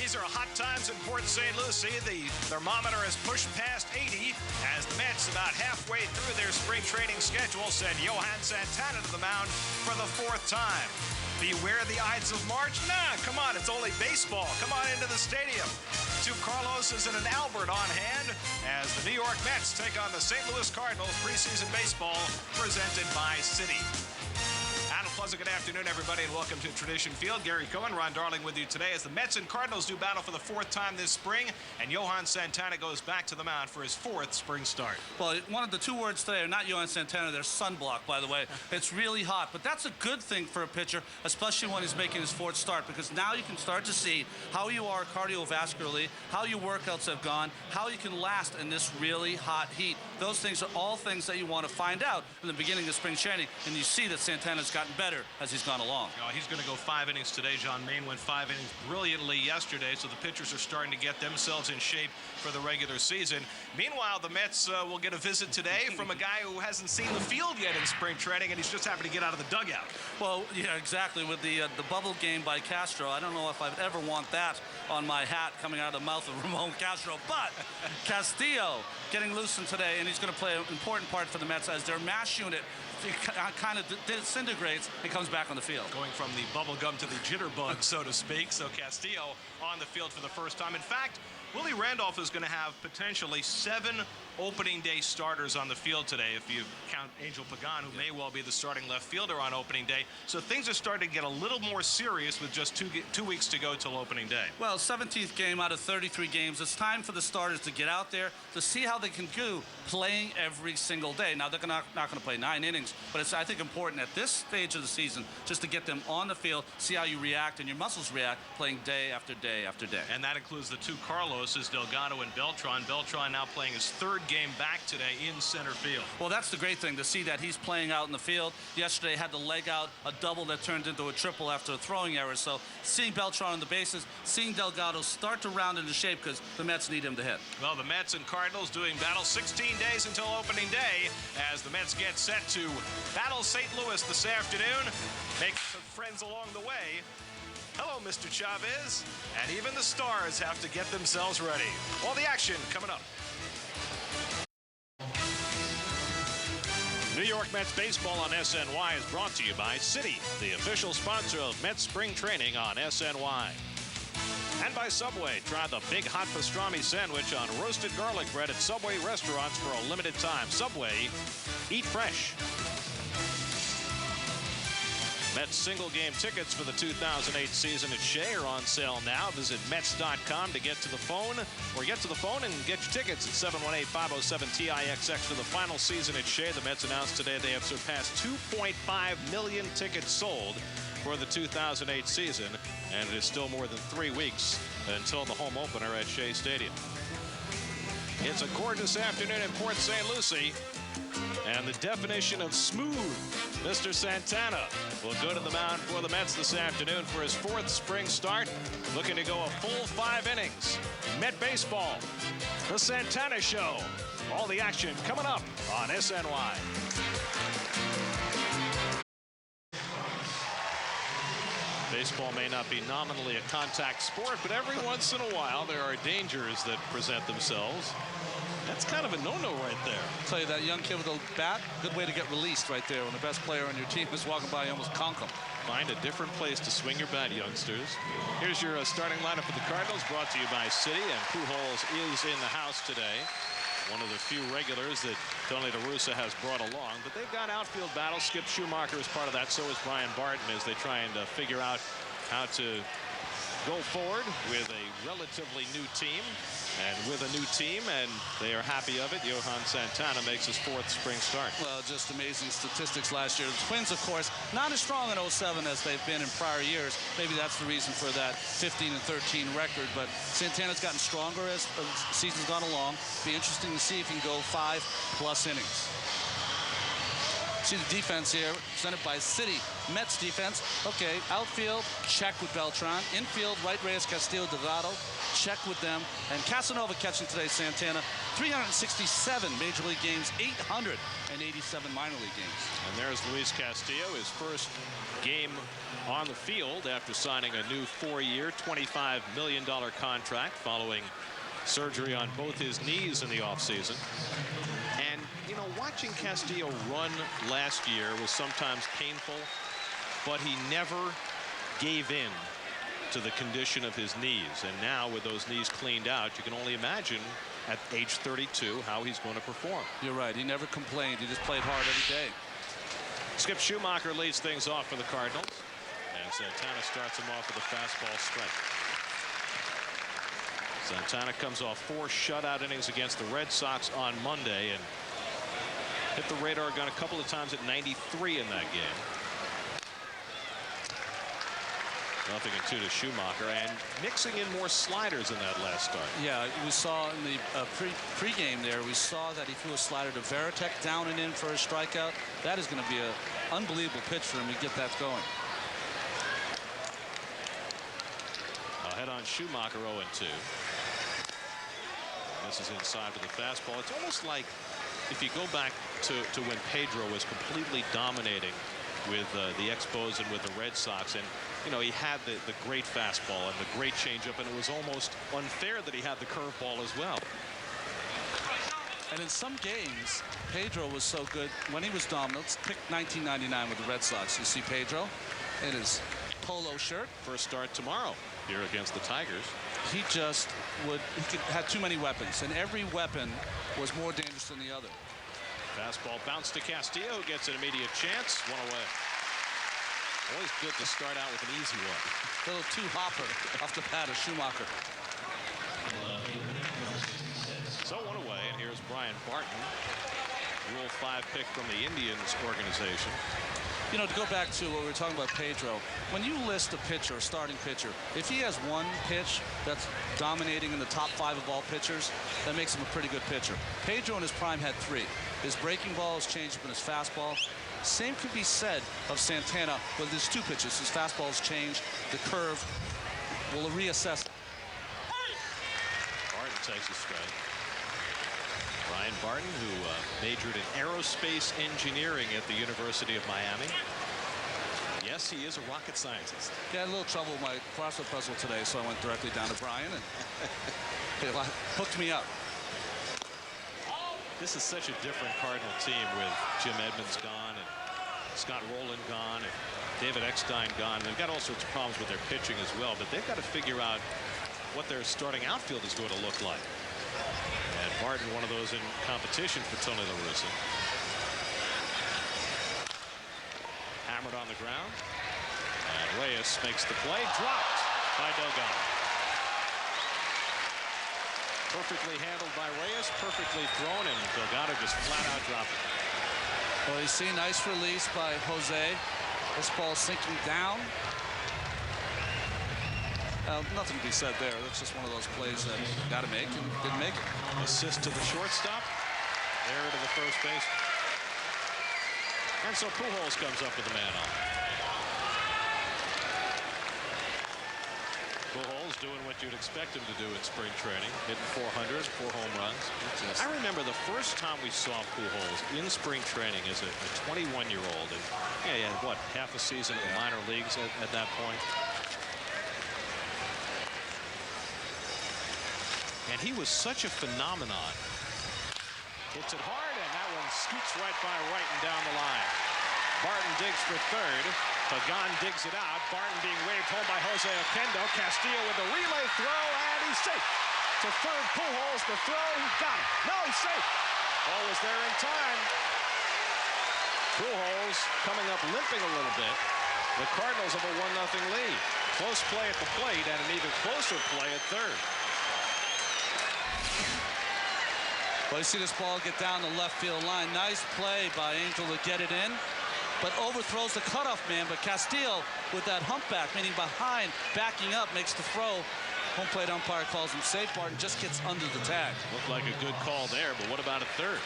These are hot times in Port St. Lucie. The thermometer has pushed past 80 as the Mets, about halfway through their spring training schedule, send Johan Santana to the mound for the 4th time. Beware the Ides of March? Nah, come on, it's only baseball. Come on into the stadium. 2 Carloses and an Albert on hand as the New York Mets take on the St. Louis Cardinals preseason baseball presented by Citi. And a pleasant good afternoon, everybody, and welcome to Tradition Field. Gary Cohen, Ron Darling with you today as the Mets and Cardinals do battle for the 4th time this spring, and Johan Santana goes back to the mound for his 4th spring start. Well, one of the 2 words today are not Johan Santana, they're sunblock, by the way. It's really hot, but that's a good thing for a pitcher, especially when he's making his 4th start, because now you can start to see how you are cardiovascularly, how your workouts have gone, how you can last in this really hot heat. Those things are all things that you want to find out in the beginning of spring training, and you see that Santana's gotten better as he's gone along. He's going to go 5 innings today. John Maine went 5 innings brilliantly yesterday, so the pitchers are starting to get themselves in shape for the regular season. Meanwhile, the Mets will get a visit today from a guy who hasn't seen the field yet in spring training, and he's just happened to get out of the dugout. Well, yeah, exactly. With the bubble game by Castro, I don't know if I'd ever want that on my hat coming out of the mouth of Ramon Castro, but Castillo getting loosened today, and he's going to play an important part for the Mets as their mash unit kind of disintegrates and comes back on the field. Going from the bubble gum to the jitterbug, so to speak. So Castillo on the field for the first time. In fact, Willie Randolph is going to have potentially 7 opening day starters on the field today, if you count Angel Pagan, who may well be the starting left fielder on opening day. So things are starting to get a little more serious with just two weeks to go till opening day. Well, 17th game out of 33 games. It's time for the starters to get out there to see how they can do playing every single day. Now, they're not going to play 9 innings, but it's, I think, important at this stage of the season just to get them on the field, see how you react and your muscles react playing day after day after day. And that includes the 2 Carloses, Delgado and Beltran. Beltran now playing his 3rd game back today in center field. Well, that's the great thing, to see that he's playing out in the field. Yesterday had the leg out, a double that turned into a triple after a throwing error. So seeing Beltran on the bases, seeing Delgado start to round into shape because the Mets need him to hit. Well, the Mets and Cardinals doing battle 16 days until opening day as the Mets get set to battle St. Louis this afternoon. Make some friends along the way. Hello, Mr. Chavez. And even the stars have to get themselves ready. All the action coming up. New York Mets baseball on SNY is brought to you by Citi, the official sponsor of Mets spring training on SNY. And by Subway. Try the big hot pastrami sandwich on roasted garlic bread at Subway restaurants for a limited time. Subway, eat fresh. Mets single-game tickets for the 2008 season at Shea are on sale now. Visit Mets.com to get to the phone, or get to the phone and get your tickets at 718-507-TIXX for the final season at Shea. The Mets announced today they have surpassed 2.5 million tickets sold for the 2008 season, and it is still more than 3 weeks until the home opener at Shea Stadium. It's a gorgeous afternoon in Port St. Lucie. And the definition of smooth, Mr. Santana will go to the mound for the Mets this afternoon for his 4th spring start, looking to go a full 5 innings. Met baseball, the Santana Show. All the action coming up on SNY. Baseball may not be nominally a contact sport, but every once in a while there are dangers that present themselves. That's kind of a no-no right there. I'll tell you, that young kid with a bat, good way to get released right there when the best player on your team is walking by, you almost conk him. Find a different place to swing your bat, youngsters. Here's your starting lineup for the Cardinals, brought to you by Citi, and Pujols is in the house today. One of the few regulars that Tony La Russa has brought along, but they've got outfield battles. Skip Schumacher is part of that, so is Brian Barton, as they try and figure out how to go forward with a relatively new team. And with a new team, and they are happy of it, Johan Santana makes his 4th spring start. Well, just amazing statistics last year. The Twins, of course, not as strong in 07 as they've been in prior years. Maybe that's the reason for that 15-13 record. But Santana's gotten stronger as the season's gone along. Be interesting to see if he can go 5+ innings. See the defense here, presented by City Mets defense. Okay, outfield, check with Beltran. Infield, right, Reyes, Castillo, Delgado, check with them. And Casanova catching today, Santana. 367 Major League games, 887 minor league games. And there's Luis Castillo, his first game on the field after signing a new 4-year, $25 million contract following surgery on both his knees in the offseason. And, you know, watching Castillo run last year was sometimes painful, but he never gave in to the condition of his knees. And now with those knees cleaned out, you can only imagine at age 32 how he's going to perform. You're right. He never complained. He just played hard every day. Skip Schumacher leads things off for the Cardinals. And Santana starts him off with a fastball strike. Santana comes off 4 shutout innings against the Red Sox on Monday and hit the radar gun a couple of times at 93 in that game. 0-2 to Schumacher, and mixing in more sliders in that last start. Yeah, we saw in the pre-game there, we saw that he threw a slider to Veritek down and in for a strikeout. That is going to be an unbelievable pitch for him to get that going. Head on Schumacher, 0-2. This is inside with the fastball. It's almost like if you go back to when Pedro was completely dominating with the Expos and with the Red Sox, and you know, he had the great fastball and the great changeup, and it was almost unfair that he had the curveball as well. And in some games, Pedro was so good when he was dominant. Let's pick 1999 with the Red Sox. You see Pedro in his polo shirt. First start tomorrow here against the Tigers. He just had too many weapons, and every weapon was more dangerous than the other. Fastball bounced to Castillo, who gets an immediate chance. 1 away. Always good to start out with an easy one. Little two-hopper off the bat of Schumacher. So 1 away, and here's Brian Barton, Rule 5 pick from the Indians organization. You know, to go back to what we were talking about Pedro, when you list a pitcher, a starting pitcher, if he has one pitch that's dominating in the top 5 of all pitchers, that makes him a pretty good pitcher. Pedro in his prime had 3. His breaking ball, his changeup, and his fastball. Same could be said of Santana with his 2 pitches. His fastball's changed, the curve. We'll reassess. Barton takes a strike. Brian Barton, who majored in aerospace engineering at the University of Miami. Yes, he is a rocket scientist. Yeah, I had a little trouble with my crossword puzzle today, so I went directly down to Brian, and it hooked me up. This is such a different Cardinal team with Jim Edmonds gone and Scott Rowland gone and David Eckstein gone. They've got all sorts of problems with their pitching as well, but they've got to figure out what their starting outfield is going to look like. And Barton, one of those in competition for Tony La Russa. Hammered on the ground. And Reyes makes the play. Dropped by Delgado. Perfectly handled by Reyes. Perfectly thrown. And Delgado just flat out dropped it. Well, you see, nice release by Jose. This ball sinking down. Nothing to be said there. That's just one of those plays that you got to make and didn't make it. Assist to the shortstop. There to the first base. And so Pujols comes up with the man on. Pujols doing what you'd expect him to do in spring training, hitting 400, 4 home runs. I remember the first time we saw Pujols in spring training as a 21-year-old, and he had what, half a season in the minor leagues at that point. And he was such a phenomenon. Hits it hard, and that one scoots right by Wright and down the line. Barton digs for third. Pagan digs it out. Barton being waved home by Jose Oquendo. Castillo with a relay throw, and he's safe. To third, Pujols, the throw, he got it. No, he's safe. Ball was there in time. Pujols coming up limping a little bit. The Cardinals have a 1-0 lead. Close play at the plate, and an even closer play at third. Well, you see this ball get down the left field line. Nice play by Angel to get it in, but overthrows the cutoff man. But Castillo with that humpback, meaning behind, backing up, makes the throw. Home plate umpire calls him safe. Barton just gets under the tag. Looked like a good call there, but what about a third?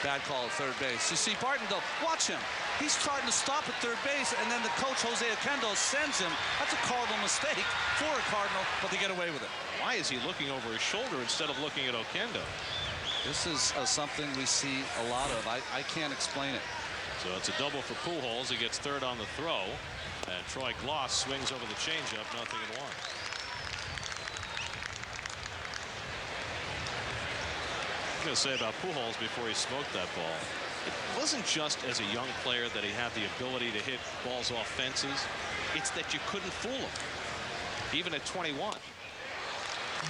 Bad call at third base. You see Barton, though, watch him. He's starting to stop at third base, and then the coach, Jose Oquendo, sends him. That's a Cardinal mistake for a Cardinal, but they get away with it. Why is he looking over his shoulder instead of looking at Oquendo? This is something we see a lot of. I can't explain it. So it's a double for Pujols. He gets third on the throw. And Troy Gloss swings over the changeup, 0-1. I'm going to say about Pujols before he smoked that ball. It wasn't just as a young player that he had the ability to hit balls off fences. It's that you couldn't fool him, even at 21.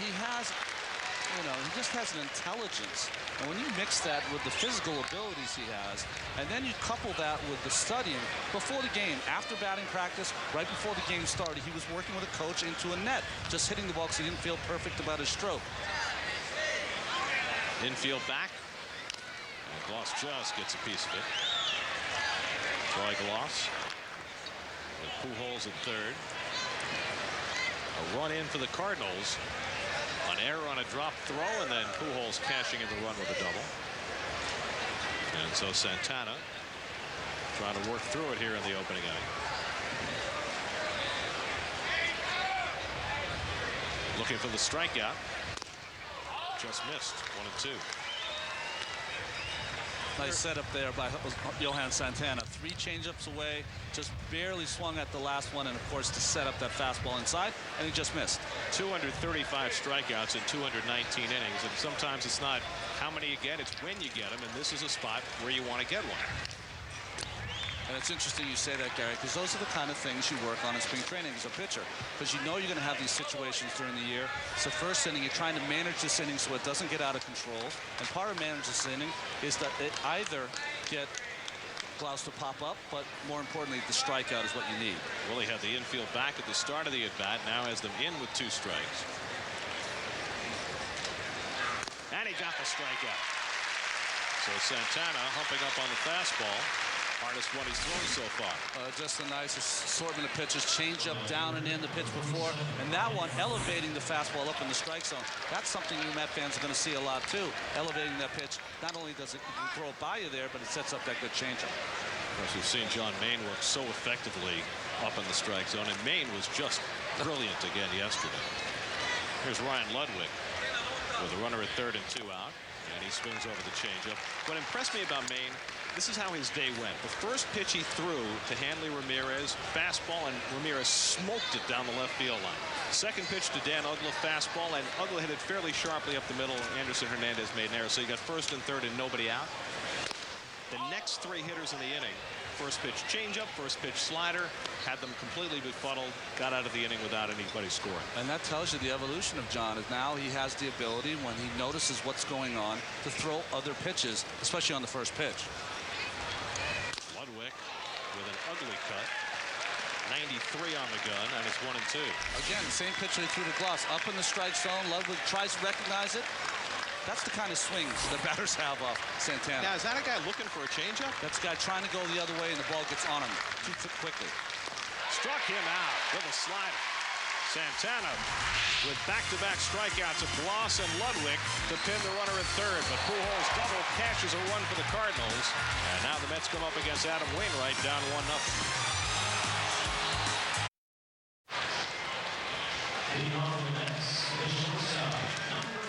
He has, he just has an intelligence. And when you mix that with the physical abilities he has, and then you couple that with the studying before the game, after batting practice, right before the game started, he was working with a coach into a net, just hitting the ball because he didn't feel perfect about his stroke. Infield back. And Gloss just gets a piece of it. Troy Gloss with Pujols at third. A run in for the Cardinals. An error on a drop throw, and then Pujols cashing in the run with a double. And so Santana trying to work through it here in the opening inning. Looking for the strikeout. Just missed. 1-2. Nice setup there by Johan Santana. 3 changeups away, just barely swung at the last one, and of course to set up that fastball inside, and he just missed. 235 strikeouts in 219 innings, and sometimes it's not how many you get, it's when you get them, and this is a spot where you want to get one. And it's interesting you say that, Gary, because those are the kind of things you work on in spring training as a pitcher, because you know you're going to have these situations during the year. It's the first inning. You're trying to manage this inning so it doesn't get out of control. And part of managing this inning is that it either get gloves to pop up, but more importantly, the strikeout is what you need. Willie had the infield back at the start of the at-bat. Now has them in with 2 strikes. And he got the strikeout. So Santana humping up on the fastball. Hardest one he's thrown so far. Just a nice assortment of pitches. Change up, down and in the pitch before. And that one elevating the fastball up in the strike zone. That's something you Met fans are going to see a lot too. Elevating that pitch. Not only does it throw it by you there, but it sets up that good changeup. Of course, we've seen John Mayne work so effectively up in the strike zone. And Mayne was just brilliant again yesterday. Here's Ryan Ludwig with a runner at third and 2 out. And he swings over the changeup. What impressed me about Mayne, this is how his day went. The first pitch he threw to Hanley Ramirez, fastball, and Ramirez smoked it down the left field line. Second pitch to Dan Uggla, fastball, and Uggla hit it fairly sharply up the middle. Anderson Hernandez made an error, so you got first and third and nobody out. The next 3 hitters in the inning, first pitch changeup, first pitch slider, had them completely befuddled, got out of the inning without anybody scoring. And that tells you the evolution of John. Is now he has the ability, when he notices what's going on, to throw other pitches, especially on the first pitch. Ludwig with an ugly cut. 93 on the gun, and it's 1-2. Again, the same pitch they threw to Gloss. Up in the strike zone. Ludwig tries to recognize it. That's the kind of swings that batters have off Santana. Now, is that a guy looking for a changeup? That's a guy trying to go the other way, and the ball gets on him too quickly. Struck him out with a slider. Santana with back-to-back strikeouts of Gloss and Ludwig to pin the runner at third. But Pujols double cashes a run for the Cardinals. And now the Mets come up against Adam Wainwright, down 1-0.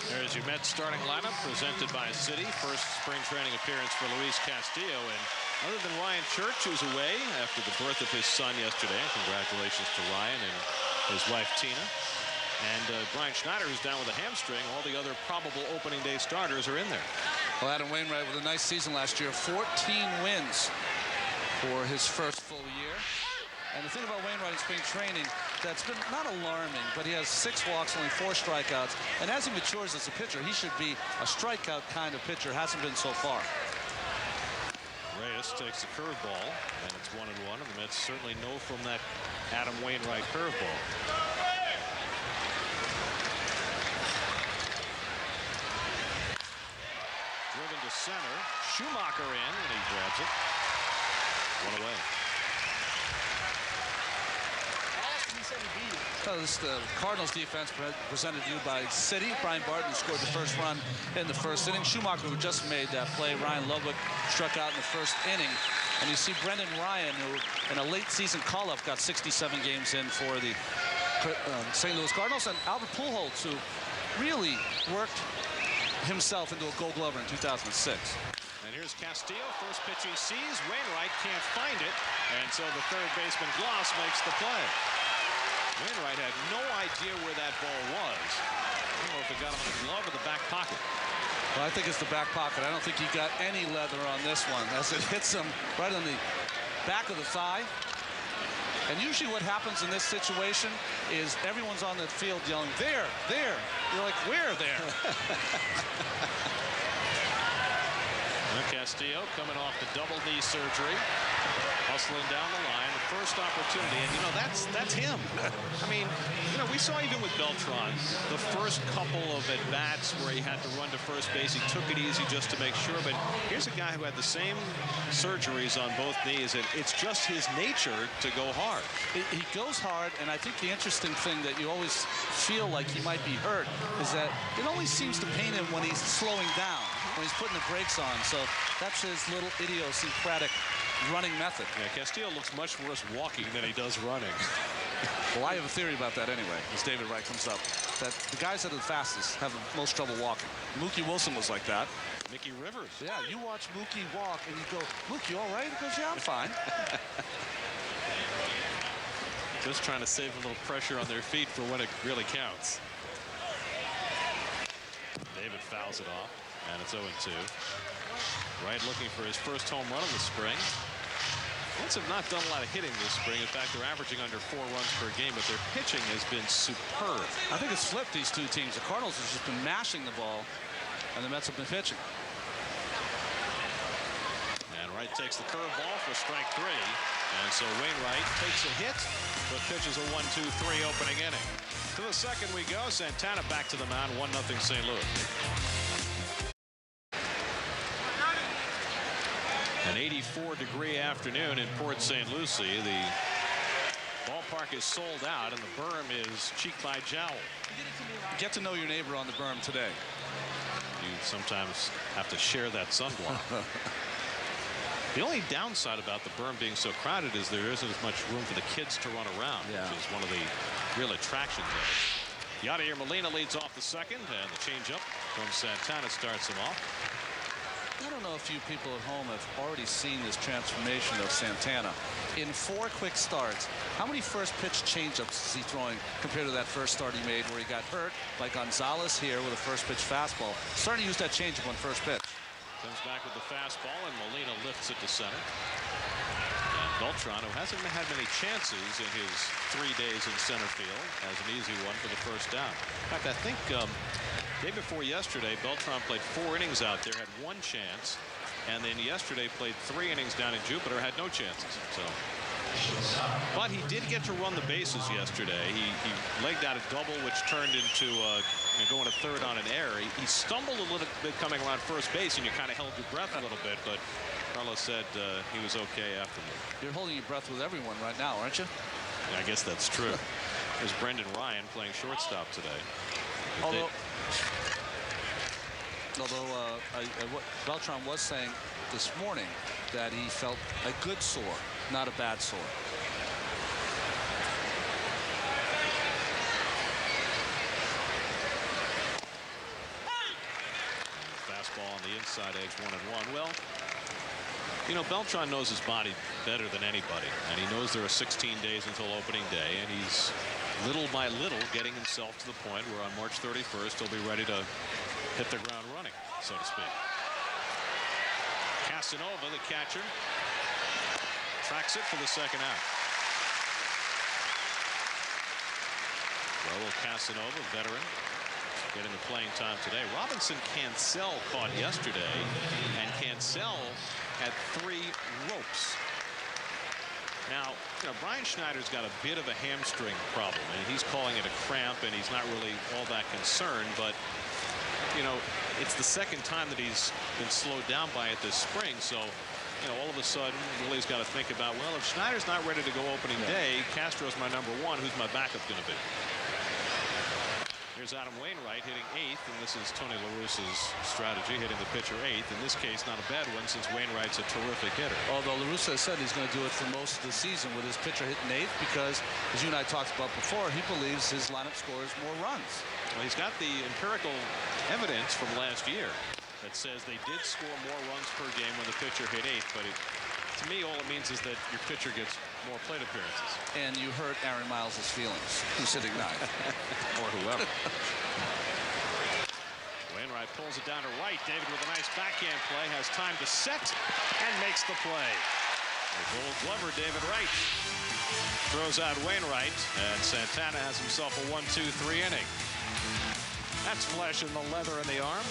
There's your Mets starting lineup presented by Citi. First spring training appearance for Luis Castillo. And other than Ryan Church, who's away after the birth of his son yesterday, congratulations to Ryan and his wife Tina. And Brian Schneider, who's down with a hamstring. All the other probable opening day starters are in there. Well, Adam Wainwright with a nice season last year. 14 wins for his first full year. And the thing about Wainwright in spring training, that's been not alarming, but he has 6 walks, only 4 strikeouts. And as he matures as a pitcher, he should be a strikeout kind of pitcher. Hasn't been so far. Reyes takes the curveball, and it's 1-1. And the Mets certainly know from that Adam Wainwright curveball. Driven to center. Schumacher in, and he grabs it. 1 away. He said he beat it. The Cardinals defense presented to you by City. Brian Barton scored the first run in the first inning. Schumacher, who just made that play. Ryan Ludwig struck out in the first inning. And you see Brendan Ryan, who in a late season call-up got 67 games in for the St. Louis Cardinals. And Albert Pujols, who really worked himself into a Gold Glover in 2006. And here's Castillo. First pitch he sees. Wainwright can't find it. And so the third baseman Gloss makes the play. Wainwright had no idea where that ball was. I don't know if it got him in the glove or the back pocket. Well, I think it's the back pocket. I don't think he got any leather on this one as it hits him right on the back of the thigh. And usually what happens in this situation is everyone's on the field yelling, there, there. You're like, where there? Castillo coming off the double knee surgery, hustling down the line, the first opportunity, and you know that's him. I mean, you know, we saw even with Beltran the first couple of at-bats where he had to run to first base. He took it easy just to make sure, but here's a guy who had the same surgeries on both knees, and it's just his nature to go hard. He goes hard, and I think the interesting thing that you always feel like he might be hurt is that it always seems to pain him when he's slowing down, when he's putting the brakes on. So that's his little idiosyncratic running method. Yeah, Castillo looks much worse walking than he does running. Well, I have a theory about that anyway, as David Wright comes up, that the guys that are the fastest have the most trouble walking. Mookie Wilson was like that. Mickey Rivers. Yeah, you watch Mookie walk and you go, Mookie, you all right? He goes, yeah, I'm fine. Just trying to save a little pressure on their feet for when it really counts. David fouls it off, and it's 0-2. Wright looking for his first home run of the spring. Reds have not done a lot of hitting this spring. In fact, they're averaging under 4 runs per game, but their pitching has been superb. I think it's flipped, these two teams. The Cardinals have just been mashing the ball, and the Mets have been pitching. And Wright takes the curveball for strike 3. And so Wainwright takes a hit, but pitches a 1-2-3 opening inning. To the second we go. Santana back to the mound, 1-0 St. Louis. An 84-degree afternoon in Port St. Lucie. The ballpark is sold out, and the berm is cheek by jowl. Get to know your neighbor on the berm today. You sometimes have to share that sunblock. The only downside about the berm being so crowded is there isn't as much room for the kids to run around, which is one of the real attractions of it. Yadier Molina leads off the second, and the changeup from Santana starts him off. I don't know if you people at home have already seen this transformation of Santana. In 4 quick starts, how many first pitch changeups is he throwing compared to that first start he made where he got hurt, like Gonzalez here with a first pitch fastball? Starting to use that changeup on first pitch. Comes back with the fastball, and Molina lifts it to center. And Beltran, who hasn't had many chances in his 3 days in center field, has an easy one for the first down. In fact, I think day before yesterday, Beltran played 4 innings out there, had 1 chance, and then yesterday played 3 innings down in Jupiter, had no chances. So, but he did get to run the bases yesterday. He legged out a double, which turned into going to third on an error. He stumbled a little bit coming around first base, and you kind of held your breath a little bit, but Carlos said he was okay afterward. You're holding your breath with everyone right now, aren't you? Yeah, I guess that's true. There's Brendan Ryan playing shortstop today. Although Beltran was saying this morning that he felt a good sore, not a bad sore. Fastball on the inside edge, 1-1. Well, you know, Beltran knows his body better than anybody, and he knows there are 16 days until opening day, and he's little by little getting himself to the point where on March 31st he'll be ready to hit the ground running, so to speak. Casanova, the catcher, tracks it for the second out. Raul Casanova, veteran, getting the playing time today. Robinson Cancel caught yesterday, and Cancel had 3 ropes. Now, you know, Brian Schneider's got a bit of a hamstring problem, and he's calling it a cramp, and he's not really all that concerned, but you know, it's the second time that he's been slowed down by it this spring, so all of a sudden, Willie's got to think about, well, if Schneider's not ready to go opening day, Castro's my #1. Who's my backup going to be? Here's Adam Wainwright hitting 8th, and this is Tony La Russa's strategy, hitting the pitcher 8th. In this case, not a bad one since Wainwright's a terrific hitter. Although La Russa said he's going to do it for most of the season with his pitcher hitting 8th because, as you and I talked about before, he believes his lineup scores more runs. Well, he's got the empirical evidence from last year that says they did score more runs per game when the pitcher hit 8th, but to me, all it means is that your pitcher gets more plate appearances. And you hurt Aaron Miles' feelings, who's hitting 9th. Or whoever. Wainwright pulls it down to right. David with a nice backhand play, has time to set and makes the play. The Gold Glover, David Wright, throws out Wainwright, and Santana has himself a 1-2-3 inning. That's flesh in the leather in the arm.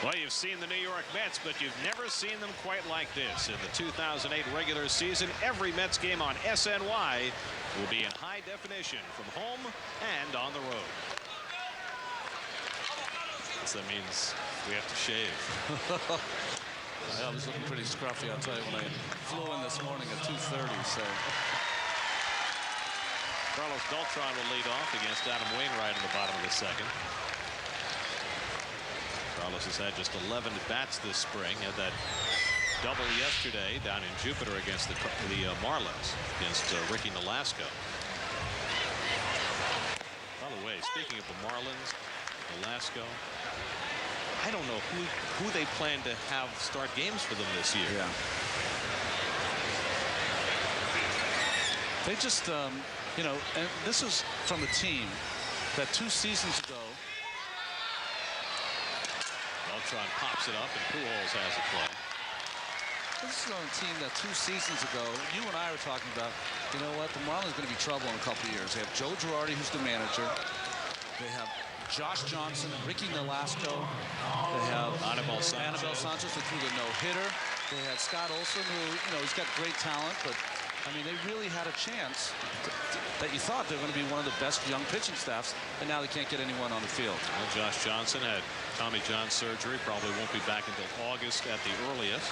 Well, you've seen the New York Mets, but you've never seen them quite like this. In the 2008 regular season, every Mets game on SNY will be in high definition from home and on the road. So that means we have to shave. I was looking pretty scruffy, I'll tell you, when I flew in this morning at 2:30. So Carlos Beltran will lead off against Adam Wainwright in the bottom of the second. Carlos has had just 11 bats this spring. Had that double yesterday down in Jupiter against the Marlins, against Ricky Nolasco. By the way, speaking of the Marlins, Nolasco, I don't know who they plan to have start games for them this year. yeah, they just and this is from a team that 2 seasons ago. Beltran pops it up, and Pujols has a play. This is on a team that 2 seasons ago, you and I were talking about, you know what, the Marlins are going to be trouble in a couple of years. They have Joe Girardi, who's the manager. They have Josh Johnson, Ricky Nolasco. They have Anibal Sanchez, who threw the no-hitter. They had Scott Olson, who, he's got great talent, but I mean, they really had a chance that you thought they were going to be one of the best young pitching staffs, and now they can't get anyone on the field. Well, Josh Johnson had Tommy John surgery, probably won't be back until August at the earliest,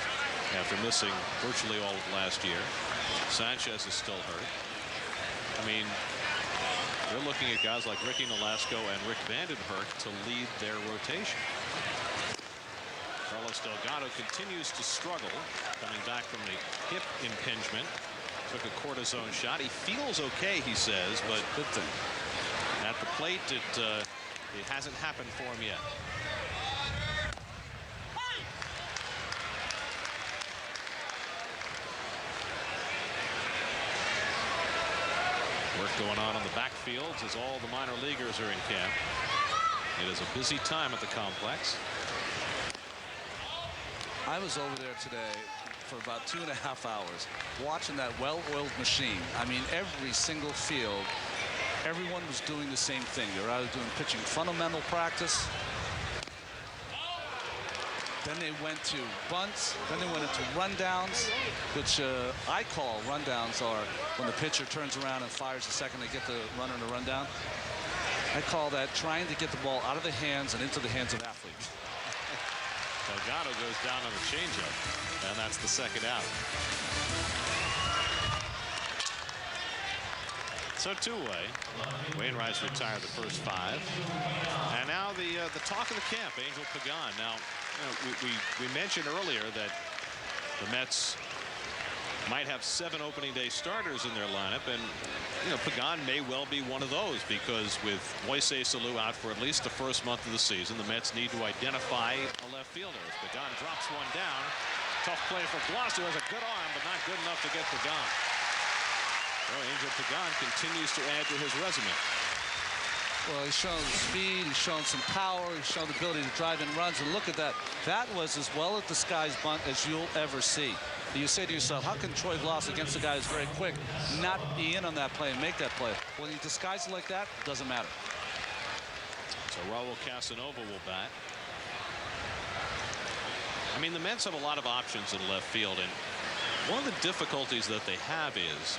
after missing virtually all of last year. Sanchez is still hurt. I mean, they're looking at guys like Ricky Nolasco and Rick Vandenberg to lead their rotation. Carlos Delgado continues to struggle, coming back from the hip impingement. Took a cortisone shot. He feels okay, he says, but good thing. At the plate, it hasn't happened for him yet. Work going on the backfields as all the minor leaguers are in camp. It is a busy time at the complex. I was over there today for about 2.5 hours watching that well-oiled machine. I mean, every single field, everyone was doing the same thing. They were either doing pitching fundamental practice, then they went to bunts, then they went into rundowns, which I call rundowns are when the pitcher turns around and fires the second they get the runner in a rundown. I call that trying to get the ball out of the hands and into the hands of athletes. Delgado goes down on a changeup, and that's the second out. So two-way. Wainwright's retired the first 5, and now the talk of the camp, Angel Pagan. Now, we mentioned earlier that the Mets might have 7 opening day starters in their lineup, and Pagan may well be one of those, because with Moises Alou out for at least the first month of the season, the Mets need to identify a left fielder. As Pagan drops one down, tough play for Bloss, who has a good arm, but not good enough to get Pagan. Well, Angel Pagan continues to add to his resume. Well, he's shown speed, he's shown some power, he's shown the ability to drive in runs, and look at that. That was as well a disguised bunt as you'll ever see. You say to yourself, how can Troy Glaus, against a guy who's very quick, not be in on that play and make that play? When he disguises it like that, it doesn't matter. So Raul Casanova will bat. I mean, the Mets have a lot of options in left field, and one of the difficulties that they have is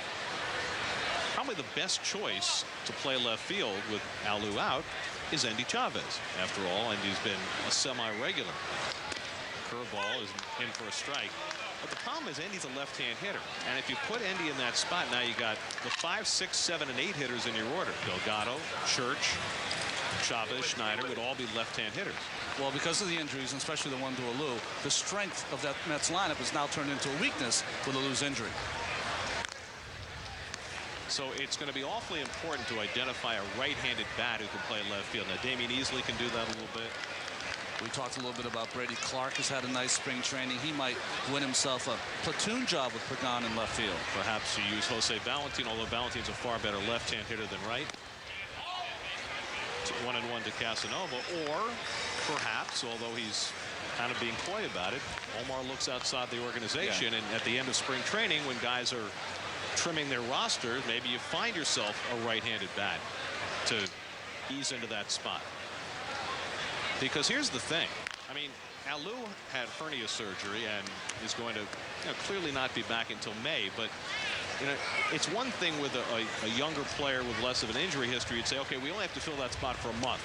probably the best choice to play left field with Alou out is Endy Chavez. After all, Endy's been a semi-regular. Curveball is in for a strike. But the problem is Endy's a left-hand hitter. And if you put Endy in that spot, now you got the 5, 6, 7, and 8 hitters in your order. Delgado, Church, Chavez, Schneider would all be left-hand hitters. Well, because of the injuries, and especially the one to Alou, the strength of that Mets lineup is now turned into a weakness with Alou's injury. So it's going to be awfully important to identify a right-handed bat who can play left field. Now, Damian Easley can do that a little bit. We talked a little bit about Brady Clark has had a nice spring training. He might win himself a platoon job with Pagan in left field. Perhaps you use Jose Valentin, although Valentin's a far better left-hand hitter than right. 1-1 to Casanova, or perhaps, although he's kind of being coy about it, Omar looks outside the organization, and at the end of spring training, when guys are trimming their rosters, maybe you find yourself a right-handed bat to ease into that spot. Because here's the thing. I mean, Alou had hernia surgery and is going to clearly not be back until May. But it's one thing with a younger player with less of an injury history. You'd say, OK, we only have to fill that spot for a month.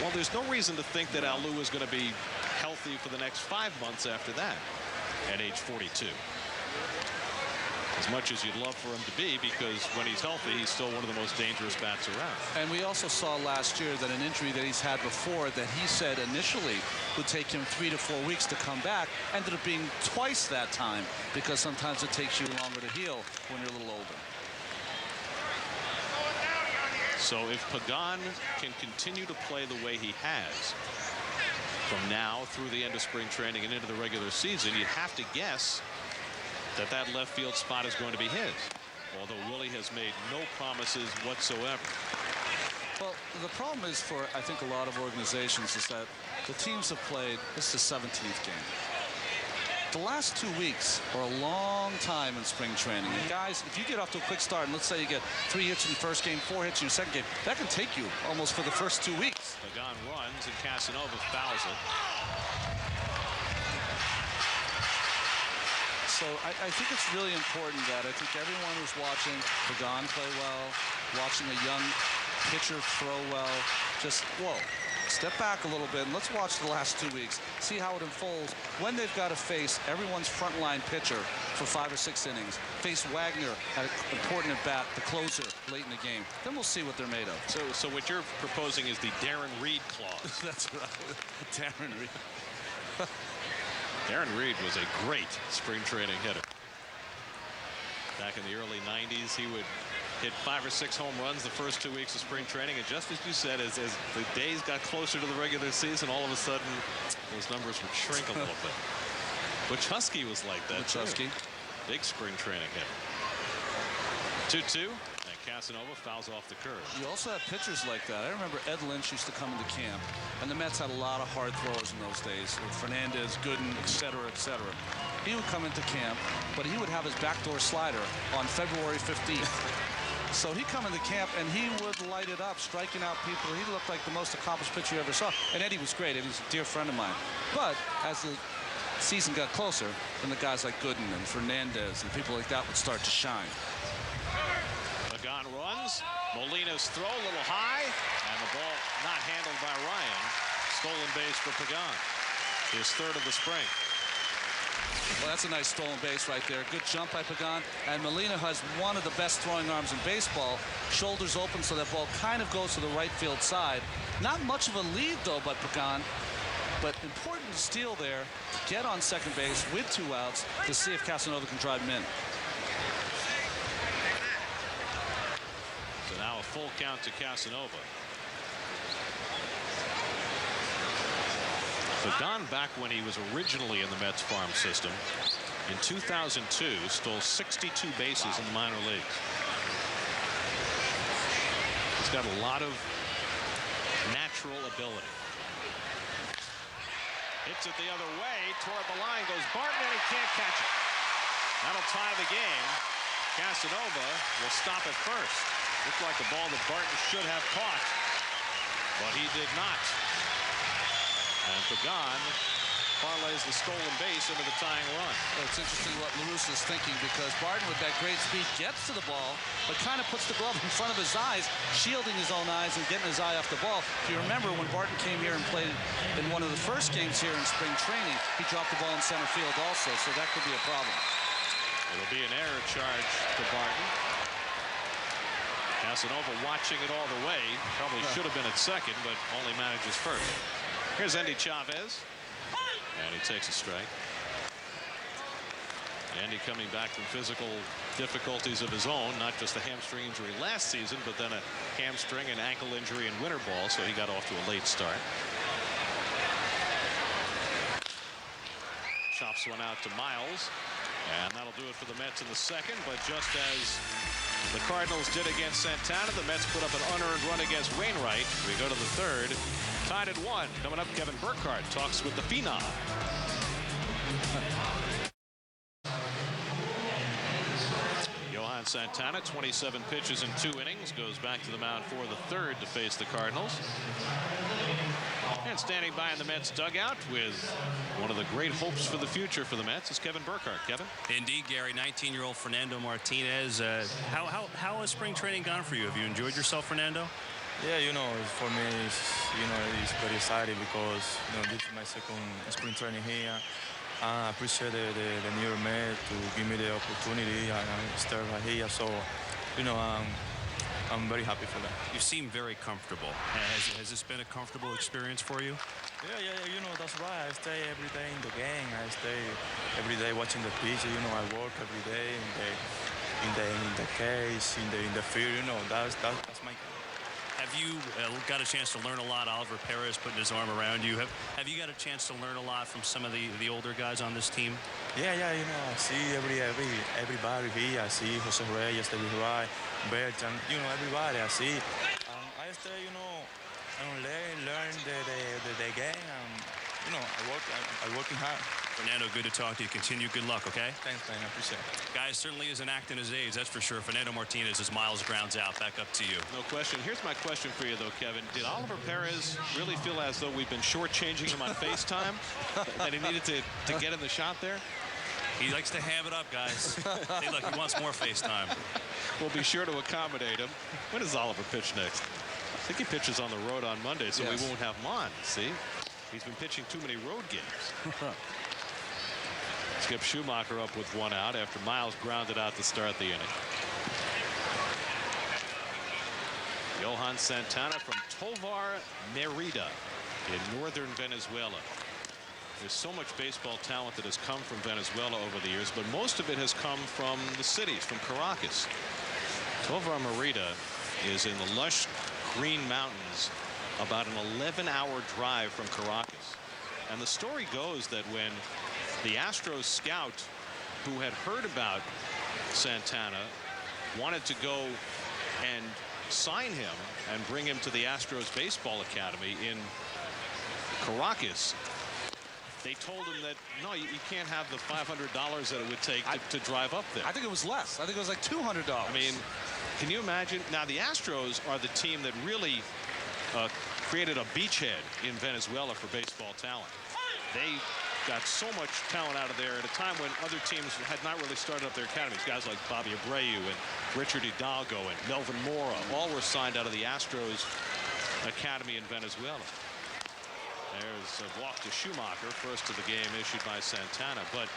Well, there's no reason to think that Alou is going to be healthy for the next 5 months after that at age 42. As much as you'd love for him to be, because when he's healthy, he's still one of the most dangerous bats around. And we also saw last year that an injury that he's had before that he said initially would take him 3 to 4 weeks to come back ended up being twice that time, because sometimes it takes you longer to heal when you're a little older. So if Pagan can continue to play the way he has from now through the end of spring training and into the regular season, you'd have to guess that left field spot is going to be his, although Willie has made no promises whatsoever. Well, the problem is for, I think, a lot of organizations is that the teams have played, this is the 17th game. The last 2 weeks are a long time in spring training. And guys, if you get off to a quick start, and let's say you get 3 hits in your first game, 4 hits in your second game, that can take you almost for the first 2 weeks. Pagan runs and Casanova fouls it. So I think it's really important that I think everyone who's watching Pagan play well, watching a young pitcher throw well, just, whoa, step back a little bit and let's watch the last 2 weeks, see how it unfolds when they've got to face everyone's frontline pitcher for 5 or 6 innings, face Wagner at an important at bat, the closer late in the game. Then we'll see what they're made of. So what you're proposing is the Darren Reed clause. That's right, Darren Reed. Darren Reed was a great spring training hitter. Back in the early 90s, he would hit 5 or 6 home runs the first 2 weeks of spring training. And just as you said, as the days got closer to the regular season, all of a sudden, those numbers would shrink a little bit. Butch Husky was like that, Butch Husky. Big spring training hitter. 2-2. Casanova fouls off the curve. You also have pitchers like that. I remember Ed Lynch used to come into camp, and the Mets had a lot of hard throwers in those days. Fernandez, Gooden, et cetera, et cetera. He would come into camp, but he would have his backdoor slider on February 15th. So he'd come into camp, and he would light it up, striking out people. He looked like the most accomplished pitcher you ever saw. And Eddie was great. He was a dear friend of mine. But as the season got closer, then the guys like Gooden and Fernandez and people like that would start to shine. Pagan runs. Molina's throw a little high, and the ball not handled by Ryan. Stolen base for Pagan. His 3rd of the spring. Well, that's a nice stolen base right there. Good jump by Pagan. And Molina has one of the best throwing arms in baseball. Shoulders open so that ball kind of goes to the right field side. Not much of a lead, though, by Pagan. But important to steal there, get on second base with 2 outs to see if Casanova can drive him in. So now a full count to Casanova. Pagan, back when he was originally in the Mets farm system, in 2002, stole 62 bases in the minor leagues. He's got a lot of natural ability. Hits it the other way, toward the line goes Barton, and he can't catch it. That'll tie the game. Casanova will stop it first. Looked like a ball that Barton should have caught, but he did not. And Pagan parlays the stolen base into the tying run. Well, it's interesting what Lucie is thinking, because Barton, with that great speed, gets to the ball, but kind of puts the glove in front of his eyes, shielding his own eyes and getting his eye off the ball. If you remember, when Barton came here and played in one of the first games here in spring training, he dropped the ball in center field also, so that could be a problem. It'll be an error charge to Barton. Casanova watching it all the way. Probably should have been at second, but only manages first. Here's Andy Chavez. And he takes a strike. Andy coming back from physical difficulties of his own, not just a hamstring injury last season, but then a hamstring and ankle injury in winter ball, so he got off to a late start. Chops one out to Miles, and that'll do it for the Mets in the second. But just as the Cardinals did against Santana, the Mets put up an unearned run against Wainwright. We go to the third, tied at 1. Coming up, Kevin Burkhardt talks with the Phenom. Johan Santana, 27 pitches in 2 innings, goes back to the mound for the third to face the Cardinals. And standing by in the Mets dugout with one of the great hopes for the future for the Mets is Kevin Burkhardt. Kevin? Indeed, Gary. 19-year-old Fernando Martinez. How has spring training gone for you? Have you enjoyed yourself, Fernando? Yeah, for me, it's very exciting because, this is my second spring training here. I appreciate the New York Mets to give me the opportunity and start right here. So, I'm very happy for that. You seem very comfortable. Has this been a comfortable experience for you? Yeah, that's right. I stay every day in the game. I stay every day watching the pitch. I work every day in the cage, in the field. That's my game. Have you got a chance to learn a lot? Oliver Perez putting his arm around you. Have you got a chance to learn a lot from some of the older guys on this team? Yeah. I see everybody here. I see Jose Reyes, David Wright, Bertrand. Everybody. I see. I stay. Learn the game. I'm working hard. Fernando, good to talk to you. Continue. Good luck, okay? Thanks, man. I appreciate it. Guys, certainly isn't acting his age, that's for sure. Fernando Martinez, as Miles grounds out. Back up to you. No question. Here's my question for you, though, Kevin. Did Oliver Perez really feel as though we've been shortchanging him on FaceTime? That he needed to get in the shot there? He likes to ham it up, guys. Hey, look, he wants more FaceTime. We'll be sure to accommodate him. When does Oliver pitch next? I think he pitches on the road on Monday, so we won't have him on. See? He's been pitching too many road games. Skip Schumacher up with 1 out after Miles grounded out to start the inning. Johan Santana from Tovar Merida in northern Venezuela. There's so much baseball talent that has come from Venezuela over the years, but most of it has come from the cities, from Caracas. Tovar Merida is in the lush green mountains, about an 11-hour drive from Caracas. And the story goes that when the Astros scout who had heard about Santana wanted to go and sign him and bring him to the Astros Baseball Academy in Caracas, they told him that, no, you can't have the $500 that it would take to drive up there. I think it was less. I think it was like $200. I mean, can you imagine? Now, the Astros are the team that really created a beachhead in Venezuela for baseball talent. They got so much talent out of there at a time when other teams had not really started up their academies. Guys like Bobby Abreu and Richard Hidalgo and Melvin Mora all were signed out of the Astros Academy in Venezuela. There's a walk to Schumacher, first of the game issued by Santana, but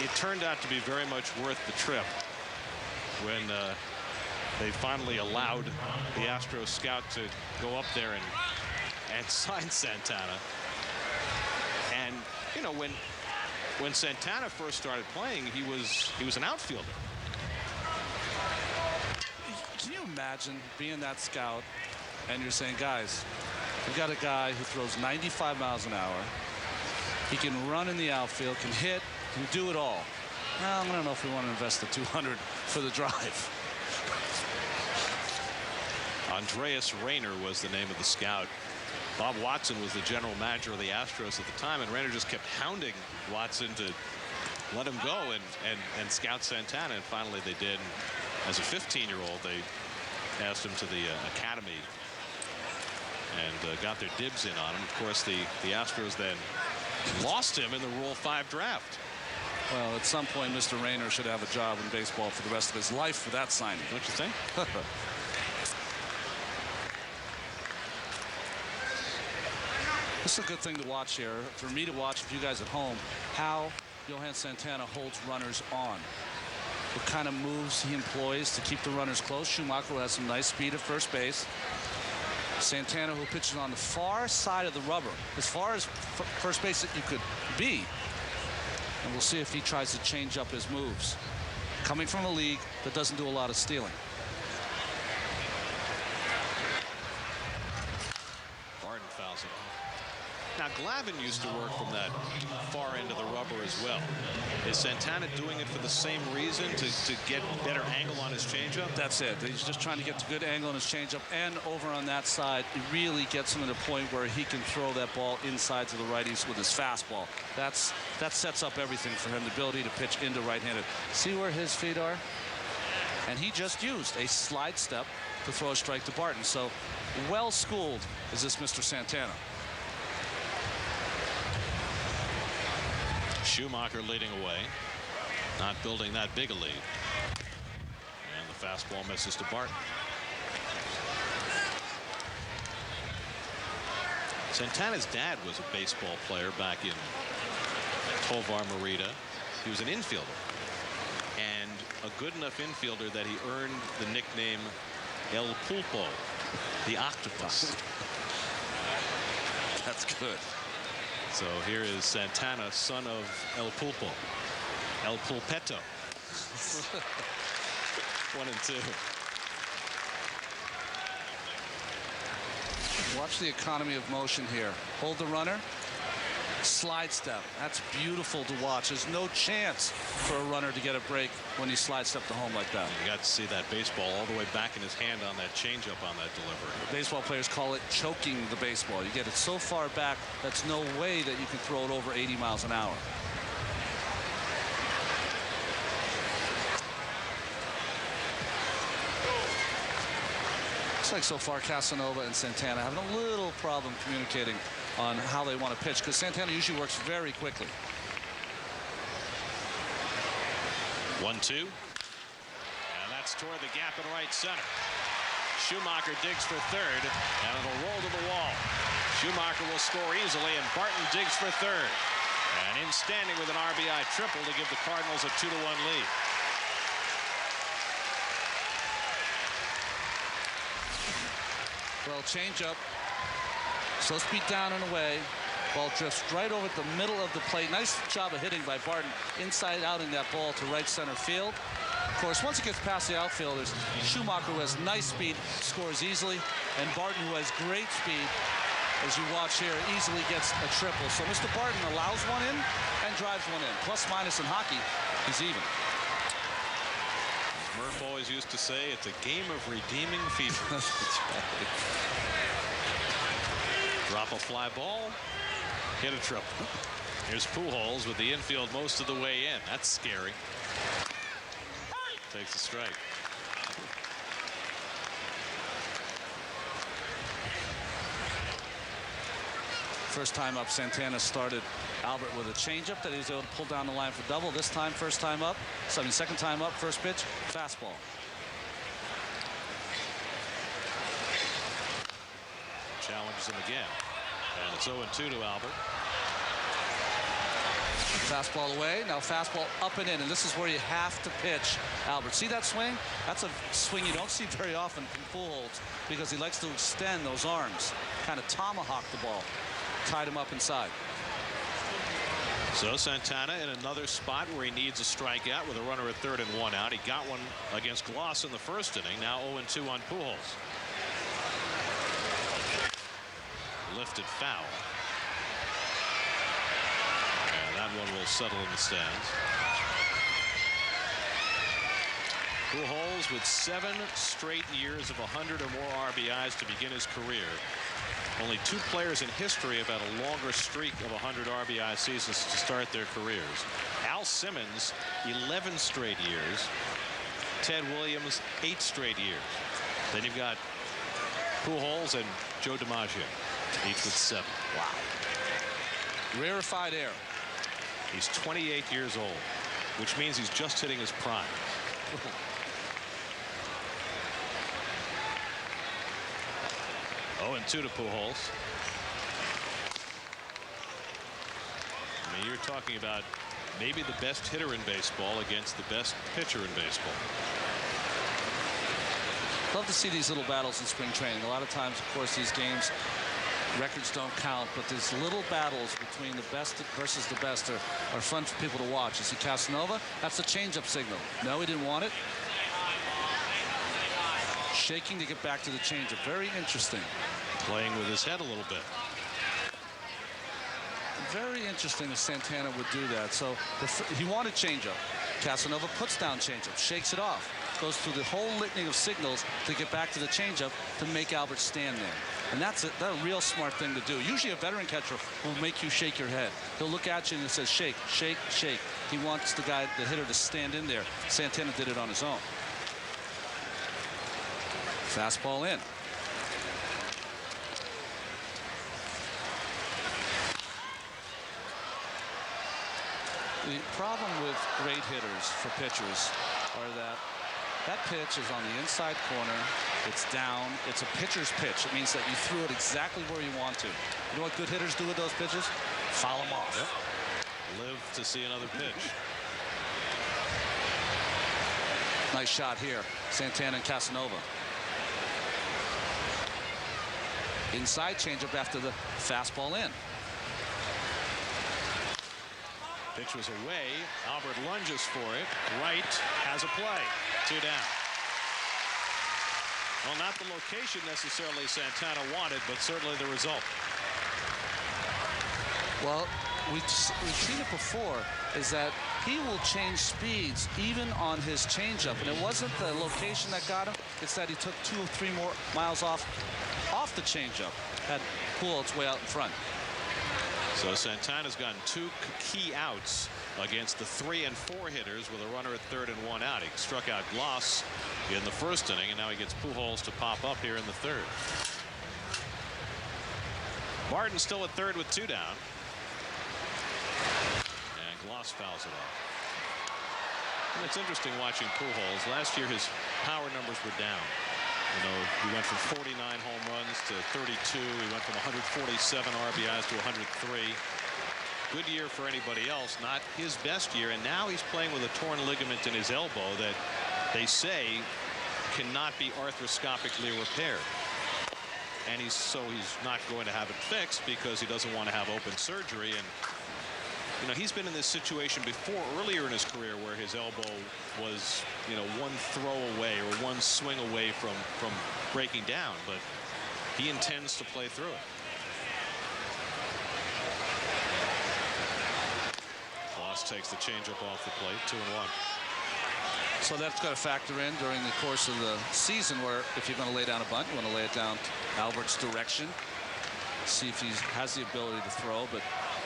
it turned out to be very much worth the trip when they finally allowed the Astros scout to go up there and sign Santana. And when Santana first started playing, he was an outfielder. Can you imagine being that scout and you're saying, guys, we've got a guy who throws 95 miles an hour. He can run in the outfield, can hit, can do it all. Well, I don't know if we want to invest the $200 for the drive. Andreas Rayner was the name of the scout. Bob Watson was the general manager of the Astros at the time, and Rayner just kept hounding Watson to let him go and scout Santana, and finally they did. And as a 15-year-old, they asked him to the academy and got their dibs in on him. Of course, the Astros then Lost him in the Rule 5 draft. Well, at some point, Mr. Rayner should have a job in baseball for the rest of his life for that signing. Don't you think? This is a good thing to watch here. For me to watch, for you guys at home, how Johan Santana holds runners on. What kind of moves he employs to keep the runners close. Schumacher has some nice speed at first base. Santana, who pitches on the far side of the rubber, as far as first base that you could be. And we'll see if he tries to change up his moves. Coming from a league that doesn't do a lot of stealing. Barton fouls it off. Now, Glavine used to work from that far end of the rubber as well. Is Santana doing it for the same reason, to get better angle on his changeup? That's it. He's just trying to get the good angle on his changeup. And over on that side, it really gets him to the point where he can throw that ball inside to the righties with his fastball. That sets up everything for him, the ability to pitch into right-handed. See where his feet are? And he just used a slide step to throw a strike to Barton. So well schooled is this Mr. Santana. Schumacher leading away, not building that big a lead. And the fastball misses to Barton. Santana's dad was a baseball player back in Tovar Merida. He was an infielder, and a good enough infielder that he earned the nickname El Pulpo, the octopus. That's good. So here is Santana, son of El Pulpo, El Pulpetto. 1-2. Watch the economy of motion here. Hold the runner. Slide step. That's beautiful to watch. There's no chance for a runner to get a break when he slide step to home like that. You got to see that baseball all the way back in his hand on that changeup on that delivery. Baseball players call it choking the baseball. You get it so far back, that's no way that you can throw it over 80 miles an hour. Looks like so far Casanova and Santana having a little problem communicating on how they want to pitch, because Santana usually works very quickly. 1-2. And that's toward the gap in right center. Schumacher digs for third, and it'll roll to the wall. Schumacher will score easily, and Barton digs for third. And in standing with an RBI triple to give the Cardinals a 2-1 lead. Well, change up. Slow speed down and away. Ball drifts right over the middle of the plate. Nice job of hitting by Barton. Inside out in that ball to right center field. Of course, once it gets past the outfielders, Schumacher, who has nice speed, scores easily. And Barton, who has great speed, as you watch here, easily gets a triple. So Mr. Barton allows one in and drives one in. Plus minus in hockey, he's even. Murph always used to say it's a game of redeeming features. That's right. Drop a fly ball, hit a triple. Here's Pujols with the infield most of the way in. That's scary. Takes a strike. First time up, Santana started Albert with a changeup that he was able to pull down the line for double. This time, first time up. Second time up, first pitch, fastball. Challenges him again. And it's 0-2 to Albert. Fastball away. Now fastball up and in. And this is where you have to pitch Albert. See that swing? That's a swing you don't see very often from Pujols, because he likes to extend those arms. Kind of tomahawk the ball. Tied him up inside. So Santana in another spot where he needs a strikeout with a runner at third and one out. He got one against Gloss in the first inning. Now 0-2 on Pujols. Lifted foul. And that one will settle in the stands. Pujols with 7 straight years of 100 or more RBIs to begin his career. Only 2 players in history have had a longer streak of 100 RBI seasons to start their careers. Al Simmons, 11 straight years. Ted Williams, 8 straight years. Then you've got Pujols and Joe DiMaggio, each with 7. Wow. Rarefied air. He's 28 years old, which means he's just hitting his prime. 0-2 to Pujols. I mean, you're talking about maybe the best hitter in baseball against the best pitcher in baseball. Love to see these little battles in spring training. A lot of times, of course, these games, records don't count, but these little battles between the best versus the best are fun for people to watch. You see Casanova, that's a changeup signal. No, he didn't want it. Shaking to get back to the changeup. Very interesting. Playing with his head a little bit. Very interesting if Santana would do that. So he wanted changeup. Casanova puts down changeup, shakes it off, goes through the whole litany of signals to get back to the changeup to make Albert stand there. And that's a real smart thing to do. Usually a veteran catcher will make you shake your head. He'll look at you and he says, shake, shake, shake. He wants the hitter to stand in there. Santana did it on his own. Fastball in. The problem with great hitters for pitchers are that pitch is on the inside corner. It's down. It's a pitcher's pitch. It means that you threw it exactly where you want to. You know what good hitters do with those pitches? Foul them off. Yep. Live to see another pitch. Nice shot here. Santana and Casanova. Inside changeup after the fastball in. Pitch was away. Albert lunges for it. Right has a play. 2 down. Well, not the location necessarily Santana wanted, but certainly the result. Well, we've seen it before, is that he will change speeds even on his changeup. And it wasn't the location that got him. It's that he took 2 or 3 more miles off the changeup. Had Pujols way out in front. So Santana's gotten 2 key outs against the 3 and 4 hitters with a runner at third and 1 out. He struck out Gloss in the first inning, and now he gets Pujols to pop up here in the third. Martin still at third with 2 down. And Gloss fouls it off. And it's interesting watching Pujols. Last year his power numbers were down. You know, he went from 49 home runs to 32. He went from 147 RBIs to 103. Good year for anybody else, not his best year. And now he's playing with a torn ligament in his elbow that they say cannot be arthroscopically repaired. And he's not going to have it fixed because he doesn't want to have open surgery. And you know, he's been in this situation before earlier in his career where his elbow was, you know, 1 throw away or 1 swing away from breaking down, but he intends to play through it. Gloss takes the changeup off the plate. 2-1. So that's got to factor in during the course of the season, where if you're going to lay down a bunt, you want to lay it down Albert's direction, see if he has the ability to throw. But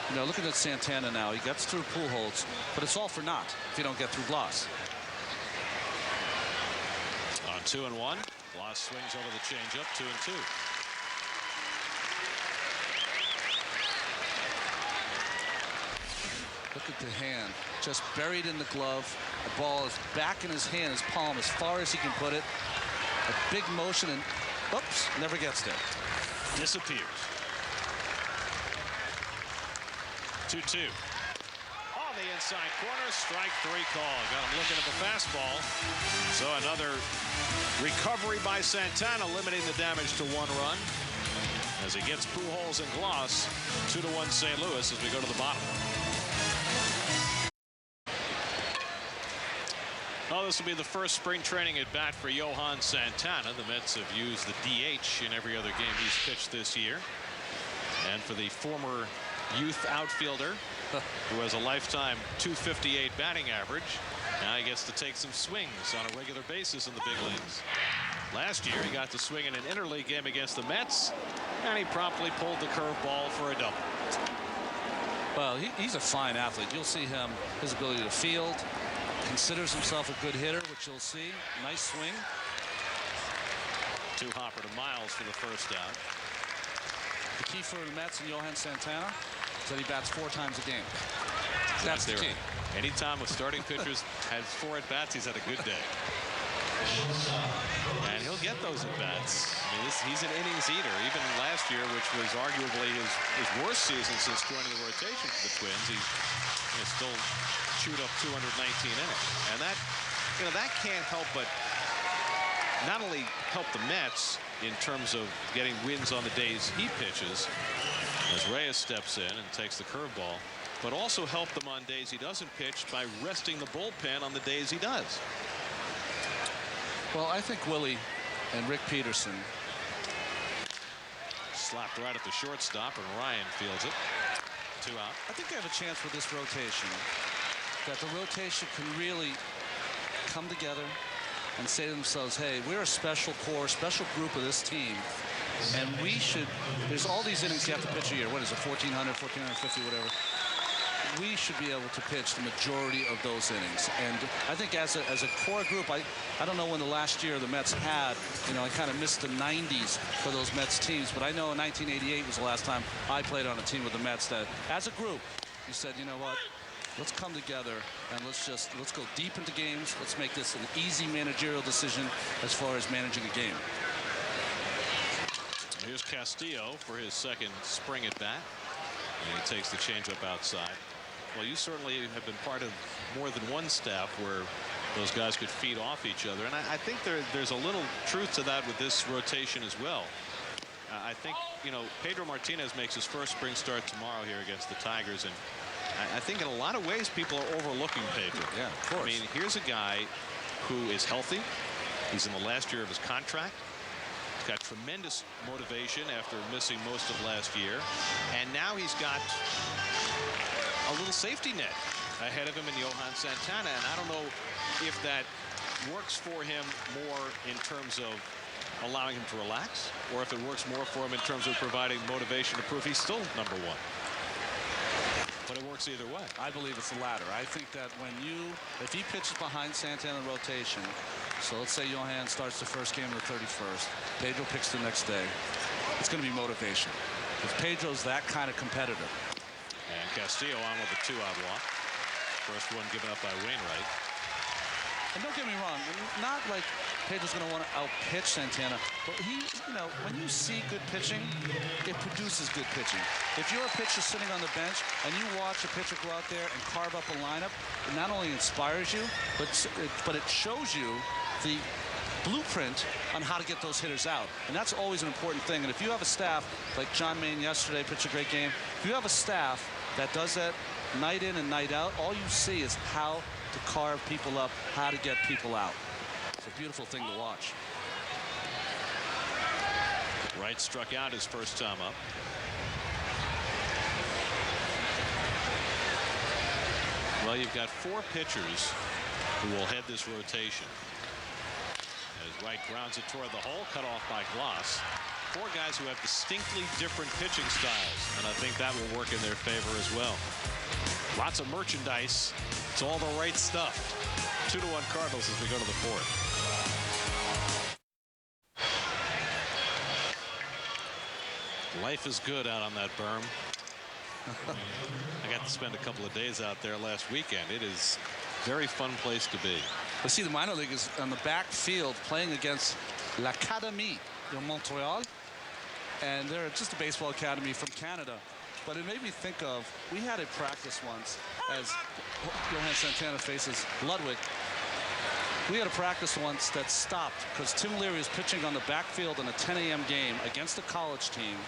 you know, looking at Santana now, he gets through Pujols, but it's all for naught if you don't get through Gloss. On 2-1, Gloss swings over the changeup. 2-2. Look at the hand, just buried in the glove. The ball is back in his hand, his palm, as far as he can put it. A big motion, and oops, never gets there. Disappears. 2-2. On the inside corner, strike 3 call. Got him looking at the fastball. So another recovery by Santana, limiting the damage to 1 run as he gets Pujols and Gloss. 2-1 St. Louis as we go to the bottom. Well, this will be the first spring training at bat for Johan Santana. The Mets have used the DH in every other game he's pitched this year. And for the former youth outfielder who has a lifetime .258 batting average, now he gets to take some swings on a regular basis in the big leagues. Last year he got to swing in an interleague game against the Mets, and he promptly pulled the curveball for a double. Well, he's a fine athlete. You'll see him, his ability to field, considers himself a good hitter, which you'll see. Nice swing. 2 hopper to Miles for the first out. The key for the Mets and Johan Santana, that he bats 4 times a game. That's the key. Anytime a starting pitcher has 4 at-bats, he's had a good day. And he'll get those at-bats. I mean, he's an innings eater. Even last year, which was arguably his worst season since joining the rotation for the Twins, he still chewed up 219 innings. And that, that can't help but not only help the Mets in terms of getting wins on the days he pitches, as Reyes steps in and takes the curveball, but also help them on days he doesn't pitch by resting the bullpen on the days he does. Well, I think Willie and Rick Peterson slapped right at the shortstop, and Ryan fields it. 2 out. I think they have a chance with this rotation, that the rotation can really come together and say to themselves, hey, we're a special core, special group of this team, and we should, there's all these innings you have to pitch a year. What is it, 1,400, 1,450, whatever. We should be able to pitch the majority of those innings. And I think as a core group, I don't know when the last year the Mets had, I kind of missed the 90s for those Mets teams, but I know in 1988 was the last time I played on a team with the Mets that, as a group, you said, you know what, let's come together and let's go deep into games. Let's make this an easy managerial decision as far as managing a game. Here's Castillo for his second spring at bat. And he takes the changeup outside. Well, you certainly have been part of more than one staff where those guys could feed off each other. And I think there's a little truth to that with this rotation as well. I think, Pedro Martinez makes his first spring start tomorrow here against the Tigers. And I think in a lot of ways people are overlooking Pedro. Yeah, of course. I mean, here's a guy who is healthy. He's in the last year of his contract. He's got tremendous motivation after missing most of last year. And now he's got a little safety net ahead of him in Johan Santana. And I don't know if that works for him more in terms of allowing him to relax, or if it works more for him in terms of providing motivation to prove he's still #1. But it works either way. I believe it's the latter. I think that if he pitches behind Santana in the rotation, so let's say Johan starts the first game of the 31st, Pedro picks the next day, it's going to be motivation. Because Pedro's that kind of competitor. And Castillo on with a 2-out walk. First one given up by Wainwright. And don't get me wrong, not like Pedro's going to want to out-pitch Santana, but when you see good pitching, it produces good pitching. If you're a pitcher sitting on the bench and you watch a pitcher go out there and carve up a lineup, it not only inspires you, but it shows you the blueprint on how to get those hitters out. And that's always an important thing. And if you have a staff, like John Maine yesterday pitched a great game, if you have a staff that does that night in and night out, all you see is how to carve people up, how to get people out. It's a beautiful thing to watch. Wright struck out his first time up. Well, you've got 4 pitchers who will head this rotation. As Wright grounds it toward the hole, cut off by Gloss. 4 guys who have distinctly different pitching styles, and I think that will work in their favor as well. Lots of merchandise. It's all the right stuff. 2-1 Cardinals as we go to the 4th. Life is good out on that berm. I got to spend a couple of days out there last weekend. It is a very fun place to be. But see, the minor league is on the back field playing against l'Académie de Montreal. And they're just a baseball academy from Canada. But it made me think of, we had a practice once as Johan Santana faces Ludwig. We had a practice once that stopped because Tim Leary was pitching on the backfield in a 10 a.m. game against a college team.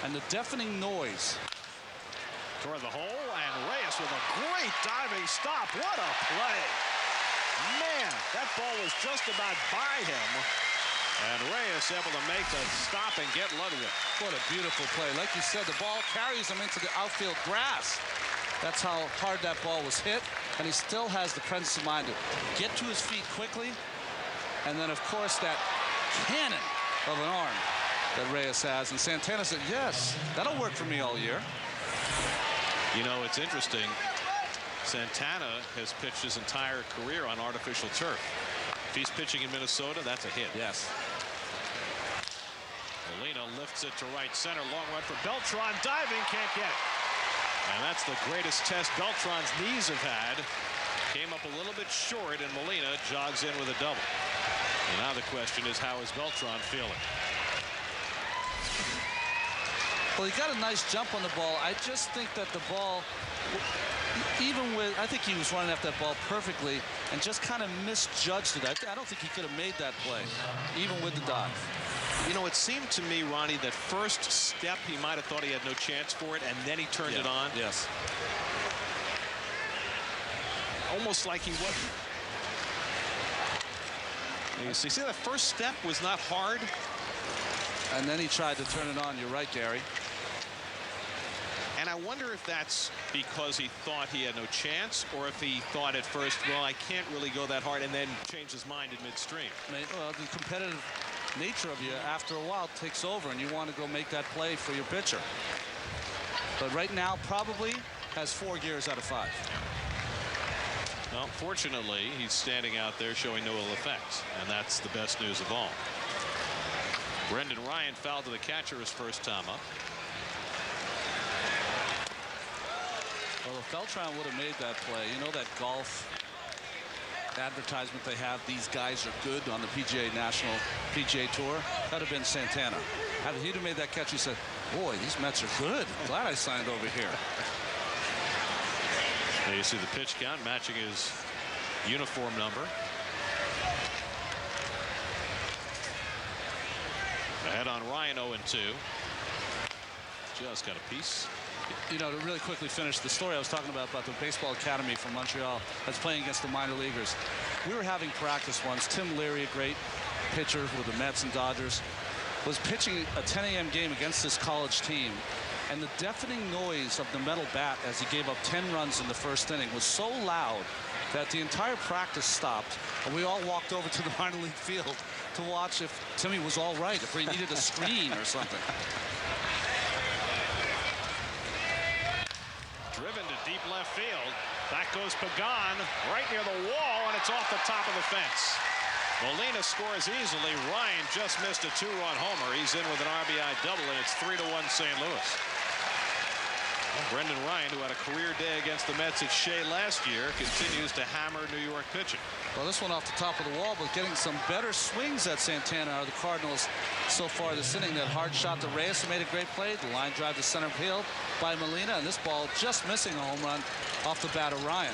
And the deafening noise. Toward the hole, and Reyes with a great diving stop. What a play. Man, that ball was just about by him. And Reyes able to make the stop and get Ludwig. What a beautiful play. Like you said, the ball carries him into the outfield grass. That's how hard that ball was hit. And he still has the presence of mind to get to his feet quickly. And then, of course, that cannon of an arm that Reyes has. And Santana said, yes, that'll work for me all year. You know, it's interesting. Santana has pitched his entire career on artificial turf. If he's pitching in Minnesota, that's a hit. Yes. Molina lifts it to right center. Long run for Beltran. Diving, can't get it. And that's the greatest test Beltran's knees have had. Came up a little bit short, and Molina jogs in with a double. And now the question is, how is Beltran feeling? Well, he got a nice jump on the ball. I just think that the ball, even with, I think he was running after that ball perfectly and just kind of misjudged it. I don't think he could have made that play, even with the dive. You know, it seemed to me, Ronnie, that first step he might have thought he had no chance for it, and then he turned it on. Yes. Almost like he wasn't. You see, that first step was not hard. And then he tried to turn it on. You're right, Gary. And I wonder if that's because he thought he had no chance, or if he thought at first, well, I can't really go that hard, and then changed his mind in midstream. Well, the competitive nature of you after a while takes over, and you want to go make that play for your pitcher. But right now, probably has 4 gears out of 5. Well, fortunately, he's standing out there showing no ill effects, and that's the best news of all. Brendan Ryan fouled to the catcher his first time up. Well, if Beltran would have made that play, you know that golf advertisement they have, these guys are good on the PGA Tour? That would have been Santana. If he'd have made that catch, he said, boy, these Mets are good. I'm glad I signed over here. There you see the pitch count matching his uniform number. Ahead on Ryan, 0-2. Just got a piece. You know, to really quickly finish the story I was talking about the baseball academy from Montreal that's playing against the minor leaguers. We were having practice once. Tim Leary, a great pitcher with the Mets and Dodgers, was pitching a 10 a.m. game against this college team. And the deafening noise of the metal bat as he gave up 10 runs in the first inning was so loud that the entire practice stopped. And we all walked over to the minor league field to watch if Timmy was all right, if he needed a screen or something. Driven to deep left field. Back goes Pagan right near the wall, and it's off the top of the fence. Molina scores easily. Ryan just missed a 2-run homer. He's in with an RBI double, and it's 3-1 St. Louis. Brendan Ryan, who had a career day against the Mets at Shea last year, continues to hammer New York pitching. Well, this one off the top of the wall, but getting some better swings at Santana are the Cardinals so far this inning. That hard shot to Reyes who made a great play. The line drive to center field by Molina, and this ball just missing a home run off the bat of Ryan.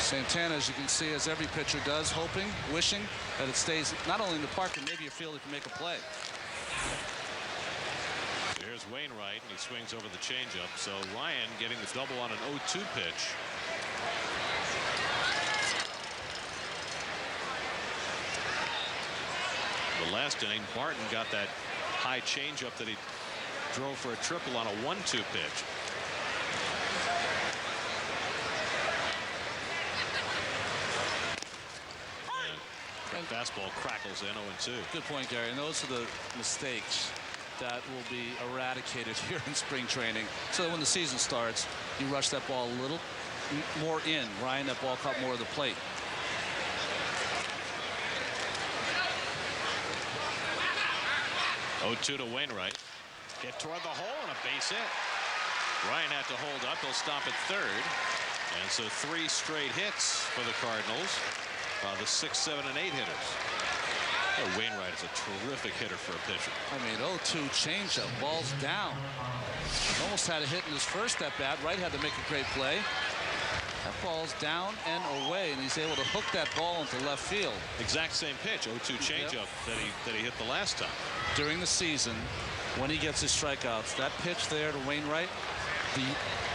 Santana, as you can see, as every pitcher does, hoping, wishing that it stays not only in the park, but maybe a field that can make a play. Here's Wainwright, and he swings over the changeup. So Ryan getting the double on an 0-2 pitch. The last inning, Barton got that high changeup that he drove for a triple on a 1-2 pitch. And fastball crackles in 0-2. Good point, Gary. And those are the mistakes that will be eradicated here in spring training, so that when the season starts, you rush that ball a little more in. Ryan, that ball caught more of the plate. (0-2) to Wainwright. Get toward the hole and a base hit. Ryan had to hold up. He'll stop at third. And so 3 straight hits for the Cardinals. The 6, 7, and 8 hitters. Oh, Wainwright is a terrific hitter for a pitcher. I mean, 0-2 changeup, ball's down. Almost had a hit in his first at bat. Wright had to make a great play. That ball's down and away, and he's able to hook that ball into left field. Exact same pitch, 0-2 changeup that he hit the last time. During the season, when he gets his strikeouts, that pitch there to Wainwright, the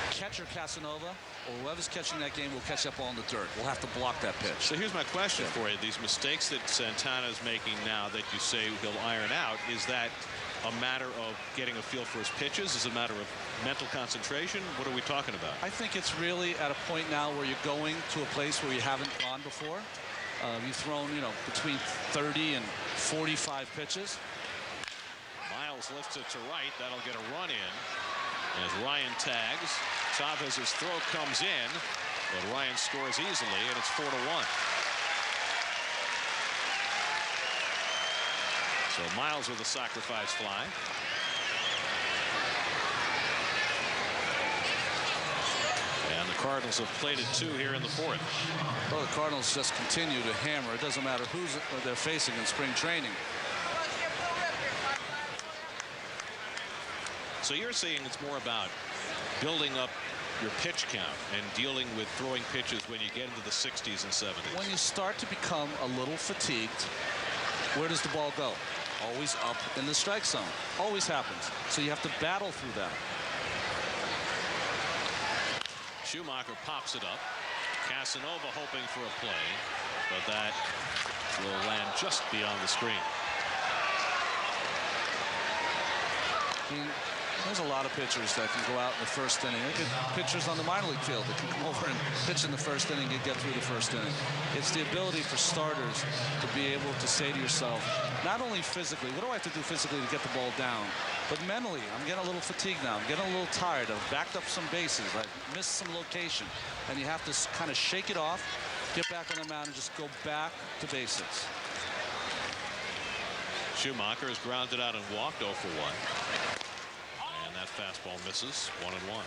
catcher Casanova or whoever's catching that game will catch that ball in the dirt. We'll have to block that pitch. So here's my question for you. These mistakes that Santana's making now that you say he'll iron out, is that a matter of getting a feel for his pitches? Is it a matter of mental concentration? What are we talking about? I think it's really at a point now where you're going to a place where you haven't gone before. You've thrown, between 30 and 45 pitches. Miles lifts it to right. That'll get a run in. As Ryan tags, Chavez's throw comes in, but Ryan scores easily, and it's 4-1. So Miles with a sacrifice fly. Cardinals have played it 2 here in the 4th. Well, the Cardinals just continue to hammer. It doesn't matter who they're facing in spring training. So you're saying it's more about building up your pitch count and dealing with throwing pitches when you get into the 60s and 70s. When you start to become a little fatigued, where does the ball go? Always up in the strike zone. Always happens. So you have to battle through that. Schumacher pops it up. Casanova hoping for a play, but that will land just beyond the screen. There's a lot of pitchers that can go out in the first inning. Look at pitchers on the minor league field that can come over and pitch in the first inning and get through the first inning. It's the ability for starters to be able to say to yourself, not only physically, what do I have to do physically to get the ball down, but mentally, I'm getting a little fatigued now. I'm getting a little tired. I've backed up some bases. I've missed some location. And you have to kind of shake it off, get back on the mound, and just go back to basics. Schumacher is grounded out and walked 0 for 1. And that fastball misses. 1-1.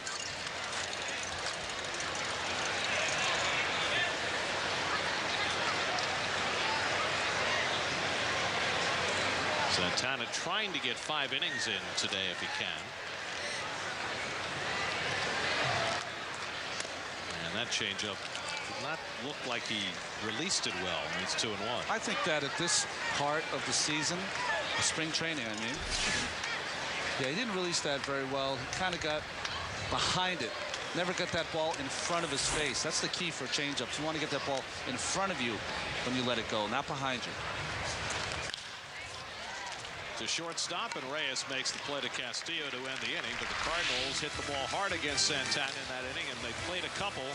Santana trying to get 5 innings in today if he can. And that changeup did not look like he released it well. It's 2-1. I think that at this part of the season, spring training, I mean, yeah, he didn't release that very well. He kind of got behind it. Never got that ball in front of his face. That's the key for changeups. You want to get that ball in front of you when you let it go, not behind you. To shortstop, and Reyes makes the play to Castillo to end the inning, but the Cardinals hit the ball hard against Santana in that inning, and they played a couple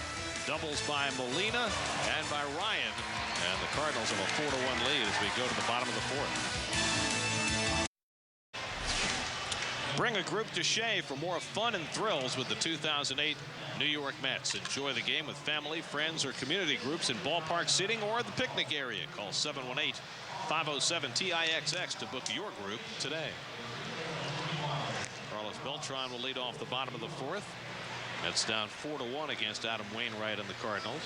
doubles by Molina and by Ryan, and the Cardinals have a 4-1 lead as we go to the bottom of the 4th. Bring a group to Shea for more fun and thrills with the 2008 New York Mets. Enjoy the game with family, friends, or community groups in ballpark seating or the picnic area. Call 718-507-TIXX to book your group today. Carlos Beltran will lead off the bottom of the 4th. Mets down 4-1 against Adam Wainwright and the Cardinals.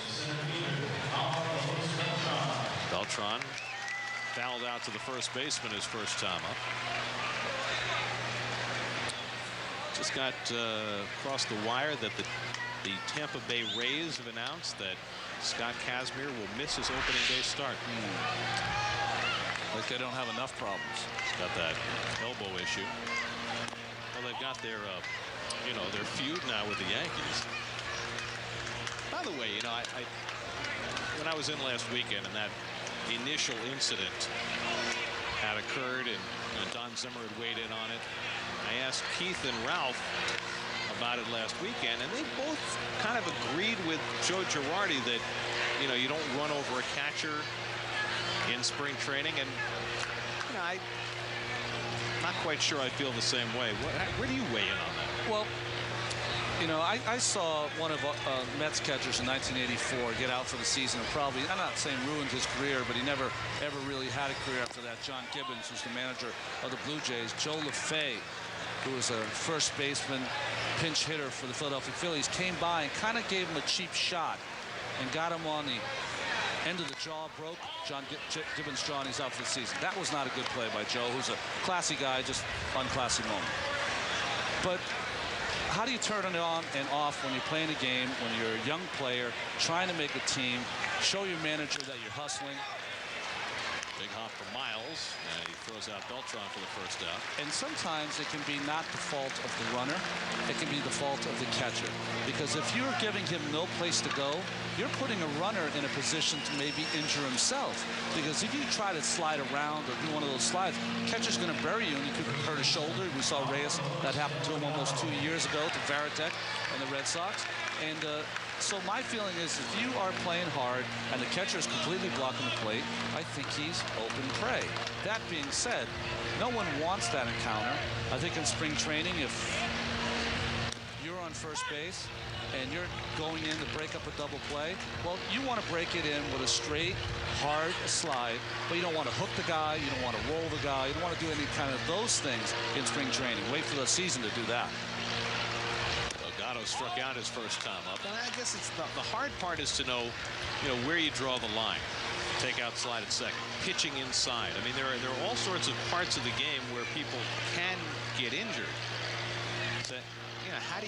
Beltran fouled out to the first baseman his first time up. Just got across the wire that the Tampa Bay Rays have announced that Scott Kazmir will miss his opening day start. Like they don't have enough problems. He's got that elbow issue. Well, they've got their, their feud now with the Yankees. By the way, when I was in last weekend and that initial incident had occurred and Don Zimmer had weighed in on it, I asked Keith and Ralph about it last weekend, and they both kind of agreed with Joe Girardi that, you don't run over a catcher in spring training. And, I'm not quite sure I feel the same way. Where do you weigh in on that? Well, I saw one of Mets catchers in 1984 get out for the season and probably, I'm not saying ruined his career, but he never ever really had a career after that. John Gibbons, who's the manager of the Blue Jays. Joe LaFay, who was a first baseman, pinch hitter for the Philadelphia Phillies, came by and kind of gave him a cheap shot and got him on the end of the jaw, broke John Gibbons' jaw, and he's out for the season. That was not a good play by Joe, who's a classy guy, just unclassy moment. But how do you turn it on and off when you're playing a game, when you're a young player, trying to make a team, show your manager that you're hustling? Big hop for Miles, and he throws out Beltran for the first out. And sometimes it can be not the fault of the runner, it can be the fault of the catcher. Because if you're giving him no place to go, you're putting a runner in a position to maybe injure himself. Because if you try to slide around or do one of those slides, catcher's going to bury you and you could hurt a shoulder. We saw Reyes, that happened to him almost 2 years ago to Varitek and the Red Sox. And so my feeling is if you are playing hard and the catcher is completely blocking the plate, I think he's open prey. That being said, no one wants that encounter. I think in spring training, if you're on first base and you're going in to break up a double play, well, you want to break it in with a straight, hard slide, but you don't want to hook the guy, you don't want to roll the guy, you don't want to do any kind of those things in spring training. Wait for the season to do that. Delgado struck out his first time up. And I guess it's the hard part is to know, where you draw the line. Take out slide at second, pitching inside. I mean, there are all sorts of parts of the game where people can get injured. So, how do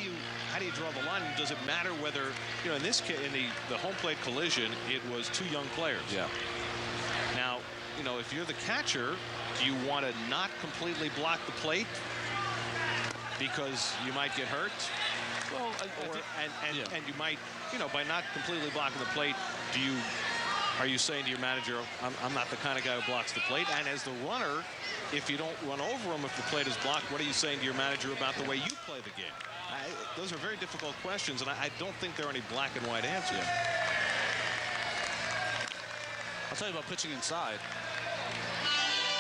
you draw the line? Does it matter whether, in this case, in the home plate collision, it was two young players. Yeah. Now, if you're the catcher, do you want to not completely block the plate because you might get hurt? Well, and you might, by not completely blocking the plate, are you saying to your manager, I'm not the kind of guy who blocks the plate? And as the runner, if you don't run over him if the plate is blocked, what are you saying to your manager about the way you play the game? Those are very difficult questions, and I don't think there are any black and white answers. I'll tell you about pitching inside.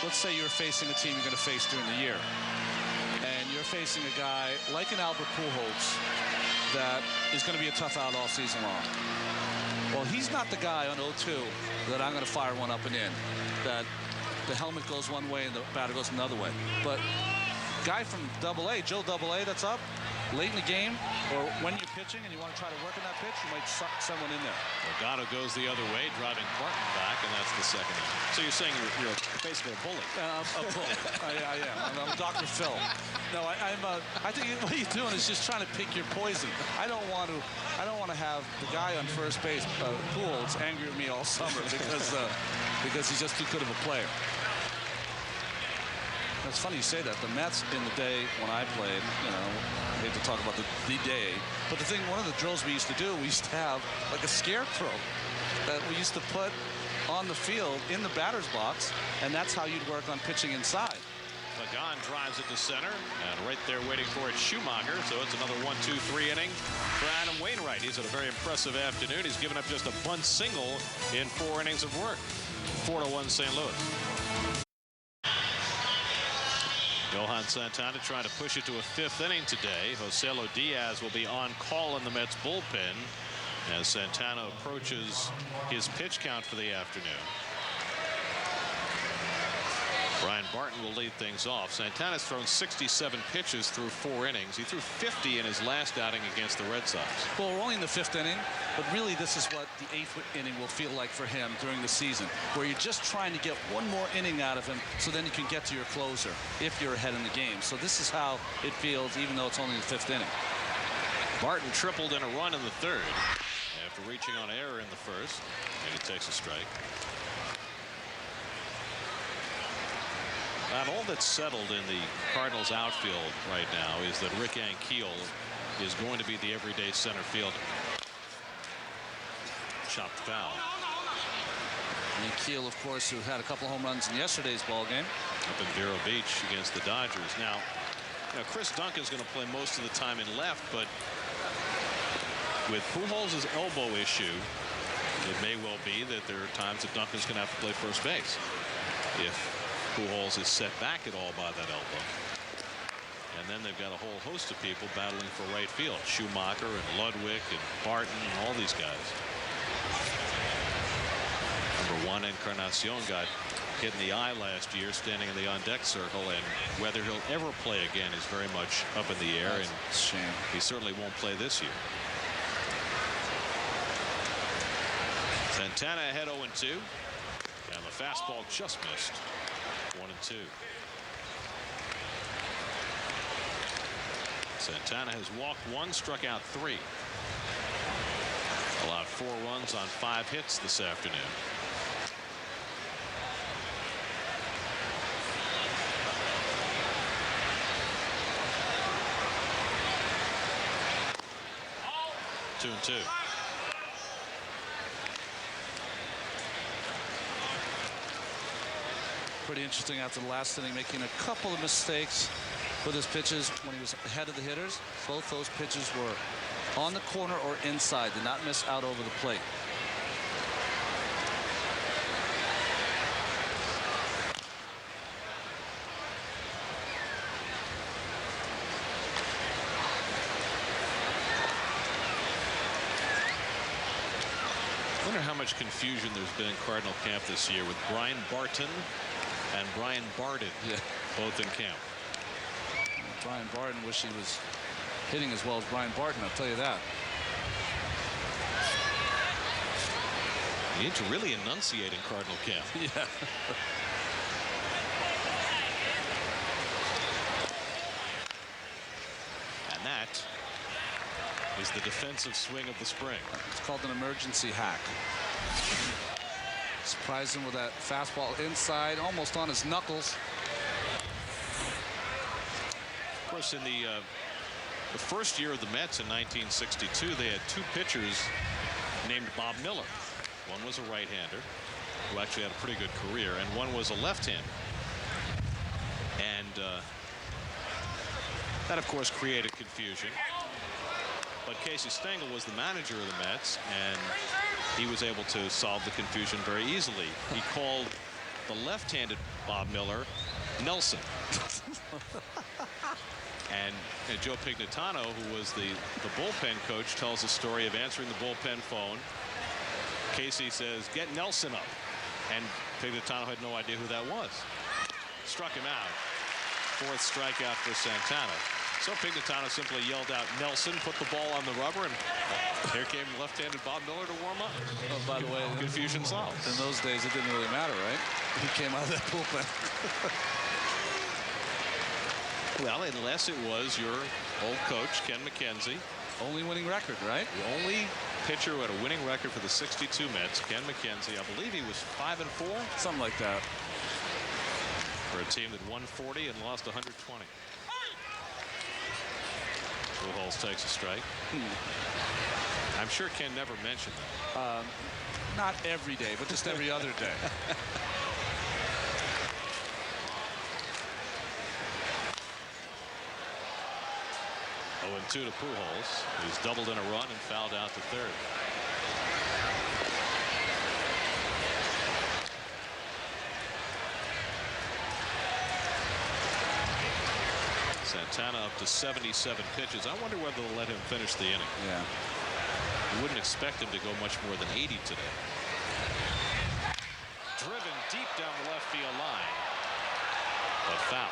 Let's say you're facing a team you're going to face during the year, and you're facing a guy like an Albert Pujols that is going to be a tough out all season long. Well, he's not the guy on 0-2 that I'm going to fire one up and in, that the helmet goes one way and the batter goes another way. But guy from AA, Joe AA, that's up late in the game, or when you're pitching and you want to try to work on that pitch, you might suck someone in there. Delgado goes the other way, driving Barton back, and that's the second inning. So you're saying you're basically a bully. A bully. I am. I'm Dr. Phil. No, I think what you're doing is just trying to pick your poison. I don't want to have the guy on first base, Pujols, angry at me all summer because he's just too good of a player. It's funny you say that. The Mets in the day when I played, I hate to talk about the day, but one of the drills we used to do, we used to have like a scarecrow that we used to put on the field in the batter's box, and that's how you'd work on pitching inside. Pagan drives it to center, and right there waiting for it, Schumacher. So it's another 1-2-3 inning for Adam Wainwright. He's had a very impressive afternoon. He's given up just a bunt single in 4 innings of work. 4-1 St. Louis. Johan Santana trying to push it to a 5th inning today. Joselo Diaz will be on call in the Mets bullpen as Santana approaches his pitch count for the afternoon. Brian Barton will lead things off. Santana's thrown 67 pitches through 4 innings. He threw 50 in his last outing against the Red Sox. Well, we're only in the 5th inning, but really this is what the 8th inning will feel like for him during the season, where you're just trying to get one more inning out of him so then you can get to your closer if you're ahead in the game. So this is how it feels, even though it's only the 5th inning. Barton tripled in a run in the 3rd after reaching on error in the 1st, and he takes a strike. And all that's settled in the Cardinals outfield right now is that Rick Ankiel is going to be the everyday center fielder. Chopped foul. Ankiel, of course, who had a couple home runs in yesterday's ball game. Up in Vero Beach against the Dodgers. Now, Chris Duncan's going to play most of the time in left, but with Pujols' elbow issue, it may well be that there are times that Duncan's going to have to play first base if Pujols is set back at all by that elbow. And then they've got a whole host of people battling for right field. Schumacher and Ludwig and Barton and all these guys. Number 1, Encarnacion got hit in the eye last year standing in the on-deck circle, and whether he'll ever play again is very much up in the air. That's a shame. He certainly won't play this year. Santana ahead 0-2, and the fastball just missed. 1-2. Santana has walked 1, struck out 3. Allowed 4 runs on 5 hits this afternoon. Two and 2. Pretty interesting after the last inning, making a couple of mistakes with his pitches when he was ahead of the hitters. Both those pitches were on the corner or inside, did not miss out over the plate. I wonder how much confusion there's been in Cardinal camp this year with Brian Barton and Brian Barden, both in camp. Brian Barden wish he was hitting as well as Brian Barton, I'll tell you that. You need to really enunciate in Cardinal camp. Yeah. And that is the defensive swing of the spring. It's called an emergency hack. Surprised him with that fastball inside, almost on his knuckles. Of course, in the first year of the Mets in 1962, they had 2 pitchers named Bob Miller. One was a right-hander who actually had a pretty good career, and one was a left-hander. And that, of course, created confusion. But Casey Stengel was the manager of the Mets, and he was able to solve the confusion very easily. He called the left-handed Bob Miller Nelson. And Joe Pignatano, who was the bullpen coach, tells the story of answering the bullpen phone. Casey says, "Get Nelson up." And Pignatano had no idea who that was. Struck him out. 4th strikeout for Santana. So Pignatano simply yelled out, "Nelson, put the ball on the rubber," and here came left-handed Bob Miller to warm up. Oh, by the way, confusion solved. In those days, it didn't really matter, right? He came out of that bullpen. Well, unless it was your old coach, Ken McKenzie. Only winning record, right? The only pitcher who had a winning record for the 62 Mets, Ken McKenzie. I believe he was 5-4. Something like that. For a team that won 40 and lost 120. Pujols takes a strike. I'm sure Ken never mentioned that. Not every day, but just every other day. 0-2 to Pujols, who's doubled in a run and fouled out to third. Santana up to 77 pitches. I wonder whether they'll let him finish the inning. Yeah. You wouldn't expect him to go much more than 80 today. Driven deep down the left field line. But foul.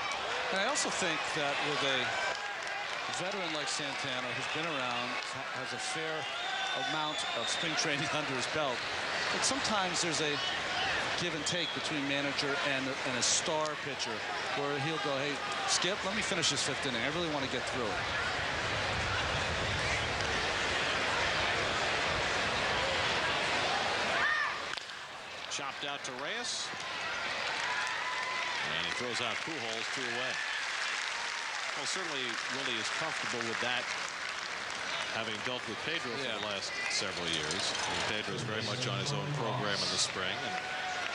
And I also think that with a veteran like Santana, who's been around, has a fair amount of spring training under his belt, that sometimes there's a give and take between manager and a star pitcher, where he'll go, "Hey, Skip, let me finish this 5th inning. I really want to get through it." Chopped out to Reyes. And he throws out Pujols 2 away. Well, certainly Willie is comfortable with that, having dealt with Pedro for the last several years. And Pedro's very much on his own program in the spring, and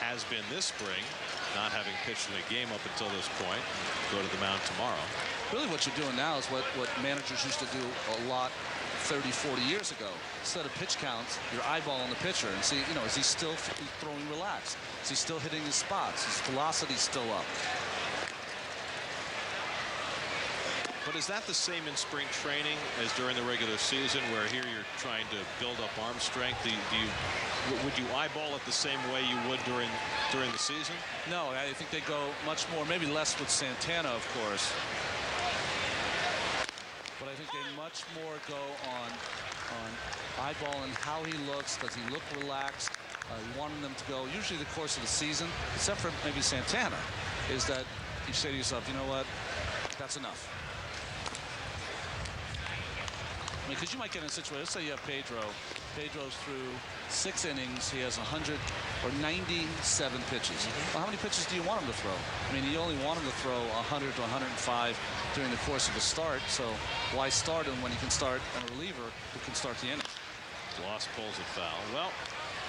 has been this spring, not having pitched in a game up until this point. Go to the mound tomorrow. Really what you're doing now is what managers used to do a lot 30, 40 years ago. Instead of pitch counts, you're eyeballing the pitcher and see, is he still throwing relaxed? Is he still hitting his spots? His velocity's still up. But is that the same in spring training as during the regular season, where here you're trying to build up arm strength? Would you eyeball it the same way you would during the season? No, I think they go much more, maybe less with Santana, of course. But I think they much more go on eyeballing how he looks. Does he look relaxed? You want them to go, usually the course of the season, except for maybe Santana, is that you say to yourself, you know what, that's enough. I mean, because you might get in a situation, let's say you have Pedro. Pedro's through 6 innings. He has 100 or 97 pitches. Well, how many pitches do you want him to throw? I mean, you only want him to throw 100 to 105 during the course of a start. So why start him when you can start a reliever who can start the inning? Loss pulls a foul. Well,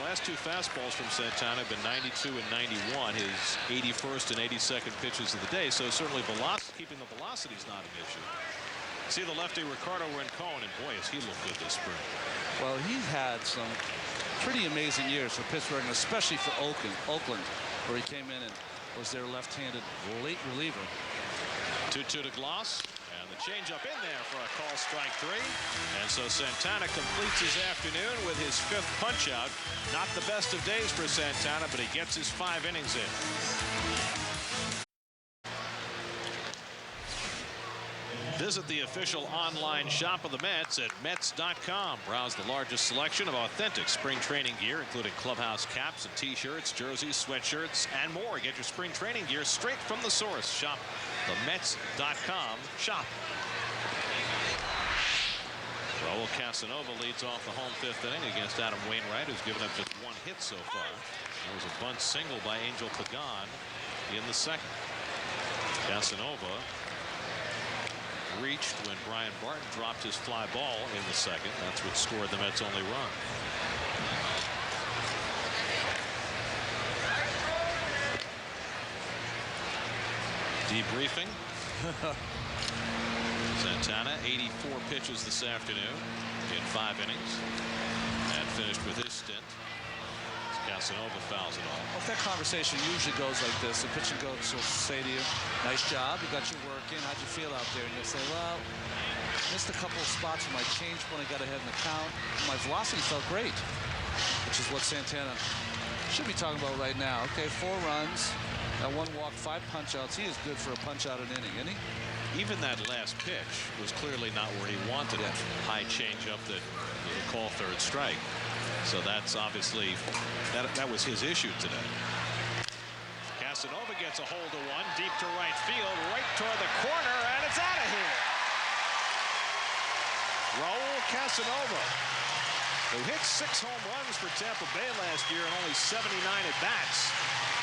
last 2 fastballs from Santana have been 92 and 91, his 81st and 82nd pitches of the day. So certainly keeping the velocity is not an issue. See the lefty Ricardo Rincon, and boy, has he looked good this spring. Well, he's had some pretty amazing years for Pittsburgh, and especially for Oakland, where he came in and was their left-handed late reliever. 2-2 to Gloss, and the changeup in there for a call strike 3. And so Santana completes his afternoon with his 5th punch-out. Not the best of days for Santana, but he gets his 5 innings in. Visit the official online shop of the Mets at Mets.com. Browse the largest selection of authentic spring training gear, including clubhouse caps and t-shirts, jerseys, sweatshirts, and more. Get your spring training gear straight from the source. Shop the Mets.com shop. Raul Casanova leads off the home fifth inning against Adam Wainwright, who's given up just one hit so far. There was a bunt single by Angel Pagan in the second. Casanova reached when Brian Barton dropped his fly ball in the second. That's what scored the Mets' only run. Debriefing. Santana 84 pitches this afternoon in 5 innings and finished with his stint. Casanova fouls it off. Well, that conversation usually goes like this. The pitching coach will say to you, nice job, you got your work in, how'd you feel out there? And you'll say, well, missed a couple of spots in my change when I got ahead in the count. My velocity felt great, which is what Santana should be talking about right now. Okay, 4 runs, 1 walk, 5 punch-outs. He is good for a punch-out an inning, isn't he? Even that last pitch was clearly not where he wanted it. High changeup that was a call third strike. So that's obviously, that was his issue today. Casanova gets a hold of one deep to right field, right toward the corner, and it's out of here. Raul Casanova, who hit 6 home runs for Tampa Bay last year and only 79 at-bats.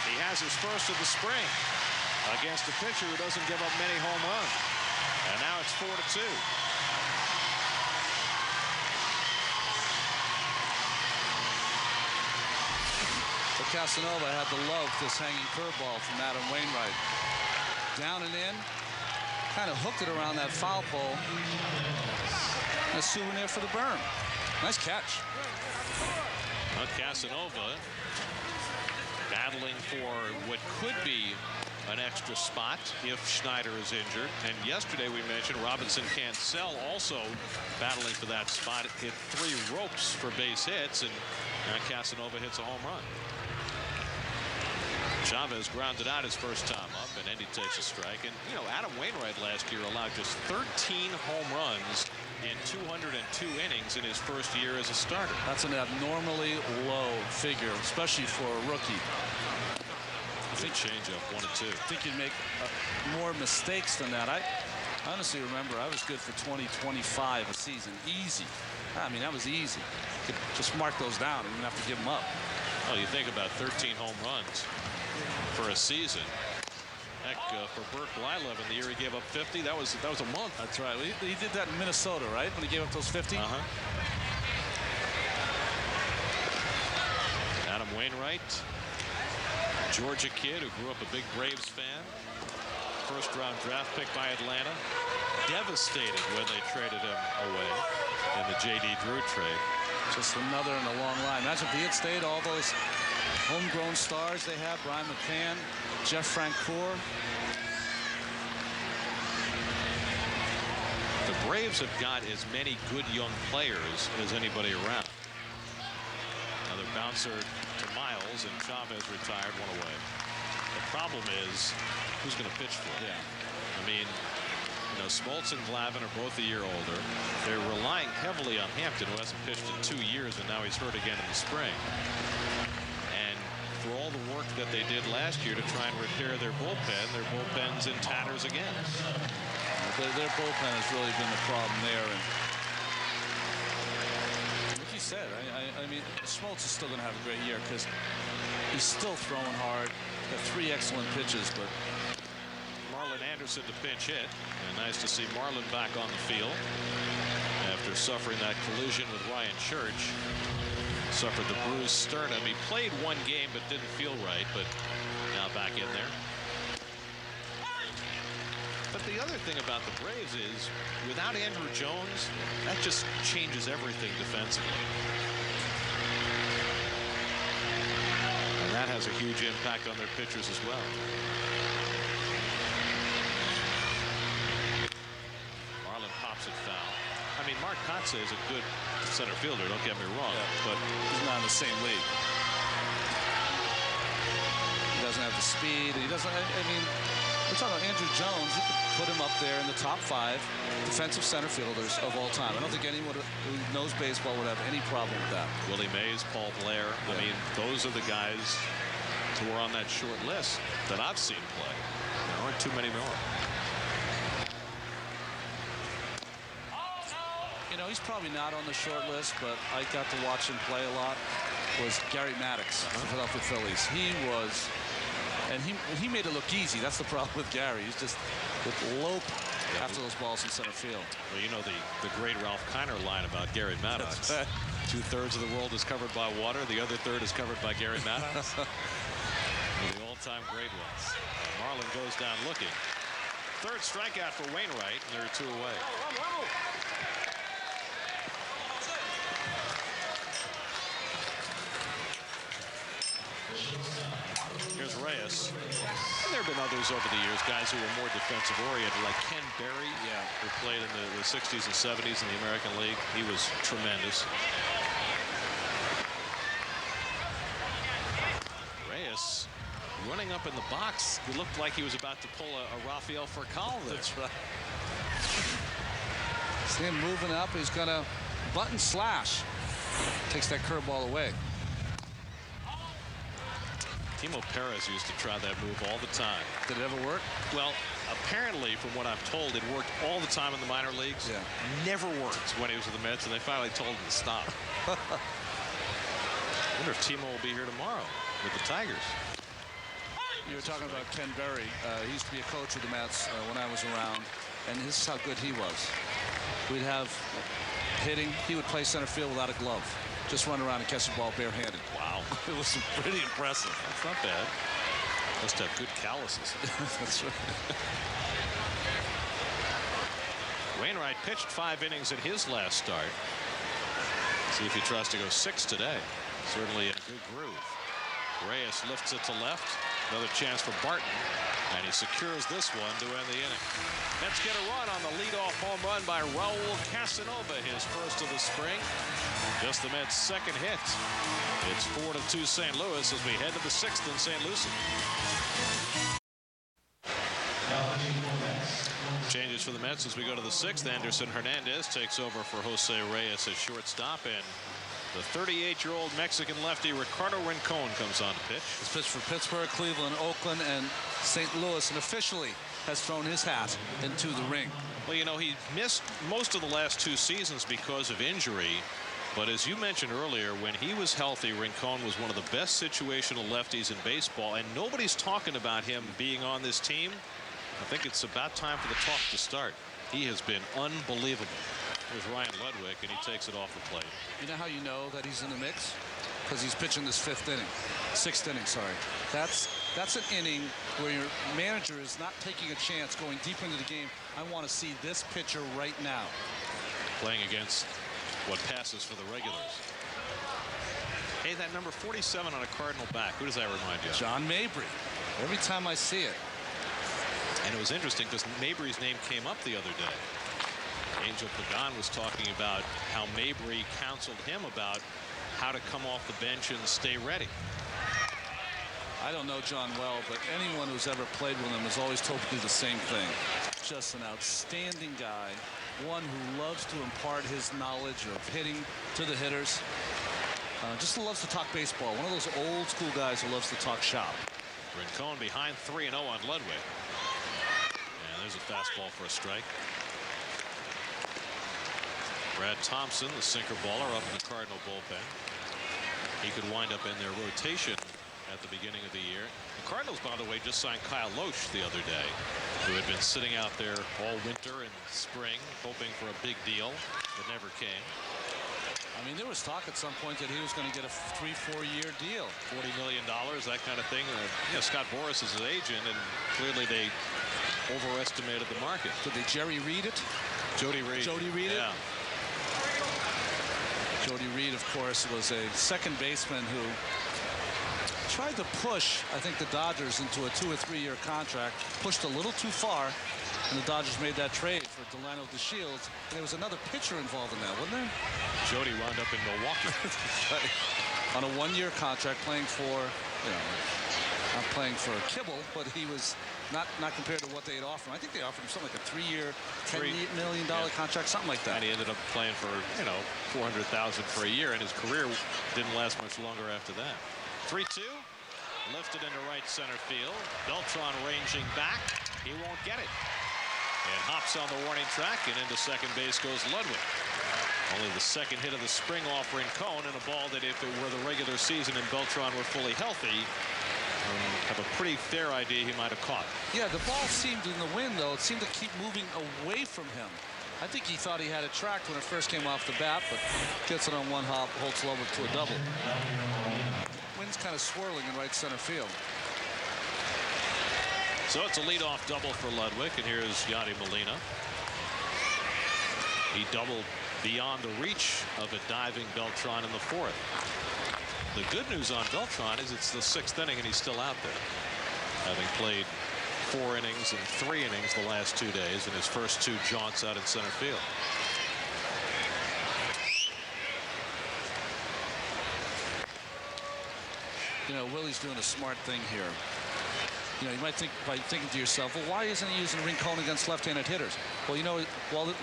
He has his first of the spring against a pitcher who doesn't give up many home runs. And now it's 4-2. But Casanova had to love this hanging curveball from Adam Wainwright. Down and in, kind of hooked it around that foul pole. A souvenir for the berm. Nice catch. Well, Casanova battling for what could be an extra spot if Schneider is injured. And yesterday we mentioned Robinson Cancel also battling for that spot. Hit 3 ropes for base hits, and Casanova hits a home run. Chavez grounded out his first time up, and Endy takes a strike. And, you know, Adam Wainwright last year allowed just 13 home runs in 202 innings in his first year as a starter. That's an abnormally low figure, especially for a rookie. I think change up 1-2. I think you'd make more mistakes than that. I honestly remember I was good for 20-25 a season. Easy. I mean, that was easy. You could just mark those down and you didn't have to give them up. Well, you think about 13 home runs for a season. Heck, for Burt Blyleven, the year he gave up 50, that was a month. That's right. He did that in Minnesota, right? When he gave up those 50. Adam Wainwright, Georgia kid who grew up a big Braves fan. First-round draft pick by Atlanta. Devastated when they traded him away in the J.D. Drew trade. Just another in a long line. Imagine if he had stayed, all those homegrown stars they have, Brian McCann, Jeff Francoeur. The Braves have got as many good young players as anybody around. Another bouncer to Miles, and Chavez retired, 1 away. The problem is, who's going to pitch for him? I mean, you know, Smoltz and Glavine are both a year older. They're relying heavily on Hampton, who hasn't pitched in 2 years, and now he's hurt again in the spring. And for all the work that they did last year to try and repair their bullpen's in tatters again. Their bullpen has really been the problem there. And like you said, I mean, Smoltz is still going to have a great year because he's still throwing hard. Got 3 excellent pitches, but Marlon Anderson to pinch hit. And nice to see Marlon back on the field after suffering that collision with Ryan Church. Suffered the bruised sternum. He played 1 game but didn't feel right, but now back in there. But the other thing about the Braves is, without Andrew Jones, that just changes everything defensively. And that has a huge impact on their pitchers as well. Marlon pops it foul. I mean, Mark Kotsay is a good center fielder, don't get me wrong, but he's not in the same league. He doesn't have the speed. He doesn't, I mean, We're talking about Andrew Jones. You could put him up there in the top 5 defensive center fielders of all time. I don't think anyone who knows baseball would have any problem with that. Willie Mays, Paul Blair. I mean, those are the guys who are on that short list that I've seen play. There aren't too many more. You know, he's probably not on the short list, but I got to watch him play a lot. Was Gary Maddox of the Philadelphia Phillies. He was, and he made it look easy. That's the problem with Gary. He's just would lope after those balls in center field. Well, you know the great Ralph Kiner line about Gary Maddox. 2/3 of the world is covered by water. The other third is covered by Gary Maddox. The all-time great ones. Marlin goes down looking. Third strikeout for Wainwright, and they're 2 away. Here's Reyes. And there have been others over the years, guys who were more defensive oriented, like Ken Berry, who played in the 60s and 70s in the American League. He was tremendous. Reyes running up in the box. He looked like he was about to pull a Rafael Furcal there. That's right. See him moving up. He's going to button slash. Takes that curveball away. Timo Perez used to try that move all the time. Did it ever work? Well, apparently, from what I'm told, it worked all the time in the minor leagues. Yeah. Never worked when he was with the Mets, and they finally told him to stop. I wonder if Timo will be here tomorrow with the Tigers. You were talking about Ken Berry. He used to be a coach with the Mets when I was around, and this is how good he was. We'd have hitting. He would play center field without a glove. Just run around and catch the ball barehanded. Wow. It was pretty impressive. That's not bad. Must have good calluses. That's right. Wainwright pitched 5 innings in his last start. See if he tries to go 6 today. Certainly in a good groove. Reyes lifts it to left. Another chance for Barton. And he secures this one to end the inning. Mets get a run on the leadoff home run by Raul Casanova, his first of the spring. Just the Mets' second hit. It's 4-2 St. Louis as we head to the 6th in St. Lucie. Changes for the Mets as we go to the 6th. Anderson Hernandez takes over for Jose Reyes at shortstop, and the 38-year-old Mexican lefty Ricardo Rincon comes on to pitch. He's pitched for Pittsburgh, Cleveland, Oakland, and St. Louis, and officially has thrown his hat into the ring. Well, you know, he missed most of the last 2 seasons because of injury. But as you mentioned earlier, when he was healthy, Rincon was one of the best situational lefties in baseball, and nobody's talking about him being on this team. I think it's about time for the talk to start. He has been unbelievable. Here's Ryan Ludwig, and he takes it off the plate. You know how you know that he's in the mix? Because he's pitching this 6th inning, sorry. That's an inning where your manager is not taking a chance going deep into the game. I want to see this pitcher right now. Playing against what passes for the regulars. Hey, that number 47 on a Cardinal back, who does that remind you of? John Mabry. Every time I see it. And it was interesting because Mabry's name came up the other day. Angel Pagan was talking about how Mabry counseled him about how to come off the bench and stay ready. I don't know John well, but anyone who's ever played with him has always told me the same thing. Just an outstanding guy, one who loves to impart his knowledge of hitting to the hitters. Just loves to talk baseball. One of those old school guys who loves to talk shop. Rincon behind 3-0 on Ludwig. And there's a fastball for a strike. Brad Thompson, the sinker baller, up in the Cardinal bullpen. He could wind up in their rotation at the beginning of the year. The Cardinals, by the way, just signed Kyle Loesch the other day, who had been sitting out there all winter and spring, hoping for a big deal that never came. I mean, there was talk at some point that he was going to get a 3-4 year deal. $40 million, that kind of thing. Scott Boras is his agent, and clearly they overestimated the market. Did they Jerry Reed it? Jody Reed. Jody Reed it? Yeah. Jody Reed, of course, was a second baseman who tried to push, I think, the Dodgers into a 2 or 3 year contract, pushed a little too far, and the Dodgers made that trade for Delano DeShields. And there was another pitcher involved in that, wasn't there? Jody wound up in Milwaukee. On a 1 year contract, playing for, not playing for a kibble, but he was Not compared to what they had offered him. I think they offered him something like a 3-year, $10 million contract, something like that. And he ended up playing for, you know, $400,000 for a year, and his career didn't last much longer after that. 3-2, lifted into right center field. Beltran ranging back. He won't get it. And hops on the warning track, and into second base goes Ludwig. Only the second hit of the spring offering Cohen, and a ball that if it were the regular season and Beltran were fully healthy, have a pretty fair idea he might have caught. Yeah, the ball seemed in the wind, though. It seemed to keep moving away from him. I think he thought he had it tracked when it first came off the bat, but gets it on one hop, holds Ludwig to a double. Wind's kind of swirling in right center field. So it's a leadoff double for Ludwig, and here's Yadi Molina. He doubled beyond the reach of a diving Beltran in the 4th. The good news on Beltran is it's the 6th inning and he's still out there, having played 4 innings and 3 innings the last 2 days, and his first 2 jaunts out in center field. You know, Willie's doing a smart thing here. You know, you might think by thinking to yourself, well, why isn't he using Rincon against left-handed hitters? Well, you know,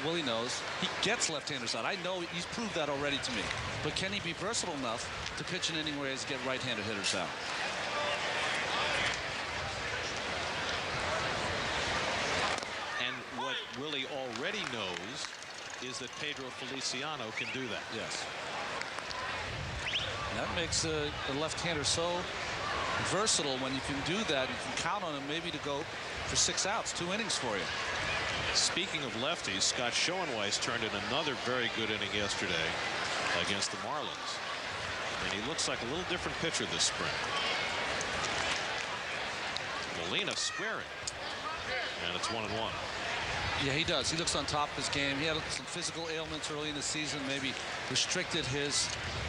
Willie knows he gets left-handers out. I know he's proved that already to me. But can he be versatile enough to pitch an inning where he has to get right-handed hitters out? And what Willie already knows is that Pedro Feliciano can do that. Yes. And that makes the left-hander so versatile. When you can do that, you can count on him maybe to go for 6 outs, 2 innings for you. Speaking of lefties, Scott Schoenweis turned in another very good inning yesterday against the Marlins. And he looks like a little different pitcher this spring. Molina squaring. And it's 1-1. Yeah, he does. He looks on top of his game. He had some physical ailments early in the season, maybe restricted his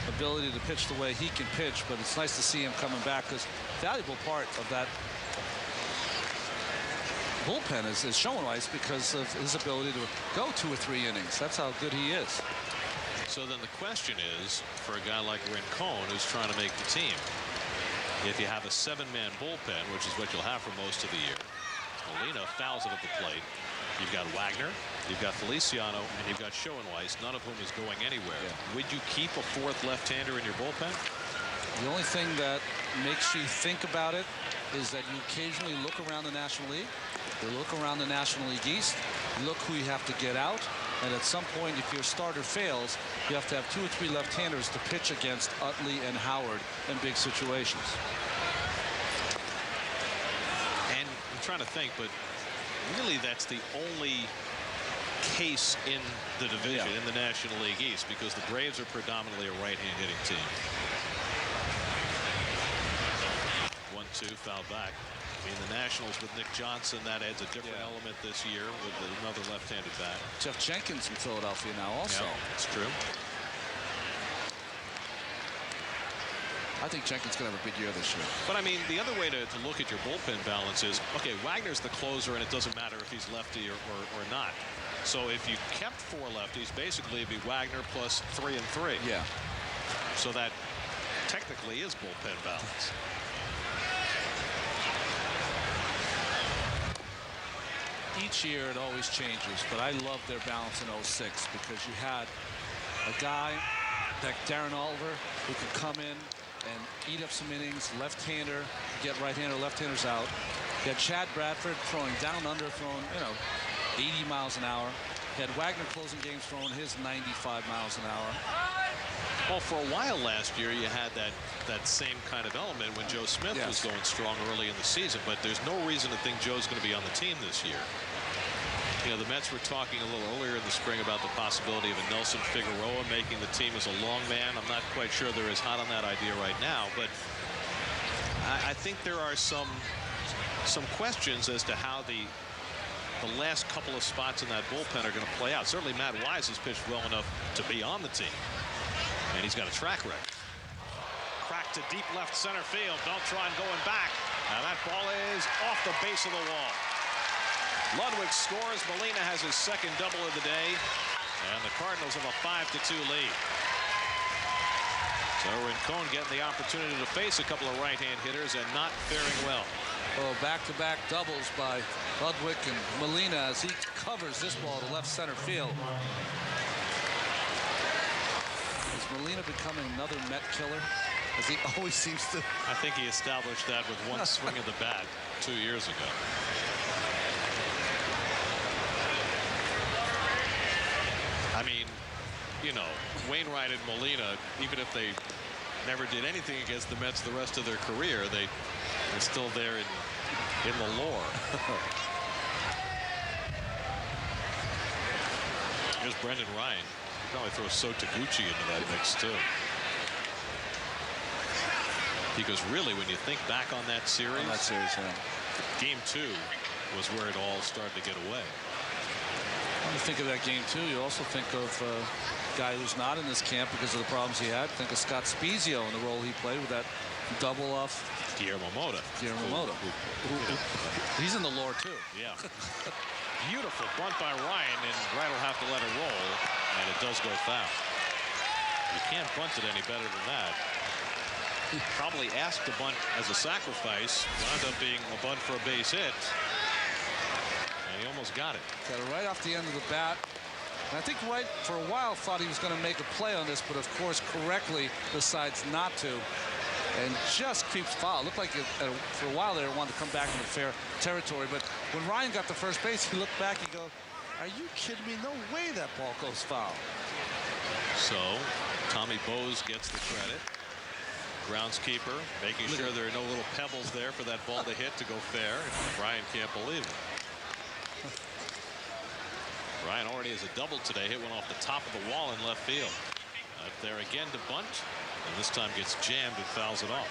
ability to pitch the way he can pitch, but it's nice to see him coming back, because valuable part of that bullpen is Schoenweis, because of his ability to go 2 or 3 innings. That's how good he is. So then the question is, for a guy like Rincon who's trying to make the team, if you have a 7-man bullpen, which is what you'll have for most of the year, Molina fouls it at the plate. You've got Wagner, you've got Feliciano, and you've got Schoenweis, none of whom is going anywhere. Yeah. Would you keep a 4th left-hander in your bullpen? The only thing that makes you think about it is that you occasionally look around the National League. You look around the National League East, look who you have to get out, and at some point, if your starter fails, you have to have 2 or 3 left-handers to pitch against Utley and Howard in big situations. And I'm trying to think, but really that's the only case in the division, in the National League East, because the Braves are predominantly a right-hand hitting team. 1-2, foul back. I mean, the Nationals with Nick Johnson, that adds a different element this year with another left-handed bat. Jeff Jenkins in Philadelphia now also. Yeah, it's true. I think Jenkins going to have a big year this year. But I mean, the other way to look at your bullpen balance is, okay, Wagner's the closer, and it doesn't matter if he's lefty or not. So if you kept 4 lefties, basically it'd be Wagner plus 3 and 3. Yeah. So that technically is bullpen balance. Each year it always changes, but I love their balance in 06 because you had a guy like Darren Oliver who could come in and eat up some innings, left-hander, get right-hander, left-handers out. You had Chad Bradford throwing down under, throwing, 80 miles an hour. You had Wagner closing games throwing his 95 miles an hour. Well, for a while last year, you had that same kind of element when Joe Smith was going strong early in the season, but there's no reason to think Joe's going to be on the team this year. You know, the Mets were talking a little earlier in the spring about the possibility of a Nelson Figueroa making the team as a long man. I'm not quite sure they're as hot on that idea right now, but I think there are some questions as to how the last couple of spots in that bullpen are going to play out. Certainly Matt Wise has pitched well enough to be on the team, and he's got a track record. Crack to deep left center field. Beltran going back, and that ball is off the base of the wall. Ludwig scores. Molina has his second double of the day, and the Cardinals have a 5-2 lead. So Rincon getting the opportunity to face a couple of right-hand hitters and not faring well. Oh, back-to-back doubles by Ludwig and Molina as he covers this ball to left center field. Is Molina becoming another Met killer, as he always seems to? I think he established that with one swing of the bat 2 years ago. I mean, you know, Wainwright and Molina, even if they never did anything against the Mets the rest of their career, they're still there in the lore. Here's Brendan Ryan. Probably throw Sotaguchi into that mix too. Because really, when you think back on that series, Game 2 was where it all started to get away. When you think of that game too, you also think of a guy who's not in this camp because of the problems he had. Think of Scott Spezio and the role he played with that double off Guillermo Mota. He's in the lore too. Yeah. Beautiful bunt by Ryan, and Wright will have to let it roll, and it does go foul. You can't bunt it any better than that. Probably asked to bunt as a sacrifice, wound up being a bunt for a base hit. And he almost got it. Got it right off the end of the bat. And I think Wright, for a while, thought he was going to make a play on this, but of course, correctly decides not to. And just creeps foul. Looked like for a while there, it wanted to come back into fair territory. But when Ryan got to first base, he looked back and go, "Are you kidding me? No way that ball goes foul." So Tommy Bose gets the credit. Groundskeeper making sure there are no little pebbles there for that ball to hit to go fair. Ryan can't believe it. Ryan already has a double today. Hit one off the top of the wall in left field. Up there again to bunt, and this time gets jammed and fouls it off.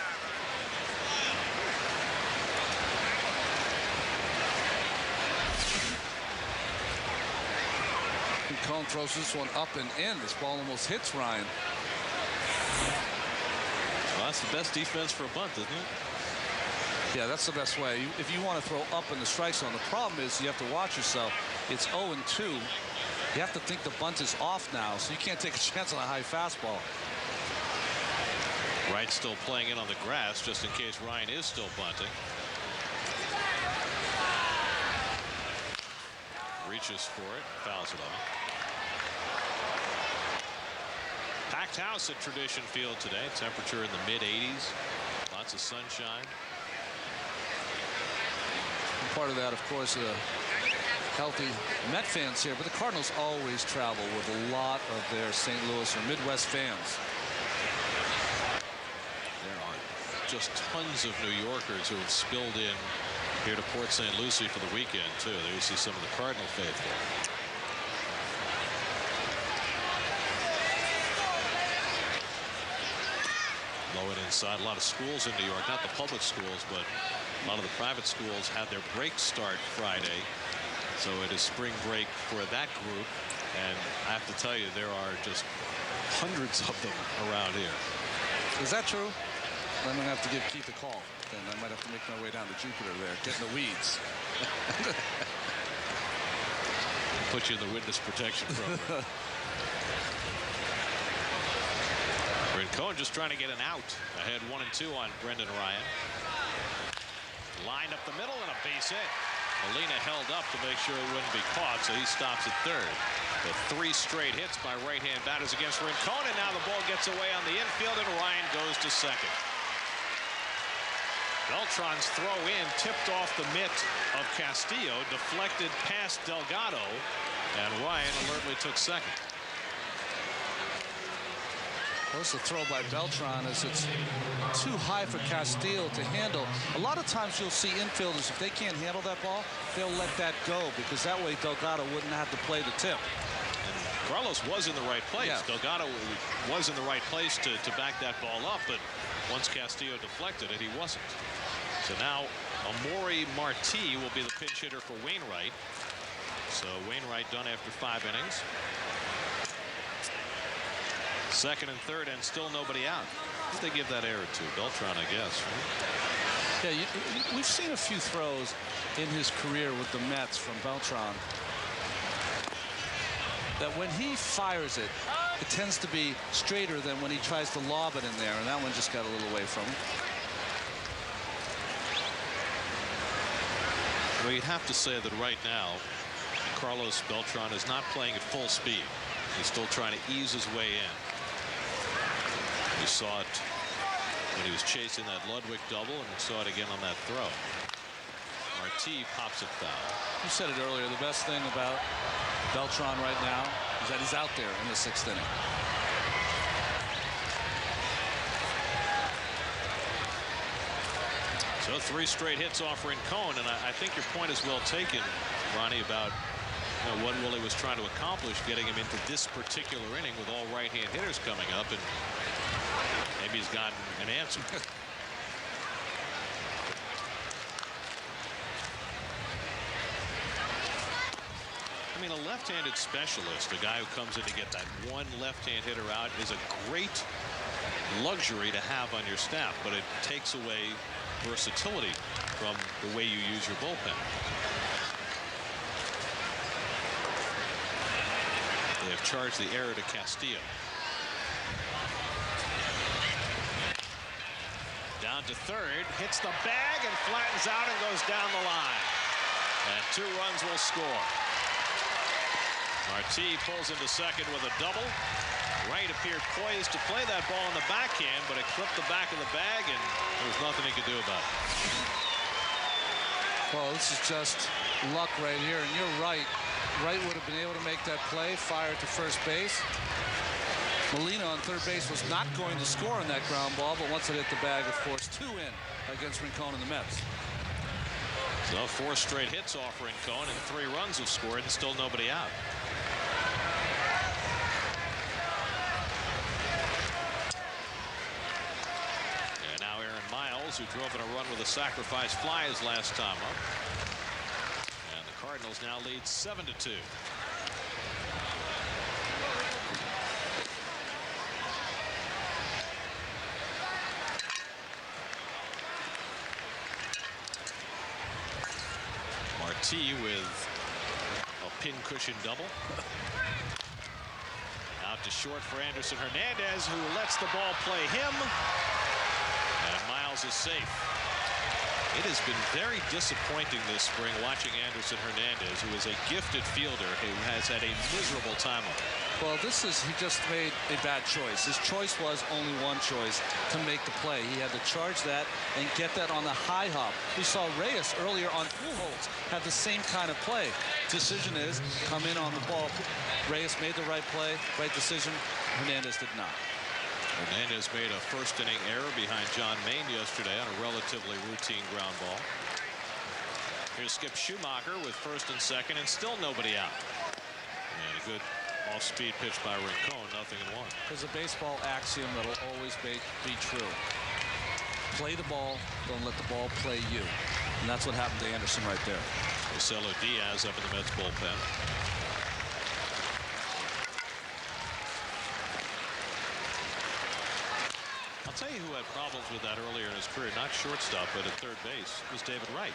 Cohen throws this one up and in. This ball almost hits Ryan. Well, that's the best defense for a bunt, isn't it? Yeah, that's the best way. If you want to throw up in the strike zone, the problem is you have to watch yourself. It's 0-2. You have to think the bunt is off now, so you can't take a chance on a high fastball. Wright still playing in on the grass just in case Ryan is still bunting. Reaches for it, fouls it off. Packed house at Tradition Field today. Temperature in the mid-80s. Lots of sunshine. And part of that, of course, healthy Met fans here, but the Cardinals always travel with a lot of their St. Louis or Midwest fans. There are just tons of New Yorkers who have spilled in here to Port St. Lucie for the weekend, too. There you see some of the Cardinal faithful. Low and inside. A lot of schools in New York, not the public schools, but a lot of the private schools had their break start Friday. So it is spring break for that group. And I have to tell you, there are just hundreds of them around here. Is that true? I'm going to have to give Keith a call. Then I might have to make my way down to Jupiter there, get in the weeds. Put you in the witness protection program. Cohen just trying to get an out. Ahead 1-2 on Brendan Ryan. Lined up the middle and a base hit. Molina held up to make sure he wouldn't be caught, so he stops at third. The 3 straight hits by right-hand batters against Rincon, and now the ball gets away on the infield, and Ryan goes to second. Beltran's throw in tipped off the mitt of Castillo, deflected past Delgado, and Ryan alertly took second. Of course, the throw by Beltran is it's too high for Castillo to handle. A lot of times you'll see infielders, if they can't handle that ball, they'll let that go because that way Delgado wouldn't have to play the tip. And Carlos was in the right place. Yeah. Delgado was in the right place to back that ball up, but once Castillo deflected it, he wasn't. So now Amori Marti will be the pinch hitter for Wainwright. So Wainwright done after 5 innings. Second and third, and still nobody out. They give that error to Beltran, I guess. Right? Yeah, we've seen a few throws in his career with the Mets from Beltran that when he fires it, it tends to be straighter than when he tries to lob it in there, and that one just got a little away from him. Well, you'd have to say that right now, Carlos Beltran is not playing at full speed. He's still trying to ease his way in. You saw it when he was chasing that Ludwig double, and you saw it again on that throw. Marti pops it foul. You said it earlier, the best thing about Beltran right now is that he's out there in the 6th inning. So 3 straight hits off Rincon, and I think your point is well taken, Ronnie, about what Willie was trying to accomplish, getting him into this particular inning with all right-hand hitters coming up, and maybe he's gotten an answer. I mean, a left-handed specialist, a guy who comes in to get that one left-hand hitter out, is a great luxury to have on your staff, but it takes away versatility from the way you use your bullpen. They have charged the error to Castillo. Down to third, hits the bag and flattens out and goes down the line. And 2 runs will score. Marti pulls into second with a double. Wright appeared poised to play that ball in the backhand, but it clipped the back of the bag, and there was nothing he could do about it. Well, this is just luck right here, and you're right. Wright would have been able to make that play, fire to first base. Molina on third base was not going to score on that ground ball, but once it hit the bag, of course, 2 in against Rincon and the Mets. So 4 straight hits off Rincon, and 3 runs have scored, and still nobody out. Who drove in a run with a sacrifice fly his last time up. And the Cardinals now lead 7-2. Marti with a pincushion double. Out to short for Anderson Hernandez, who lets the ball play him. And Miles is safe. It has been very disappointing this spring watching Anderson Hernandez, who is a gifted fielder who has had a miserable time of it. Well, he just made a bad choice. His choice was only one choice, to make the play. He had to charge that and get that on the high hop. We saw Reyes earlier on Pujols have the same kind of play. Decision is come in on the ball. Reyes made the right play, right decision. Hernandez did not. Hernandez made a first-inning error behind John Maine yesterday on a relatively routine ground ball. Here's Skip Schumacher with first and second, and still nobody out. And a good off-speed pitch by Rincon, nothing in 1. There's a baseball axiom that'll always be true. Play the ball, don't let the ball play you. And that's what happened to Anderson right there. Marcelo Diaz up in the Mets bullpen. I'll tell you who had problems with that earlier in his career, not shortstop, but at third base, was David Wright,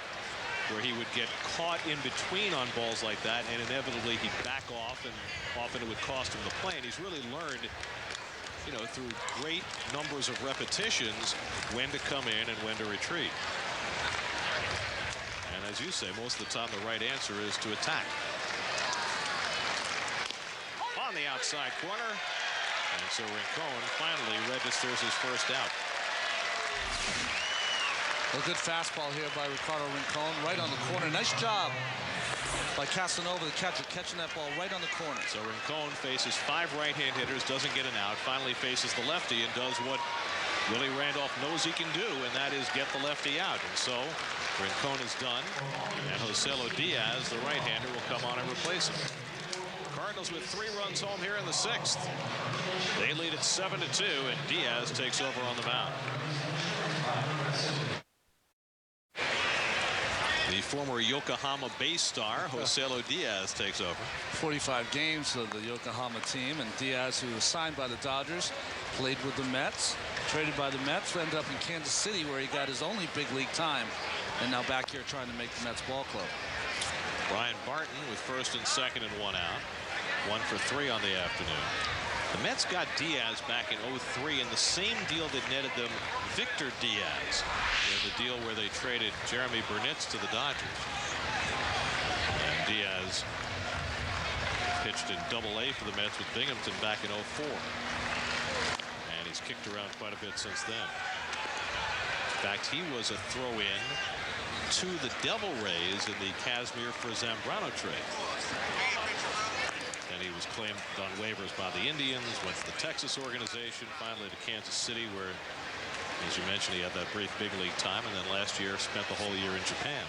where he would get caught in between on balls like that, and inevitably he'd back off, and often it would cost him the play. And he's really learned, through great numbers of repetitions, when to come in and when to retreat. And as you say, most of the time the right answer is to attack. On the outside corner. And so Rincon finally registers his first out. A good fastball here by Ricardo Rincon, right on the corner. Nice job by Casanova, the catcher, catching that ball right on the corner. So Rincon faces 5 right-hand hitters, doesn't get an out, finally faces the lefty and does what Willie Randolph knows he can do, and that is get the lefty out. And so Rincon is done, and Joselo Diaz, the right-hander, will come on and replace him. Cardinals with 3 runs home here in the 6th. They lead at 7-2, and Diaz takes over on the mound. The former Yokohama base star, Joselo Diaz, takes over. 45 games of the Yokohama team, and Diaz, who was signed by the Dodgers, played with the Mets, traded by the Mets, ended up in Kansas City, where he got his only big league time, and now back here trying to make the Mets ball club. Brian Barton with first and second and 1 out. 1 for 3 on the afternoon. The Mets got Diaz back in 03 in the same deal that netted them Victor Diaz. In the deal where they traded Jeremy Burnitz to the Dodgers. And Diaz pitched in Double-A for the Mets with Binghamton back in 04. And he's kicked around quite a bit since then. In fact, he was a throw-in to the Devil Rays in the Kazmir for Zambrano trade. And he was claimed on waivers by the Indians, went to the Texas organization, finally to Kansas City, where, as you mentioned, he had that brief big league time, and then last year spent the whole year in Japan.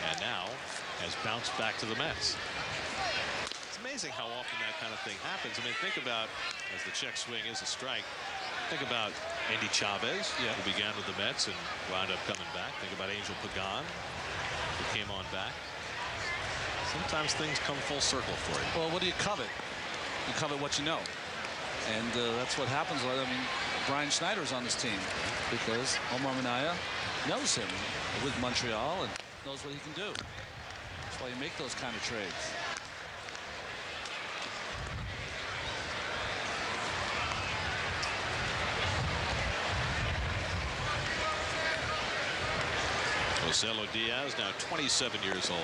And now has bounced back to the Mets. It's amazing how often that kind of thing happens. I mean, think about, as the check swing is a strike, think about Andy Chavez, who began with the Mets and wound up coming back. Think about Angel Pagan, who came on back. Sometimes things come full circle for you. Well, what do you covet? You covet what you know. And that's what happens. I mean, Brian Schneider's on this team because Omar Minaya knows him with Montreal and knows what he can do. That's why you make those kind of trades. Marcelo Diaz, now 27 years old.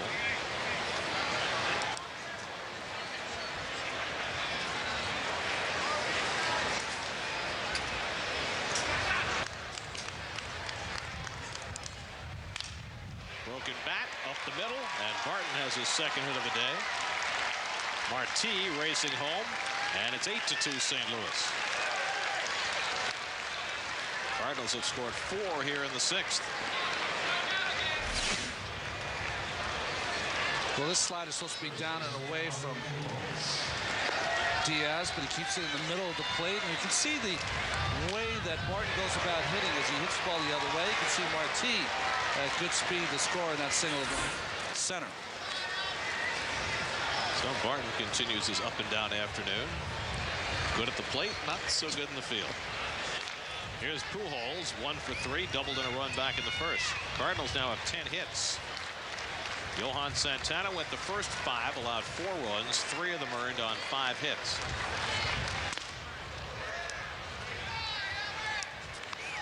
Broken bat up the middle, and Barton has his second hit of the day. Marti racing home, and it's 8-2 St. Louis. Cardinals have scored 4 here in the 6th. Well, this slide is supposed to be down and away from Diaz, but he keeps it in the middle of the plate. And you can see the way that Martin goes about hitting as he hits the ball the other way. You can see Marti at good speed to score in that single center. So Barton continues his up and down afternoon. Good at the plate, not so good in the field. Here's Pujols, 1 for 3, doubled in a run back in the first. Cardinals now have 10 hits. Johan Santana went the first 5, allowed 4 runs, 3 of them earned on 5 hits.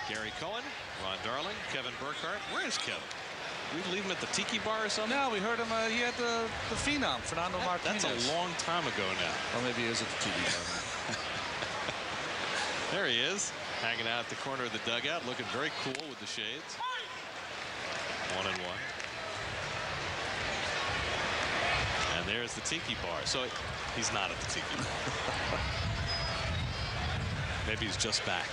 Gary Cohen, Ron Darling, Kevin Burkhardt. Where is Kevin? We leave him at the Tiki Bar or something? No, we heard him. He had the Phenom, Fernando Martinez. That's a long time ago now. Or maybe he is at the Tiki Bar. There he is, hanging out at the corner of the dugout, looking very cool with the shades. 1-1. And there's the Tiki Bar. So he's not at the Tiki Bar. Maybe he's just back.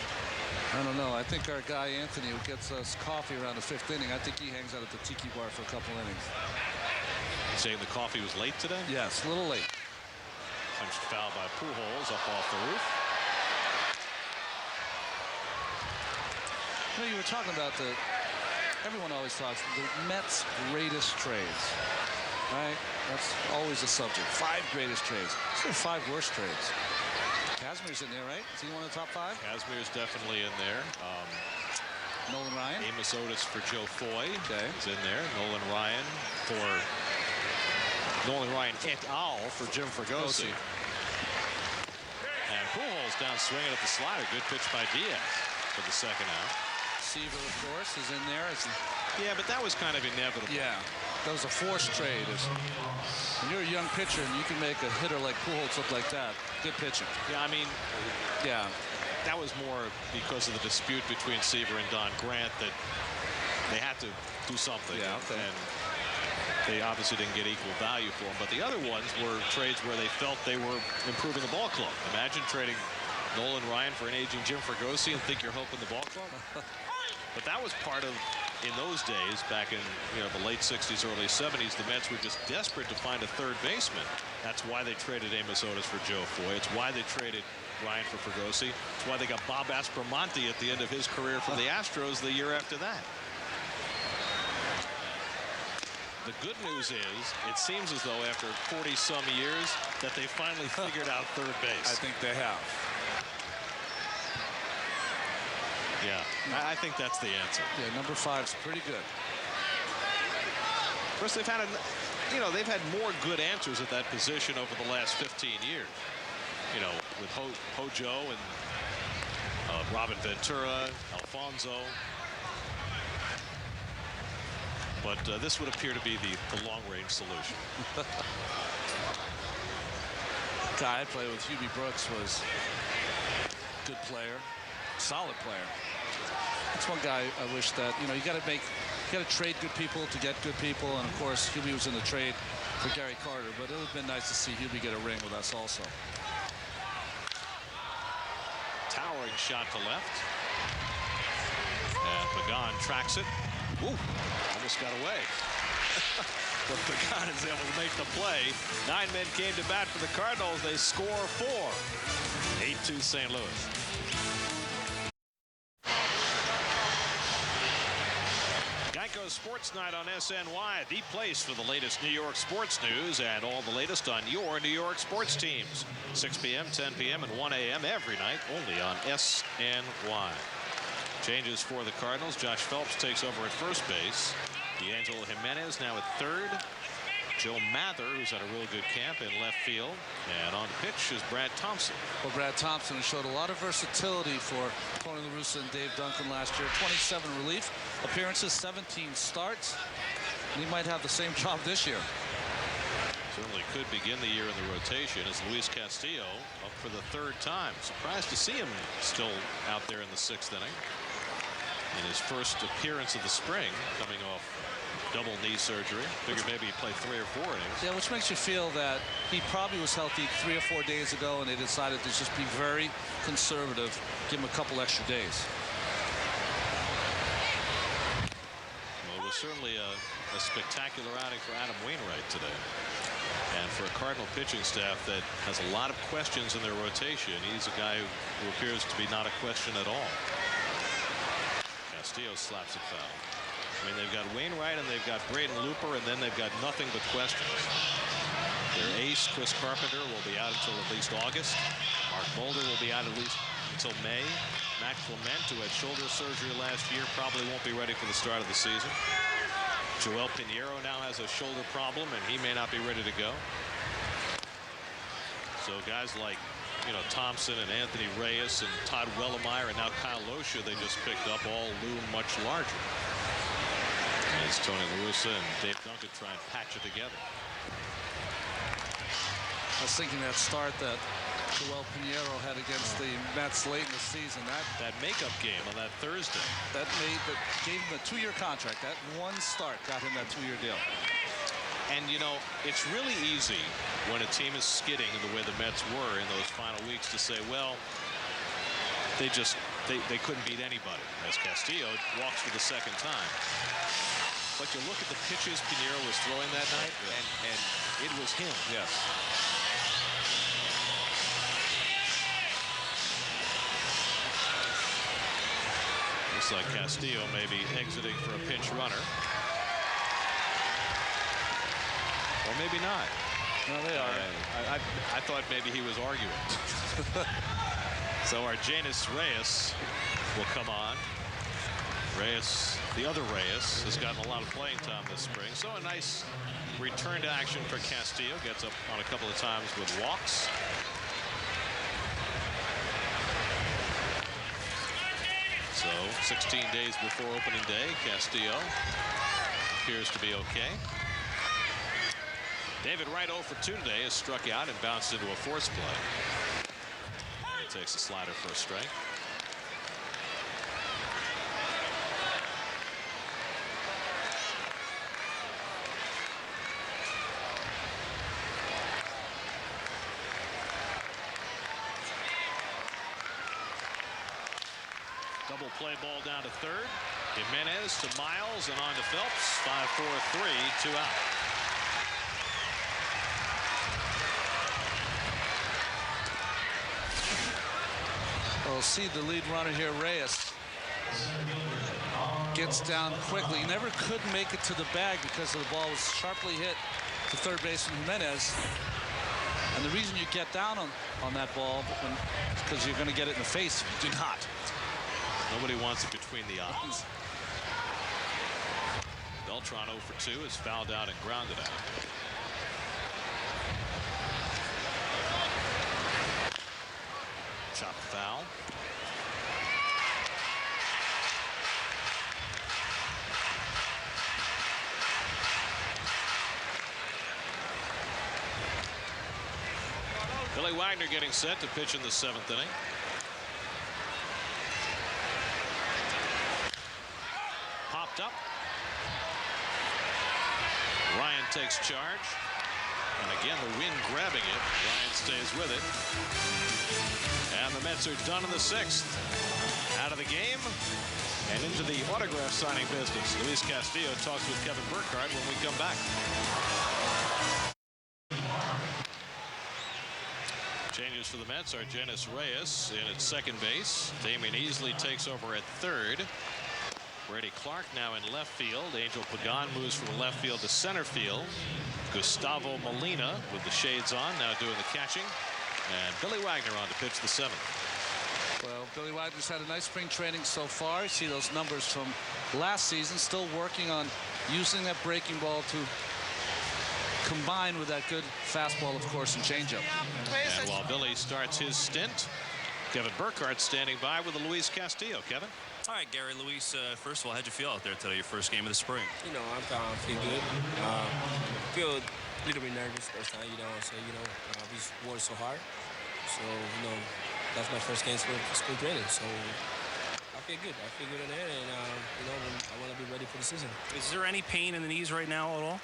I don't know. I think our guy Anthony, who gets us coffee around the 5th inning, I think he hangs out at the Tiki Bar for a couple innings. You saying the coffee was late today? Yes, a little late. Punched foul by Pujols up off the roof. You know, you were talking about everyone always talks the Mets' greatest trades. Right? That's always a subject. 5 greatest trades. Let's say 5 worst trades. Kazmir's in there, right? Is he one of the top 5? Kazmir's definitely in there. Nolan Ryan. Amos Otis for Joe Foy is in there. Nolan Ryan et al. For Jim Fregosi. And Pujols down swinging at the slider. Good pitch by Diaz for the second out. Seaver, of course, is in there. Yeah, but that was kind of inevitable. Yeah, that was a forced trade. When you're a young pitcher and you can make a hitter like Pujols look like that, good pitching. Yeah, I mean, yeah, that was more because of the dispute between Seaver and Don Grant that they had to do something. Yeah, okay. And they obviously didn't get equal value for them. But the other ones were trades where they felt they were improving the ball club. Imagine trading Nolan Ryan for an aging Jim Fregosi and think you're helping the ball club. But that was part of, in those days, back in the late 60s, early 70s, the Mets were just desperate to find a third baseman. That's why they traded Amos Otis for Joe Foy. It's why they traded Ryan for Fregosi. It's why they got Bob Aspromonte at the end of his career from the Astros the year after that. The good news is, it seems as though after 40-some years that they finally figured out third base. I think they have. Yeah, I think that's the answer. Yeah, number 5's pretty good. Of course, they've had they've had more good answers at that position over the last 15 years. with Hojo and Robin Ventura, Alfonso. But this would appear to be the long-range solution. Guy I played with, Hubie Brooks, was a good player, solid player. That's one guy I wish that, you got to trade good people to get good people. And of course, Hubie was in the trade for Gary Carter, but it would have been nice to see Hubie get a ring with us also. Towering shot to left. And Pagan tracks it. Ooh, almost got away. But Pagan is able to make the play. 9 men came to bat for the Cardinals. They score 4. 8-2 St. Louis. Geico Sports Night on SNY, the place for the latest New York sports news and all the latest on your New York sports teams. 6 p.m., 10 p.m., and 1 a.m. every night, only on SNY. Changes for the Cardinals. Josh Phelps takes over at first base. D'Angelo Jimenez now at third. Joe Mather, who's had a really good camp, in left field. And on the pitch is Brad Thompson. Well, Brad Thompson showed a lot of versatility for Tony La Russa and Dave Duncan last year. 27 relief appearances, 17 starts. And he might have the same job this year. Certainly could begin the year in the rotation as Luis Castillo up for the 3rd time. Surprised to see him still out there in the 6th inning. In his first appearance of the spring, coming off double knee surgery. Figured maybe he'd play 3 or 4 innings. Yeah, which makes you feel that he probably was healthy 3 or 4 days ago, and they decided to just be very conservative, give him a couple extra days. Well, it was certainly a spectacular outing for Adam Wainwright today. And for a Cardinal pitching staff that has a lot of questions in their rotation, he's a guy who appears to be not a question at all. Castillo slaps it foul. I mean, they've got Wainwright and they've got Braden Looper, and then they've got nothing but questions. Their ace, Chris Carpenter, will be out until at least August. Mark Mulder will be out at least until May. Mac Clement, who had shoulder surgery last year, probably won't be ready for the start of the season. Joel Pinheiro now has a shoulder problem, and he may not be ready to go. So guys like, Thompson and Anthony Reyes and Todd Wellemeyer and now Kyle Losha, they just picked up, all loom much larger. As Tony La Russa and Dave Duncan try and patch it together. I was thinking that start that Joel Pinheiro had against the Mets late in the season. That makeup game on that Thursday. That gave him a 2-year contract. That one start got him that 2-year deal. And, it's really easy when a team is skidding in the way the Mets were in those final weeks to say, well, they couldn't beat anybody, as Castillo walks for the 2nd time. But you look at the pitches Pinheiro was throwing that night, and it was him. Yes. Looks like Castillo may be exiting for a pinch runner. Or maybe not. No, they are. I thought maybe he was arguing. So Argenis Reyes will come on. Reyes, the other Reyes, has gotten a lot of playing time this spring. So a nice return to action for Castillo. Gets up on a couple of times with walks. So 16 days before opening day, Castillo appears to be okay. David Wright 0 for 2 today is struck out and bounced into a force play. And he takes a slider for a strike. Double play ball down to third. Jimenez to Miles and on to Phelps. 5-4-3, 2 out. We'll see the lead runner here, Reyes, gets down quickly. He never could make it to the bag because the ball was sharply hit to third baseman Jimenez. And the reason you get down on that ball is because you're going to get it in the face if you do not. Nobody wants it between the eyes. Beltran 0 for 2 is fouled out and grounded out. Chop foul. Billy Wagner getting set to pitch in the 7th inning. Popped up. Ryan takes charge. And again, the wind grabbing it. Ryan stays with it. And the Mets are done in the 6th. Out of the game and into the autograph signing business. Luis Castillo talks with Kevin Burkhardt when we come back. Changes for the Mets are Janice Reyes in at second base. Damian Easley takes over at third. Brady Clark now in left field. Angel Pagan moves from left field to center field. Gustavo Molina with the shades on, now doing the catching. And Billy Wagner on to pitch the 7th. Well, Billy Wagner's had a nice spring training so far. You see those numbers from last season. Still working on using that breaking ball to combine with that good fastball, of course, and changeup. And while Billy starts his stint, Kevin Burkhardt standing by with the Luis Castillo. Kevin? All right, Gary, Luis, first of all, how'd you feel out there today, your first game of the spring? You know, I'm feel good. Feel a little bit nervous first time, you know. So, you know, we worked so hard. So, you know, that's my first game for spring training. So, I feel good. I feel good in there, and, you know, I want to be ready for the season. Is there any pain in the knees right now at all?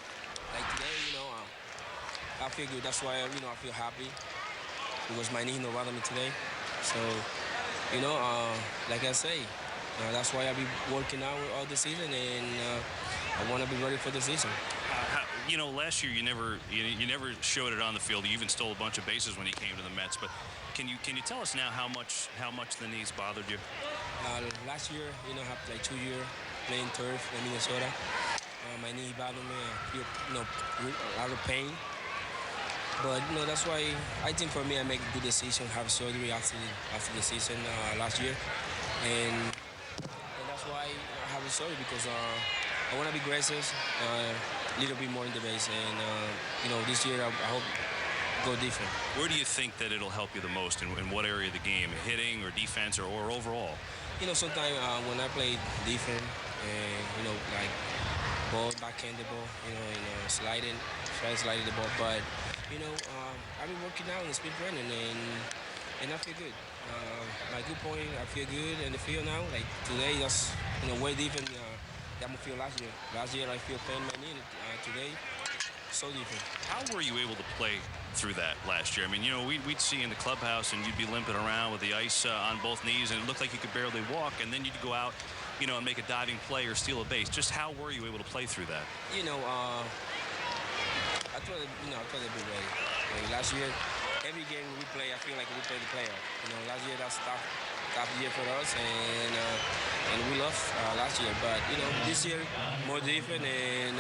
Like today, you know, I feel good. That's why, you know, I feel happy because my knee don't bother me today. So, you know, like I say, that's why I be working out all the season, and I want to be ready for the season. You know, last year you never showed it on the field. You even stole a bunch of bases when you came to the Mets. But can you tell us now how much the knees bothered you? Last year, you know, I had like 2 years playing turf in Minnesota. My knee bothered me. I feel, you know, a lot of pain. But, you know, that's why I think for me I make a good decision, have surgery after the season last year. And that's why I have a surgery, because I want to be gracious, a little bit more in the base. And, you know, this year I hope go different. Where do you think that it'll help you the most? In what area of the game? Hitting or defense or overall? You know, sometimes when I play defense, you know, like ball, backhand the ball, you know, and sliding the ball. But, you know, I've been working out in the speed running, and I feel good. My good point, I feel good in the field now. Like today, that's, you know, way different than I feel last year. Last year I feel pain in my knee. Today, so different. How were you able to play through that last year? I mean, you know, we'd see you in the clubhouse and you'd be limping around with the ice on both knees, and it looked like you could barely walk, and then you'd go out, you know, and make a diving play or steal a base. Just how were you able to play through that? You know, I try to be ready. Like last year, every game we play, I feel like we play the player. You know, last year that's tough year for us, and we lost last year. But you know, this year more different, and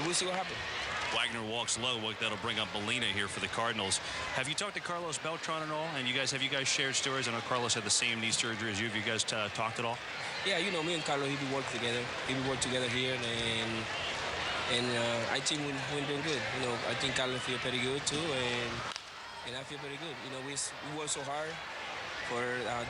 we'll see what happens. Wagner walks low. That'll bring up Molina here for the Cardinals. Have you talked to Carlos Beltran at all? And have you guys shared stories? I know Carlos had the same knee surgery as you. Have you guys talked at all? Yeah, you know, me and Carlos, we work together. We work together here, and I think we're doing good. You know, I think Carlos feel pretty good too, and I feel pretty good. You know, we work so hard for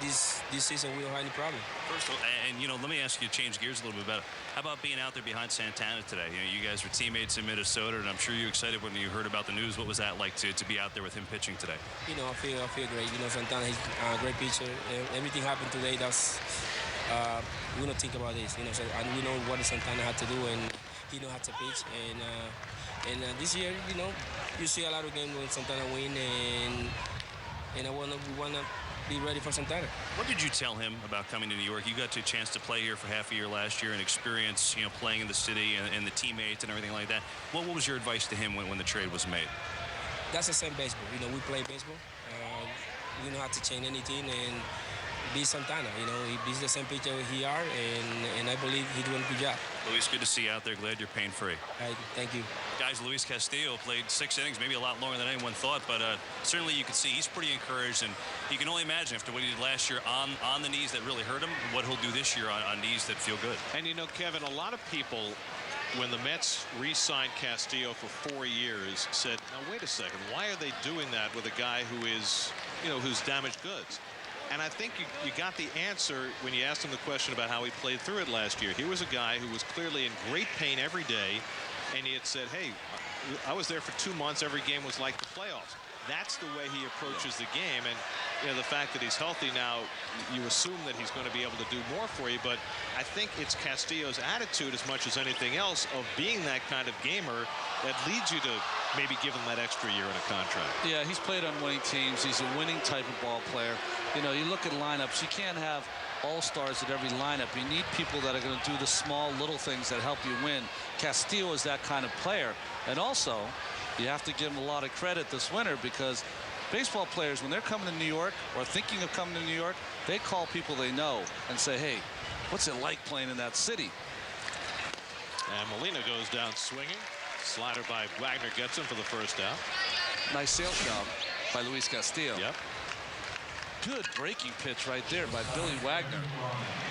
this season. We don't have any problem. First of all, and you know, let me ask you to change gears a little bit better. How about being out there behind Santana today? You know, you guys were teammates in Minnesota, and I'm sure you're excited when you heard about the news. What was that like to be out there with him pitching today? You know, I feel great. You know, Santana, he's a great pitcher. Everything happened today. That's we don't think about this. You know, so, and we know what Santana had to do, and he know how to pitch. And this year, you know, you see a lot of games when Santana win, and we wanna be ready for Santana. What did you tell him about coming to New York? You got a chance to play here for half a year last year and experience, you know, playing in the city and the teammates and everything like that. What was your advice to him when the trade was made? That's the same baseball. You know, we play baseball. We don't have to change anything and be Santana. You know, he's the same pitcher he are, and I believe he's doing a good job. Luis, good to see you out there. Glad you're pain-free. Thank you. Guys, Luis Castillo played 6 innings, maybe a lot longer than anyone thought, but certainly you can see he's pretty encouraged, and you can only imagine after what he did last year on the knees that really hurt him, what he'll do this year on knees that feel good. And you know, Kevin, a lot of people, when the Mets re-signed Castillo for 4 years, said, now wait a second, why are they doing that with a guy who is who's damaged goods. And I think you got the answer when you asked him the question about how he played through it last year. He was a guy who was clearly in great pain every day, and he had said, hey, I was there for 2 months. Every game was like the playoffs. That's the way he approaches the game. And the fact that he's healthy now, you assume that he's going to be able to do more for you. But I think it's Castillo's attitude as much as anything else of being that kind of gamer that leads you to maybe give him that extra year in a contract. Yeah, he's played on winning teams. He's a winning type of ball player. You look at lineups, you can't have all-stars at every lineup. You need people that are going to do the small little things that help you win. Castillo is that kind of player. And also, you have to give him a lot of credit this winter, because baseball players, when they're coming to New York or thinking of coming to New York, they call people they know and say, hey, what's it like playing in that city? And Molina goes down swinging. Slider by Wagner gets him for the first out. Nice sales job by Luis Castillo. Yep. Good breaking pitch right there by Billy Wagner.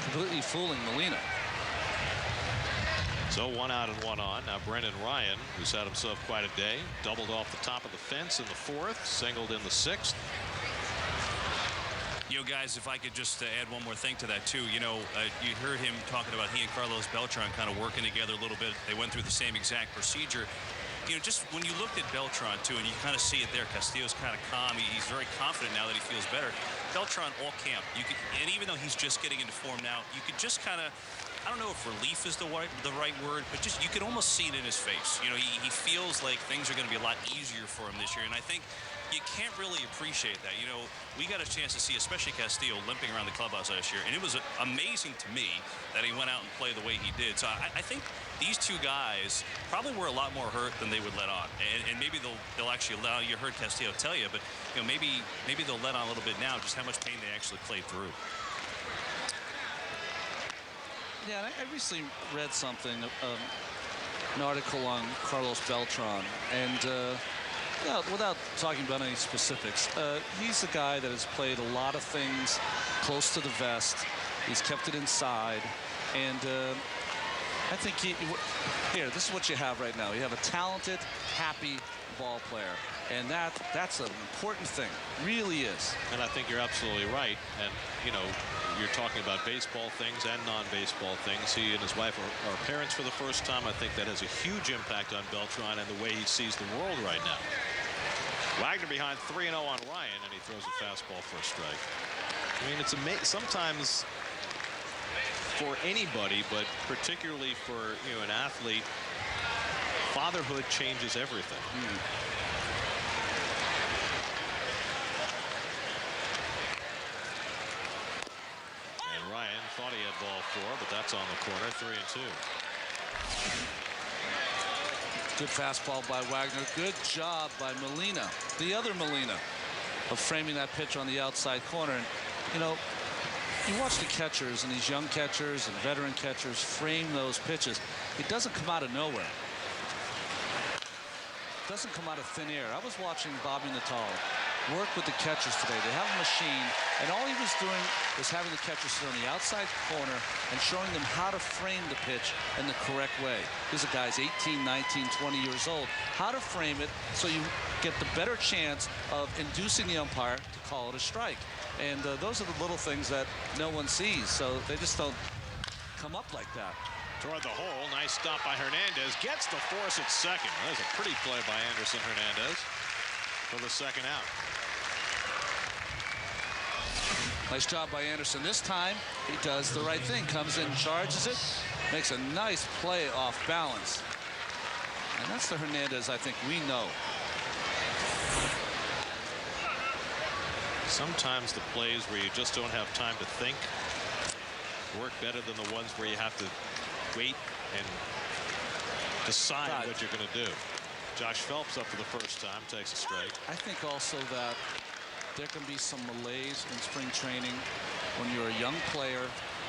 Completely fooling Molina. So 1 out and 1 on. Now Brendan Ryan, who's had himself quite a day, doubled off the top of the fence in the 4th, singled in the 6th. Guys, if I could just add one more thing to that too. You heard him talking about he and Carlos Beltran kind of working together a little bit. They went through the same exact procedure. Just when you looked at Beltran too, and you kind of see it there, Castillo's kind of calm. He's very confident now that he feels better. Beltran all camp. And even though he's just getting into form now, you could just kind of, I don't know if relief is the right word, but just you could almost see it in his face. He feels like things are going to be a lot easier for him this year, and I think you can't really appreciate that. We got a chance to see, especially Castillo, limping around the clubhouse last year, and it was amazing to me that he went out and played the way he did. So I think these two guys probably were a lot more hurt than they would let on, and maybe they'll actually allow. You heard Castillo tell you, but maybe they'll let on a little bit now, just how much pain they actually played through. Yeah, I recently read something, an article on Carlos Beltran, and without talking about any specifics, he's a guy that has played a lot of things close to the vest. He's kept it inside, and I think this is what you have right now. You have a talented, happy ball player, and that's an important thing. Really is. And I think you're absolutely right. And you're talking about baseball things and non-baseball things. He and his wife are parents for the first time. I think that has a huge impact on Beltran and the way he sees the world right now. Wagner behind 3-0 on Ryan, and he throws a fastball for a strike. I mean, it's amazing sometimes for anybody, but particularly for an athlete, fatherhood changes everything. And Ryan thought he had ball 4, but that's on the corner. 3-2. Good fastball by Wagner. Good job by Molina, the other Molina, of framing that pitch on the outside corner. And you watch the catchers, and these young catchers and veteran catchers frame those pitches. It doesn't come out of nowhere. It doesn't come out of thin air. I was watching Bobby Natal work with the catchers today. They have a machine, and all he was doing was having the catchers sit on the outside corner and showing them how to frame the pitch in the correct way. These are guys 18, 19, 20 years old. How to frame it so you get the better chance of inducing the umpire to call it a strike. And those are the little things that no one sees, so they just don't come up like that. Toward the hole, nice stop by Hernandez. Gets the force at second. That was a pretty play by Anderson Hernandez for the second out. Nice job by Anderson. This time, he does the right thing. Comes in, charges it, makes a nice play off balance. And that's the Hernandez I think we know. Sometimes the plays where you just don't have time to think work better than the ones where you have to wait and decide what you're going to do. Josh Phelps up for the first time, takes a strike. I think also that there can be some malaise in spring training when you're a young player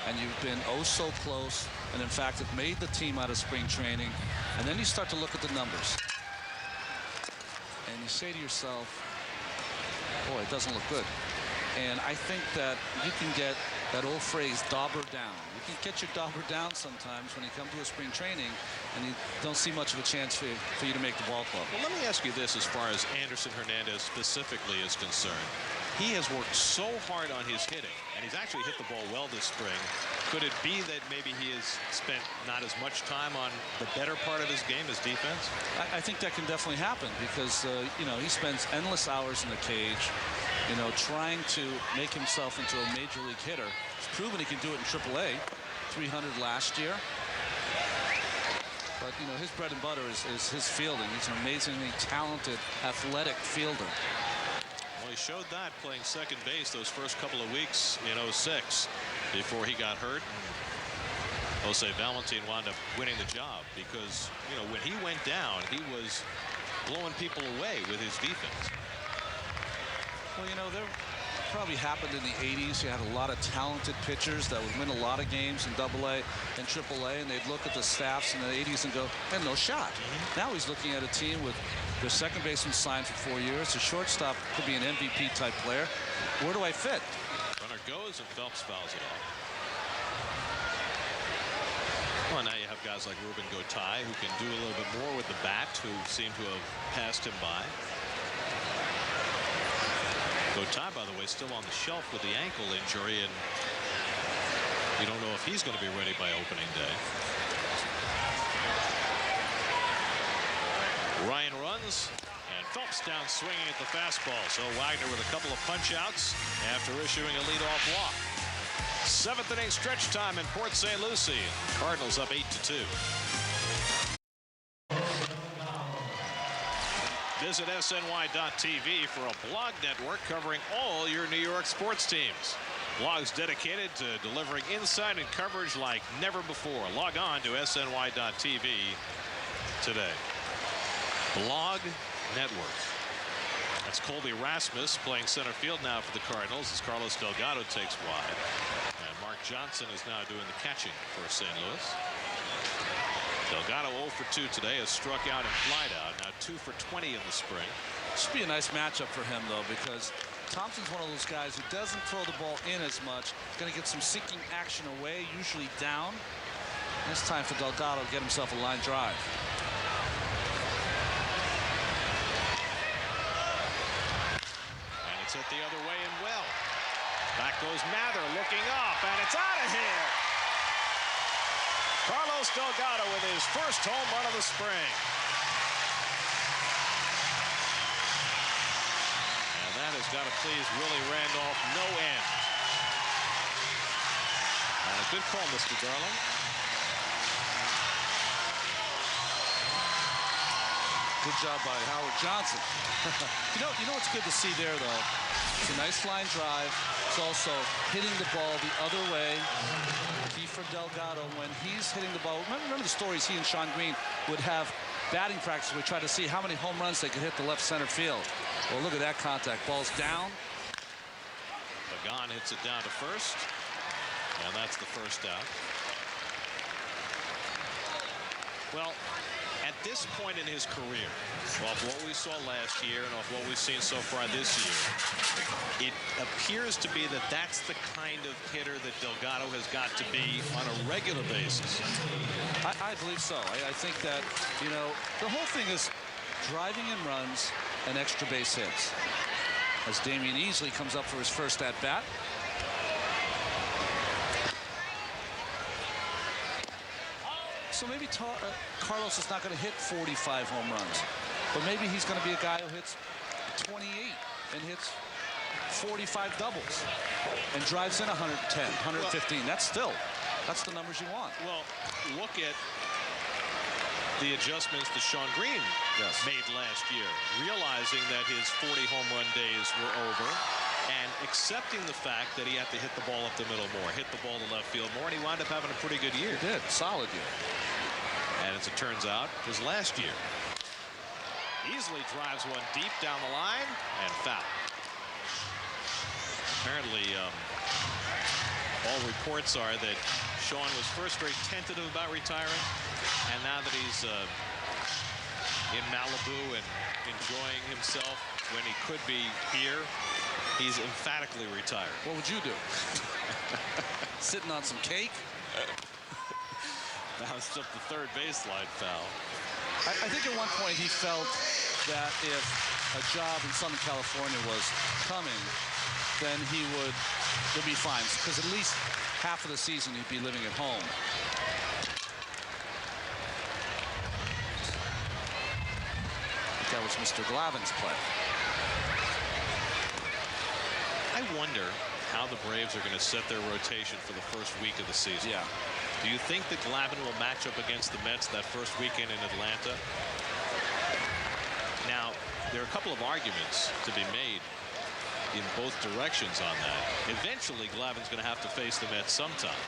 and you've been oh so close, and in fact have made the team out of spring training, and then you start to look at the numbers and you say to yourself, boy, it doesn't look good. And I think that you can get that old phrase, dauber down. You can get your dauber down sometimes when you come to a spring training and you don't see much of a chance for you to make the ball club. Well, let me ask you this as far as Anderson Hernandez specifically is concerned. he has worked so hard on his hitting, and he's actually hit the ball well this spring. Could it be that maybe he has spent not as much time on the better part of his game, his defense? I think that can definitely happen because, you know, he spends endless hours in the cage, you know, trying to make himself into a major league hitter. He's proven he can do it in AAA, 300 last year. But, you know, his bread and butter is his fielding. He's an amazingly talented, athletic fielder. Well, he showed that playing second base those first couple of weeks in '06 before he got hurt. Jose Valentin wound up winning the job because, you know, when he went down, he was blowing people away with his defense. Well, you know, there probably happened in the 80s. You had a lot of talented pitchers that would win a lot of games in AA and AAA, and they'd look at the staffs in the 80s and go, and no shot. Now he's looking at a team with their second baseman signed for 4 years. The shortstop could be an MVP type player. Where do I fit? Runner goes and Phelps fouls it off. Well, now you have guys like Ruben Gotay who can do a little bit more with the bat, who seem to have passed him by. Gotay, by the way, still on the shelf with the ankle injury, and you don't know if he's going to be ready by opening day. Ryan runs, and Phelps down swinging at the fastball. So Wagner with a couple of punch-outs after issuing a leadoff walk. Seventh inning stretch time in Port St. Lucie. Cardinals up 8-2. Visit SNY.TV for a blog network covering all your New York sports teams. Blogs dedicated to delivering insight and coverage like never before. Log on to SNY.TV today. Blog Network. That's Colby Rasmus playing center field now for the Cardinals as Carlos Delgado takes wide. And Mark Johnson is now doing the catching for St. Louis. Delgado 0 for 2 today, has struck out and flied out. Now 2 for 20 in the spring. Should be a nice matchup for him, though, because Thompson's one of those guys who doesn't throw the ball in as much. Going to get some sinking action away, usually down. It's time for Delgado to get himself a line drive. And it's hit the other way and well. Back goes Mather looking up, and it's out of here. Carlos Delgado with his first home run of the spring. And that has got to please Willie Randolph no end. And a good call, Mr. Darling. Good job by Howard Johnson. You know what's good to see there, though? It's a nice line drive. It's also hitting the ball the other way. Key for Delgado when he's hitting the ball. Remember the stories he and Sean Green would have batting practice. We try to see how many home runs they could hit the left center field. Well, look at that contact. Ball's down. Pagan hits it down to first. And that's the first out. Well, at this point in his career, off what we saw last year and off what we've seen so far this year, it appears to be that that's the kind of hitter that Delgado has got to be on a regular basis. I believe so. I think that, you know, the whole thing is driving in runs and extra base hits. As Damian Easley comes up for his first at-bat. So maybe Carlos is not going to hit 45 home runs, but maybe he's going to be a guy who hits 28 and hits 45 doubles and drives in 110, 115. Well, that's the numbers you want. Well, look at the adjustments that Sean Green made last year, realizing that his 40 home run days were over and accepting the fact that he had to hit the ball up the middle more, hit the ball to left field more, and he wound up having a pretty good year. He did. Solid year. And as it turns out, his last year. Easily drives one deep down the line and foul. Apparently, all reports are that Sean was first very tentative about retiring, and now that he's in Malibu and enjoying himself when he could be here, he's emphatically retired. What would you do? Sitting on some cake? Bounced up the third baseline foul. I think at one point he felt that if a job in Southern California was coming, then he'll be fine, because at least half of the season he'd be living at home. That was Mr. Glavin's play. I wonder how the Braves are going to set their rotation for the first week of the season. Yeah. Do you think that Glavin will match up against the Mets that first weekend in Atlanta? Now, there are a couple of arguments to be made in both directions on that. Eventually, Glavin's going to have to face the Mets sometime.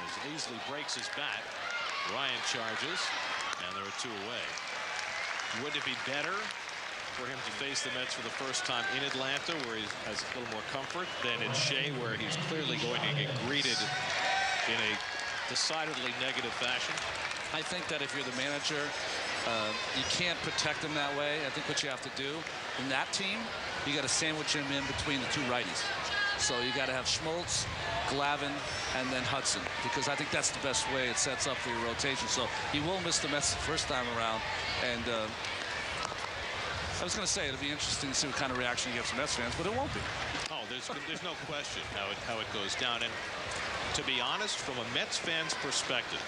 As Easley breaks his bat, Ryan charges, and there are 2 away. Would it be better for him to face the Mets for the first time in Atlanta, where he has a little more comfort, than in Shea, where he's clearly going to get greeted in a decidedly negative fashion? I think that if you're the manager, you can't protect him that way. I think what you have to do in that team, you got to sandwich him in between the 2 righties. So you got to have Schmaltz, Glavin, and then Hudson, because I think that's the best way it sets up for your rotation. So he will miss the Mets the first time around, and I was going to say it'll be interesting to see what kind of reaction he gets from Mets fans, but it won't be. Oh, there's no question how it goes down. And to be honest, from a Mets fan's perspective,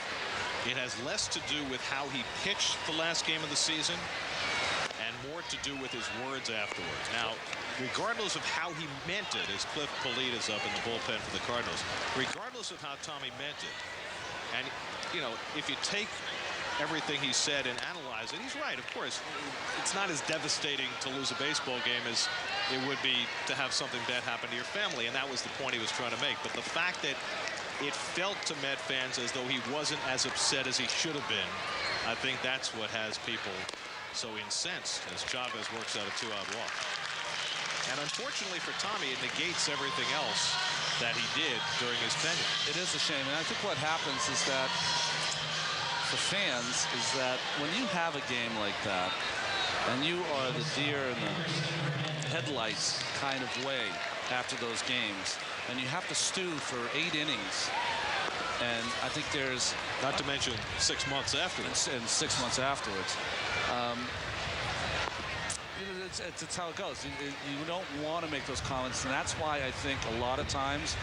it has less to do with how he pitched the last game of the season and more to do with his words afterwards. Now, regardless of how he meant it, as Cliff Polite is up in the bullpen for the Cardinals, regardless of how Tommy meant it, and, you know, if you take everything he said and analyze it, he's right, of course. It's not as devastating to lose a baseball game as it would be to have something bad happen to your family, and that was the point he was trying to make. But the fact that it felt to Met fans as though he wasn't as upset as he should have been, I think that's what has people so incensed as Chavez works out a 2-out walk. And unfortunately for Tommy, it negates everything else that he did during his tenure. It is a shame, and I think what happens is that for fans is that when you have a game like that, and you are the deer in the headlights kind of way after those games, and you have to stew for 8 innings, and I think there's... Not to mention 6 months afterwards. And 6 months afterwards. It's how it goes. You don't want to make those comments, and that's why I think a lot of times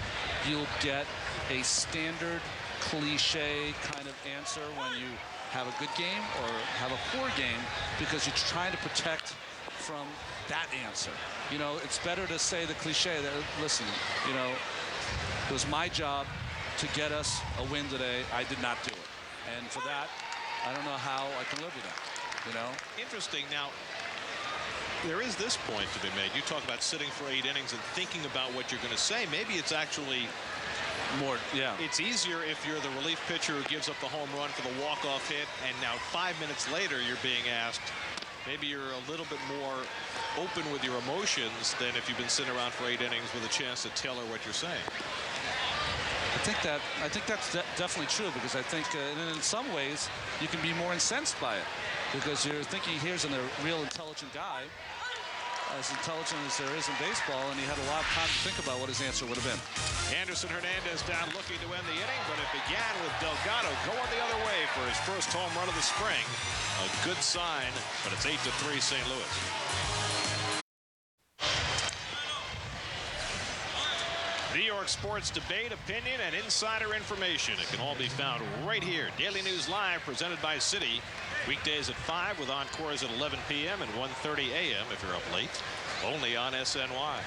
you'll get a standard cliche kind of answer when you have a good game or have a poor game, because you're trying to protect from that answer. You know, it's better to say the cliche that, listen, you know, it was my job to get us a win today. I did not do it. And for that, I don't know how I can live with that, you know? Interesting. Now, there is this point to be made. You talk about sitting for 8 innings and thinking about what you're going to say. Maybe it's actually more, yeah. It's easier if you're the relief pitcher who gives up the home run for the walk-off hit, and now 5 minutes later you're being asked. Maybe you're a little bit more open with your emotions than if you've been sitting around for 8 innings with a chance to tailor what you're saying. I think that's definitely true, because I think in some ways you can be more incensed by it, because you're thinking here's a real intelligent guy, as intelligent as there is in baseball, and he had a lot of time to think about what his answer would have been. Anderson Hernandez down looking to end the inning, but it began with Delgado going the other way for his first home run of the spring. A good sign, but it's 8-3 St. Louis. New York sports debate, opinion, and insider information. It can all be found right here. Daily News Live, presented by Citi. Weekdays at 5 with encores at 11 p.m. and 1:30 a.m. if you're up late. Only on SNY.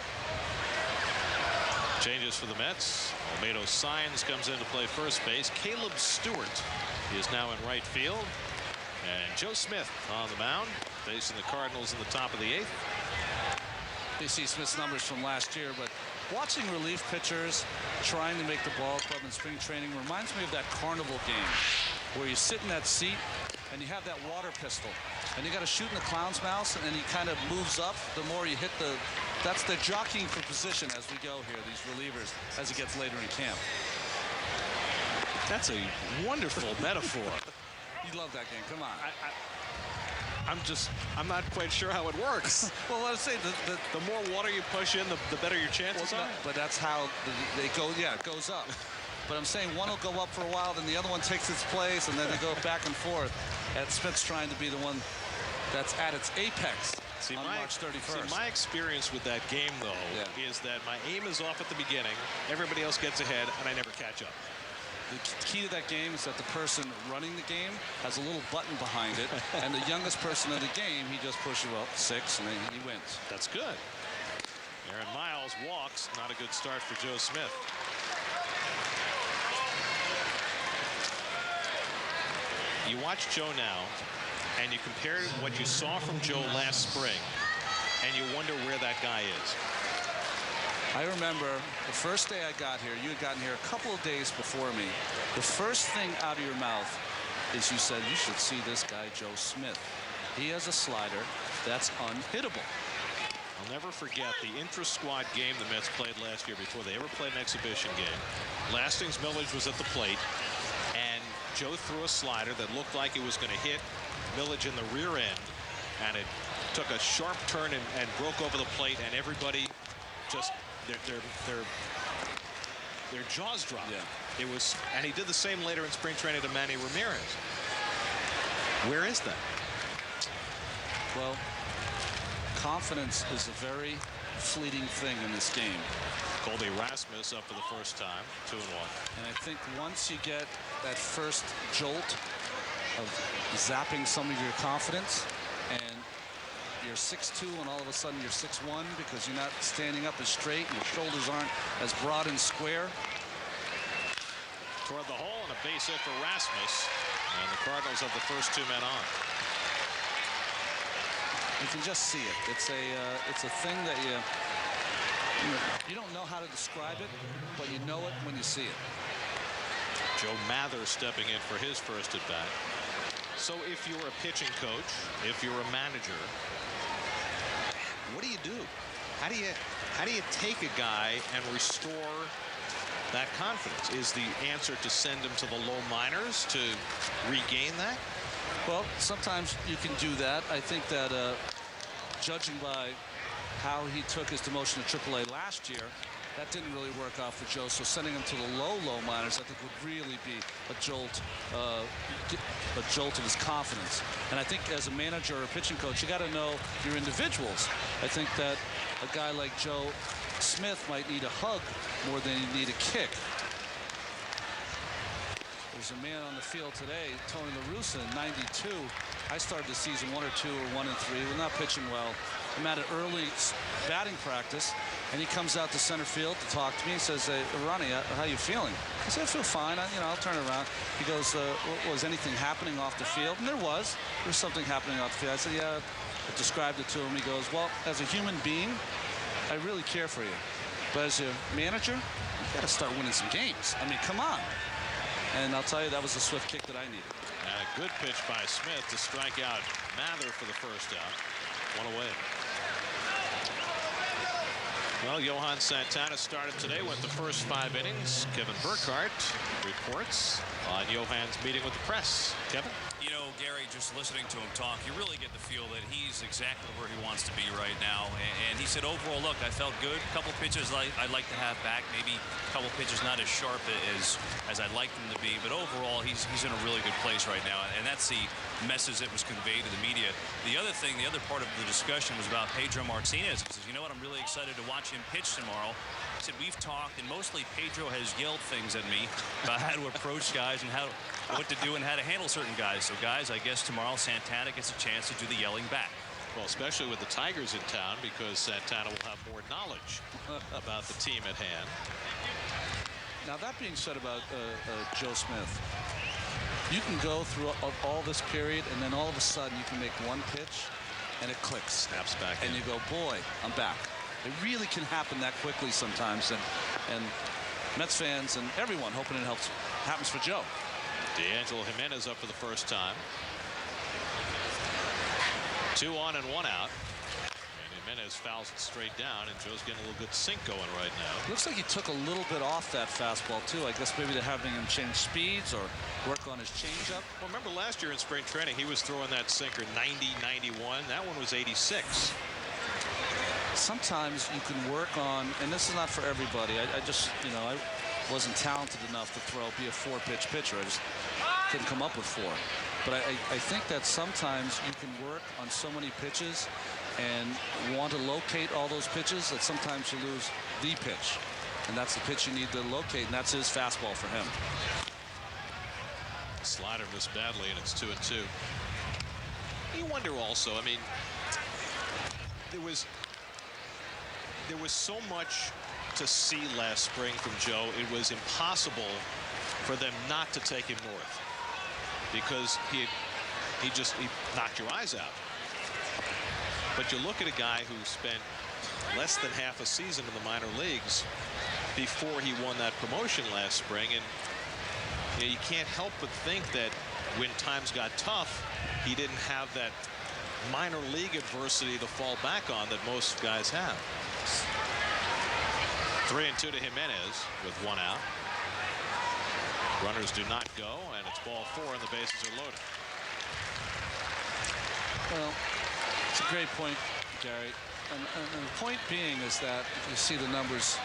Changes for the Mets. Olmedo Signs comes in to play first base. Caleb Stewart is now in right field. And Joe Smith on the mound, facing the Cardinals in the top of the 8th. You see Smith's numbers from last year, but watching relief pitchers trying to make the ball club in spring training reminds me of that carnival game where you sit in that seat and you have that water pistol and you got to shoot in the clown's mouth, and he kind of moves up the more you hit the... That's the jockeying for position as we go here, these relievers, as it gets later in camp. That's a wonderful metaphor. You love that game. Come on. I'm not quite sure how it works. Well, let's say the more water you push in, the better your chances are. But that's how they go. Yeah, it goes up. But I'm saying one will go up for a while, then the other one takes its place, and then they go back and forth. And Smith's trying to be the one that's at its apex. See, on March 31st. See, my experience with that game, though, is that my aim is off at the beginning, everybody else gets ahead, and I never catch up. The key to that game is that the person running the game has a little button behind it, and the youngest person in the game, he just pushes, well, 6, and then he wins. That's good. Aaron Miles walks. Not a good start for Joe Smith. You watch Joe now, and you compare what you saw from Joe last spring, and you wonder where that guy is. I remember the first day I got here, you had gotten here a couple of days before me. The first thing out of your mouth is you said, you should see this guy, Joe Smith. He has a slider that's unhittable. I'll never forget the intra-squad game the Mets played last year before they ever played an exhibition game. Lastings Millage was at the plate, and Joe threw a slider that looked like it was going to hit Millage in the rear end, and it took a sharp turn and broke over the plate, and everybody just their jaws dropped. It was, and he did the same later in spring training to Manny Ramirez. Where is that? Well, confidence is a very fleeting thing in this game. Colby Rasmus up for the first time, 2-1. And I think once you get that first jolt of zapping some of your confidence, and you're 6'2", and all of a sudden you're 6'1", because you're not standing up as straight and your shoulders aren't as broad and square. Toward the hole, and a base hit for Rasmus, and the Cardinals have the first 2 men on. You can just see it. It's a thing that you don't know how to describe it, but you know it when you see it. Joe Mather stepping in for his first at bat. So if you're a pitching coach, if you're a manager, what do you do? How do you take a guy and restore that confidence? Is the answer to send him to the low minors to regain that? Well, sometimes you can do that. I think that judging by how he took his demotion to AAA last year, that didn't really work out for Joe. So sending him to the low minors, I think, would really be a jolt of his confidence. And I think as a manager or a pitching coach, you got to know your individuals. I think that a guy like Joe Smith might need a hug more than he need a kick. There's a man on the field today, Tony La Russa, in '92. I started the season 1 or 2 or 1 and 3. We're not pitching well. I'm at an early batting practice, and he comes out to center field to talk to me. He says, "Hey, Ronnie, how you feeling?" I said, "I feel fine. I'll turn around." He goes, "Was anything happening off the field?" And there was something happening off the field. I said, "Yeah." I described it to him. He goes, "Well, as a human being, I really care for you. But as a manager, you got to start winning some games. I mean, come on." And I'll tell you, that was a swift kick that I needed. And a good pitch by Smith to strike out Mather for the first out. 1 away. Well, Johan Santana started today, went the first 5 innings. Kevin Burkhardt reports on Johan's meeting with the press. Kevin? You know, Gary, just listening to him talk, you really get the feel that he's exactly where he wants to be right now. And he said, overall, look, I felt good. A couple pitches I'd like to have back. Maybe a couple pitches not as sharp as I'd like them to be. But overall, he's in a really good place right now. And that's the message that was conveyed to the media. The other thing, the other part of the discussion was about Pedro Martinez. He says, you know what, I'm really excited to watch him pitch tomorrow. He said, we've talked, and mostly Pedro has yelled things at me about how to approach guys and what to do and how to handle certain guys. So, guys, I guess tomorrow Santana gets a chance to do the yelling back. Well, especially with the Tigers in town, because Santana will have more knowledge about the team at hand. Now, that being said about Joe Smith, you can go through all this period, and then all of a sudden you can make one pitch, and it clicks. Snaps back and in. you go, boy, I'm back. It really can happen that quickly sometimes, and Mets fans and everyone hoping it happens for Joe. D'Angelo Jimenez up for the first time. 2 on and 1 out. And Jimenez fouls it straight down, and Joe's getting a little good sink going right now. Looks like he took a little bit off that fastball, too. I guess maybe they're having him change speeds or work on his changeup. Well, remember last year in spring training, he was throwing that sinker 90, 91. That one was 86. Sometimes you can work on, and this is not for everybody. I just, I wasn't talented enough to be a 4-pitch pitcher. I just couldn't come up with 4. But I think that sometimes you can work on so many pitches and want to locate all those pitches that sometimes you lose the pitch. And that's the pitch you need to locate, and that's his fastball for him. Slider missed badly, and it's 2-2. You wonder also, I mean, there was so much to see last spring from Joe. It was impossible for them not to take him north because he knocked your eyes out. But you look at a guy who spent less than half a season in the minor leagues before he won that promotion last spring, and you can't help but think that when times got tough, he didn't have that minor league adversity to fall back on that most guys have. 3-2 to Jimenez with 1 out. Runners do not go, and it's ball 4, and the bases are loaded. Well, it's a great point, Gary. And the point being is that you see the numbers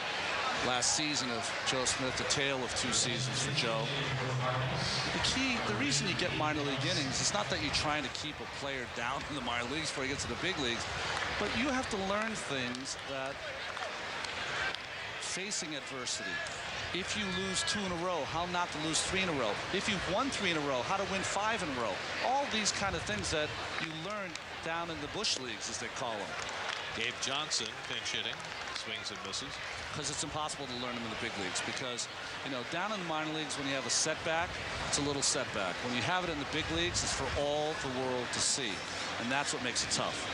last season of Joe Smith, the tale of 2 seasons for Joe. The reason you get minor league innings is not that you're trying to keep a player down in the minor leagues before he gets to the big leagues, but you have to learn things that facing adversity. If you lose 2 in a row, how not to lose 3 in a row. If you've won 3 in a row, how to win 5 in a row. All these kind of things that you learn down in the bush leagues, as they call them. Gabe Johnson pinch hitting, swings and misses. Because it's impossible to learn them in the big leagues, because down in the minor leagues, when you have a setback, it's a little setback. When you have it in the big leagues, it's for all the world to see, and that's what makes it tough.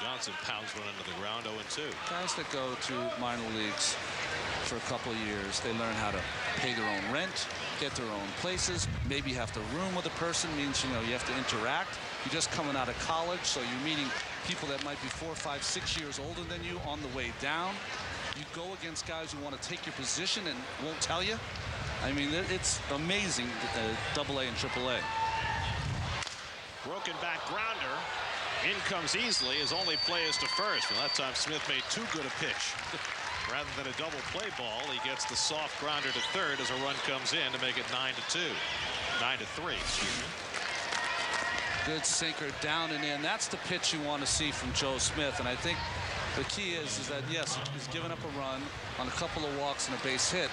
Johnson pounds one into the ground. 0-2. Guys that go to minor leagues for a couple of years, they learn how to pay their own rent, get their own places. Maybe you have to room with a person, means you have to interact. You're just coming out of college, so you're meeting people that might be 4, 5, 6 years older than you on the way down. You go against guys who want to take your position and won't tell you. I mean, it's amazing, AA and AAA. Broken back grounder. In comes easily. His only play is to first. Well, that time Smith made too good a pitch. Rather than a double play ball, he gets the soft grounder to third as a run comes in to make it 9-2. 9-3, excuse me. Good sinker down and in. That's the pitch you want to see from Joe Smith. And I think the key is that, yes, he's given up a run on a couple of walks and a base hit.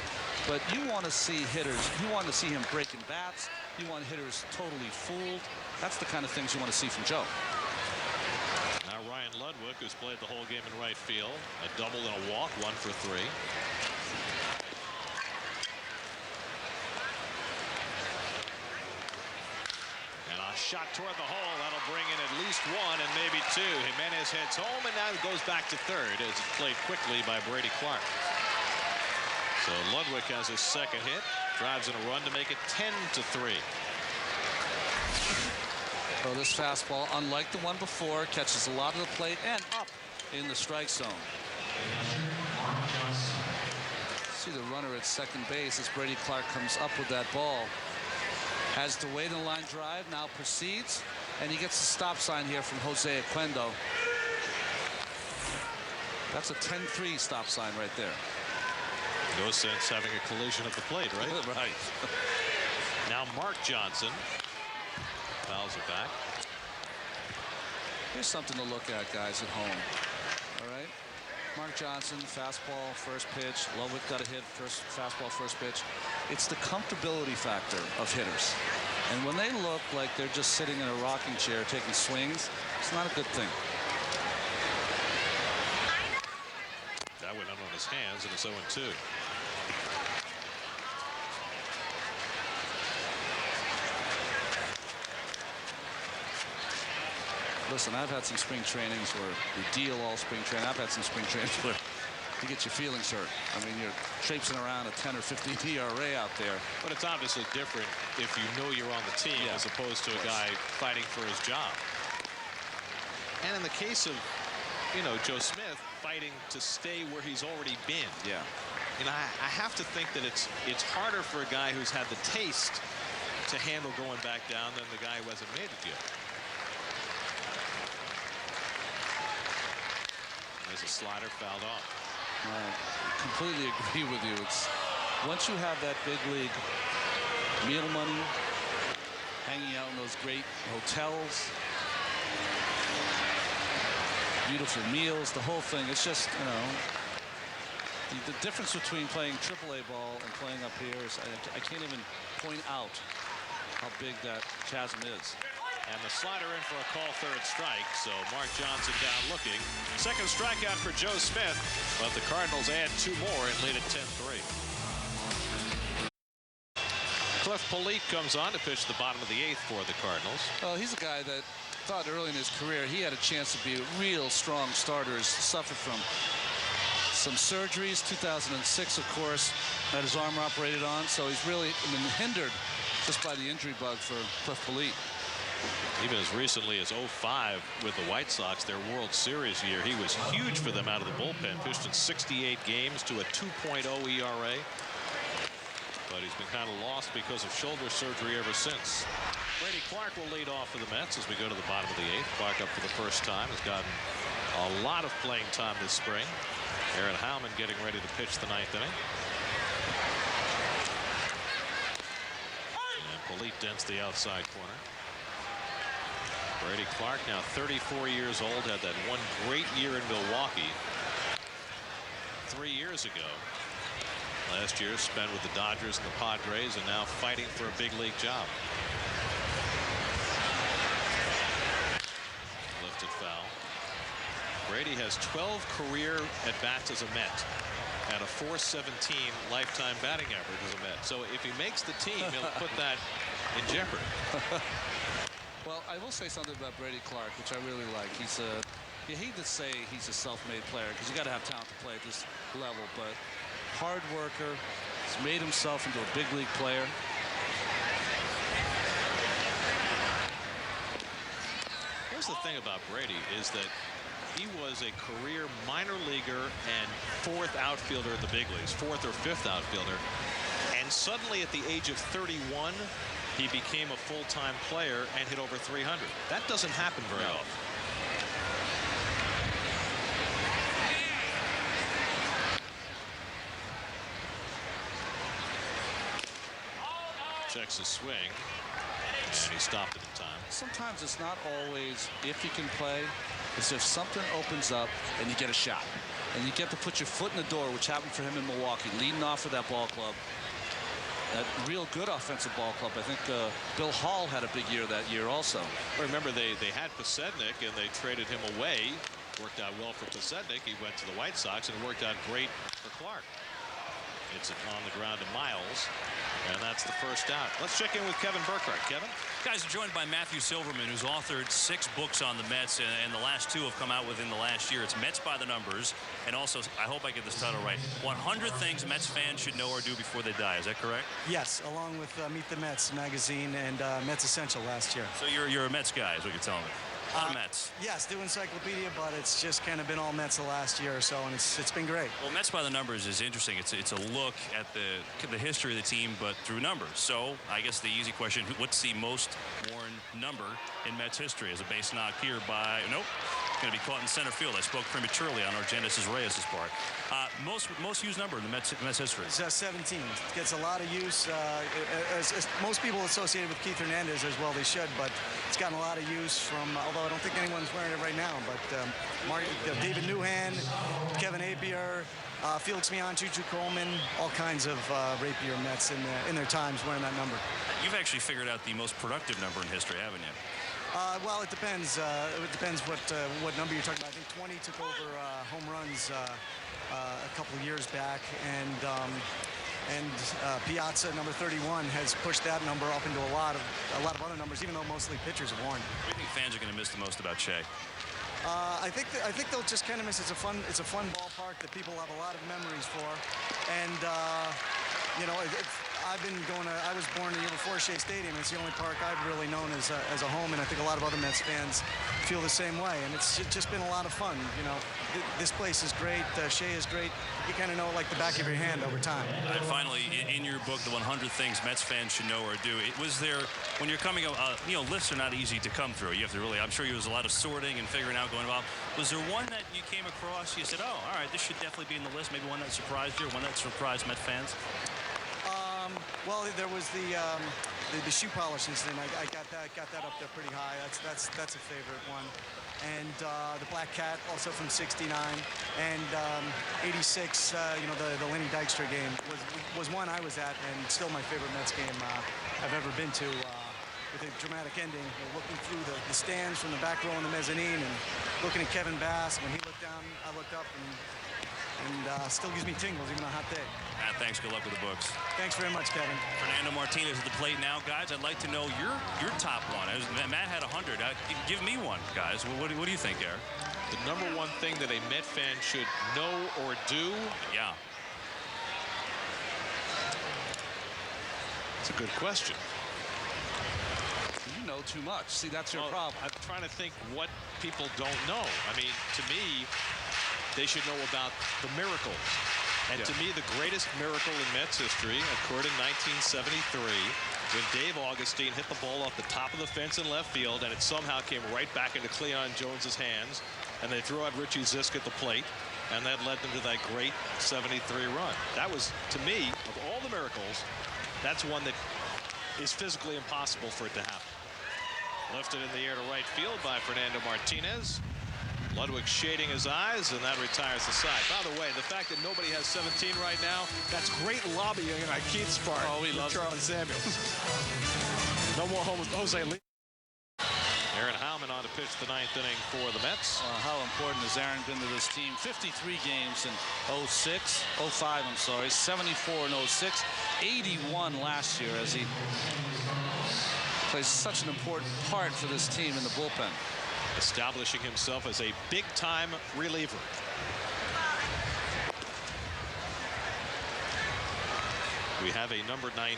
But you want to see hitters. You want to see him breaking bats. You want hitters totally fooled. That's the kind of things you want to see from Joe. Now Ryan Ludwig, who's played the whole game in right field. A double and a walk, 1 for 3. And a shot toward the hole. That'll bring in at least 1 and maybe 2. Jimenez heads home, and now goes back to third as it's played quickly by Brady Clark. So Ludwig has his second hit. Drives in a run to make it 10-3. So this fastball, unlike the one before, catches a lot of the plate and up in the strike zone. See the runner at second base as Brady Clark comes up with that ball. Has the wait in line drive, now proceeds, and he gets a stop sign here from Jose Oquendo. That's a 10-3 stop sign right there. No sense having a collision at the plate, right? Right. Now Mark Johnson fouls it back. Here's something to look at, guys, at home. All right. Mark Johnson, fastball, first pitch. Ludwig got a hit, first fastball, first pitch. It's the comfortability factor of hitters. And when they look like they're just sitting in a rocking chair taking swings, it's not a good thing. That went on his hands, and it's 0-2. Listen, I've had some spring trainings where we deal all spring training. I've had some spring trainings where you get your feelings hurt. I mean, you're traipsing around a 10 or 15 ERA out there. But it's obviously different if you know you're on the team as opposed to a guy fighting for his job. And in the case of, Joe Smith fighting to stay where he's already been. Yeah. I have to think that it's harder for a guy who's had the taste to handle going back down than the guy who hasn't made it yet. There's a slider fouled off. I completely agree with you. It's once you have that big league meal money, hanging out in those great hotels, beautiful meals, the whole thing. It's just, you know, the difference between playing AAA ball and playing up here is I can't even point out how big that chasm is. And the slider in for a call third strike. So Mark Johnson down looking. Second strikeout for Joe Smith. But the Cardinals add 2 more and lead at 10-3. Cliff Polite comes on to pitch the bottom of the 8th for the Cardinals. Well, he's a guy that thought early in his career he had a chance to be a real strong starter. He's suffered from some surgeries. 2006, of course, had his arm operated on. So he's really been hindered just by the injury bug for Cliff Polite. Even as recently as 05 with the White Sox, their World Series year, he was huge for them out of the bullpen. Pitched in 68 games to a 2.0 ERA. But he's been kind of lost because of shoulder surgery ever since. Brady Clark will lead off for the Mets as we go to the bottom of the 8th. Clark up for the first time. Has gotten a lot of playing time this spring. Aaron Howman getting ready to pitch the 9th inning. And Polite dents the outside corner. Brady Clark, now 34 years old, had that one great year in Milwaukee 3 years ago. Last year spent with the Dodgers and the Padres, and now fighting for a big league job. Lifted foul. Brady has 12 career at-bats as a Met and a .417 lifetime batting average as a Met. So if he makes the team, he'll put that in jeopardy. Well, I will say something about Brady Clark, which I really like. He's a, you hate to say he's a self-made player because you got to have talent to play at this level, but hard worker. He's made himself into a big league player. Here's the thing about Brady is that he was a career minor leaguer and 4th outfielder in the big leagues, 4th or 5th outfielder, and suddenly at the age of 31. He became a full-time player and hit over 300. That doesn't happen very often. Checks his swing, and he stopped it in time. Sometimes it's not always if you can play. It's if something opens up and you get a shot. And you get to put your foot in the door, which happened for him in Milwaukee, leading off for that ball club. That real good offensive ball club. I think Bill Hall had a big year that year also. Remember, they had Pasednik, and they traded him away. Worked out well for Pasednik. He went to the White Sox, and it worked out great for Clark. It's on the ground to Miles, and that's the first out. Let's check in with Kevin Burkhardt. Kevin? Guys are joined by Matthew Silverman, who's authored 6 books on the Mets, and the last 2 have come out within the last year. It's Mets by the Numbers, and also, I hope I get this title right, 100 Things Mets Fans Should Know or Do Before They Die. Is that correct? Yes, along with Meet the Mets magazine and Mets Essential last year. So you're a Mets guy, is what you're telling me. Mets. Yes, do encyclopedia, but it's just kind of been all Mets the last year or so, and it's been great. Well, Mets by the Numbers is interesting. It's a look at the history of the team, but through numbers. So I guess the easy question: what's the most worn number in Mets history? As a base knock here by going to be caught in center field. I spoke prematurely on Genesis Reyes' part. Most used number in the Mets history. It's 17. It gets a lot of use. As most people associated with Keith Hernandez as well, they should, but it's gotten a lot of use from. Although I don't think anyone's wearing it right now, but David Newhan, Kevin Apier, Felix Mian, Juju Coleman, all kinds of Rapier Mets in their times wearing that number. You've actually figured out the most productive number in history, haven't you? Well, it depends. It depends what number you're talking about. I think 20 took over home runs a couple of years back, and Piazza, number 31, has pushed that number up into a lot of other numbers, even though mostly pitchers have worn. What do you think fans are going to miss the most about Shea? I think they'll just kind of miss. It's a fun ballpark that people have a lot of memories for, and you know, I was born the year before Shea Stadium. It's the only park I've really known as a home, and I think a lot of other Mets fans feel the same way. And it's just been a lot of fun. You know, this place is great. Shea is great. You kind of know it like the back of your hand over time. And finally, in your book, The 100 Things Mets Fans Should Know or Do, was there, when you're coming up, lists are not easy to come through. You have to really, I'm sure there was a lot of sorting and figuring out going about. Was there one that you came across, you said, oh, all right, this should definitely be in the list, maybe one that surprised you or one that surprised Met fans? Well, there was the shoe polish incident. I got that up there pretty high. That's a favorite one. And the Black Cat, also from '69, and '86. You know, the Lenny Dykstra game was one I was at, and still my favorite Mets game I've ever been to. With a dramatic ending, you know, looking through the stands from the back row in the mezzanine, and looking at Kevin Bass. When he looked down, I looked up, and still gives me tingles even on a hot day. Matt, thanks. Good luck with the books. Thanks very much, Kevin. Fernando Martinez at the plate now, guys. I'd like to know your top one. Matt had 100. Give me one, guys. What do you think, Eric? The number one thing that a Met fan should know or do? Yeah. It's a good question. You know too much. See, that's your problem. I'm trying to think what people don't know. I mean, to me, they should know about the miracles. And to me, the greatest miracle in Mets history occurred in 1973 when Dave Augustine hit the ball off the top of the fence in left field, and it somehow came right back into Cleon Jones's hands, and they threw out Richie Zisk at the plate, and that led them to that great '73 run. That was, to me, of all the miracles, that's one that is physically impossible for it to happen. Lifted in the air to right field by Fernando Martinez. Ludwig shading his eyes, and that retires the side. By the way, the fact that nobody has 17 right now, that's great lobbying on Keith's part. Oh, we love Charlie Samuels. No more Jose Lee. Aaron Howman on to pitch the ninth inning for the Mets. How important has Aaron been to this team? 53 games in 05, I'm sorry, 74 in 06, 81 last year as he plays such an important part for this team in the bullpen. Establishing himself as a big-time reliever. We have a number 90.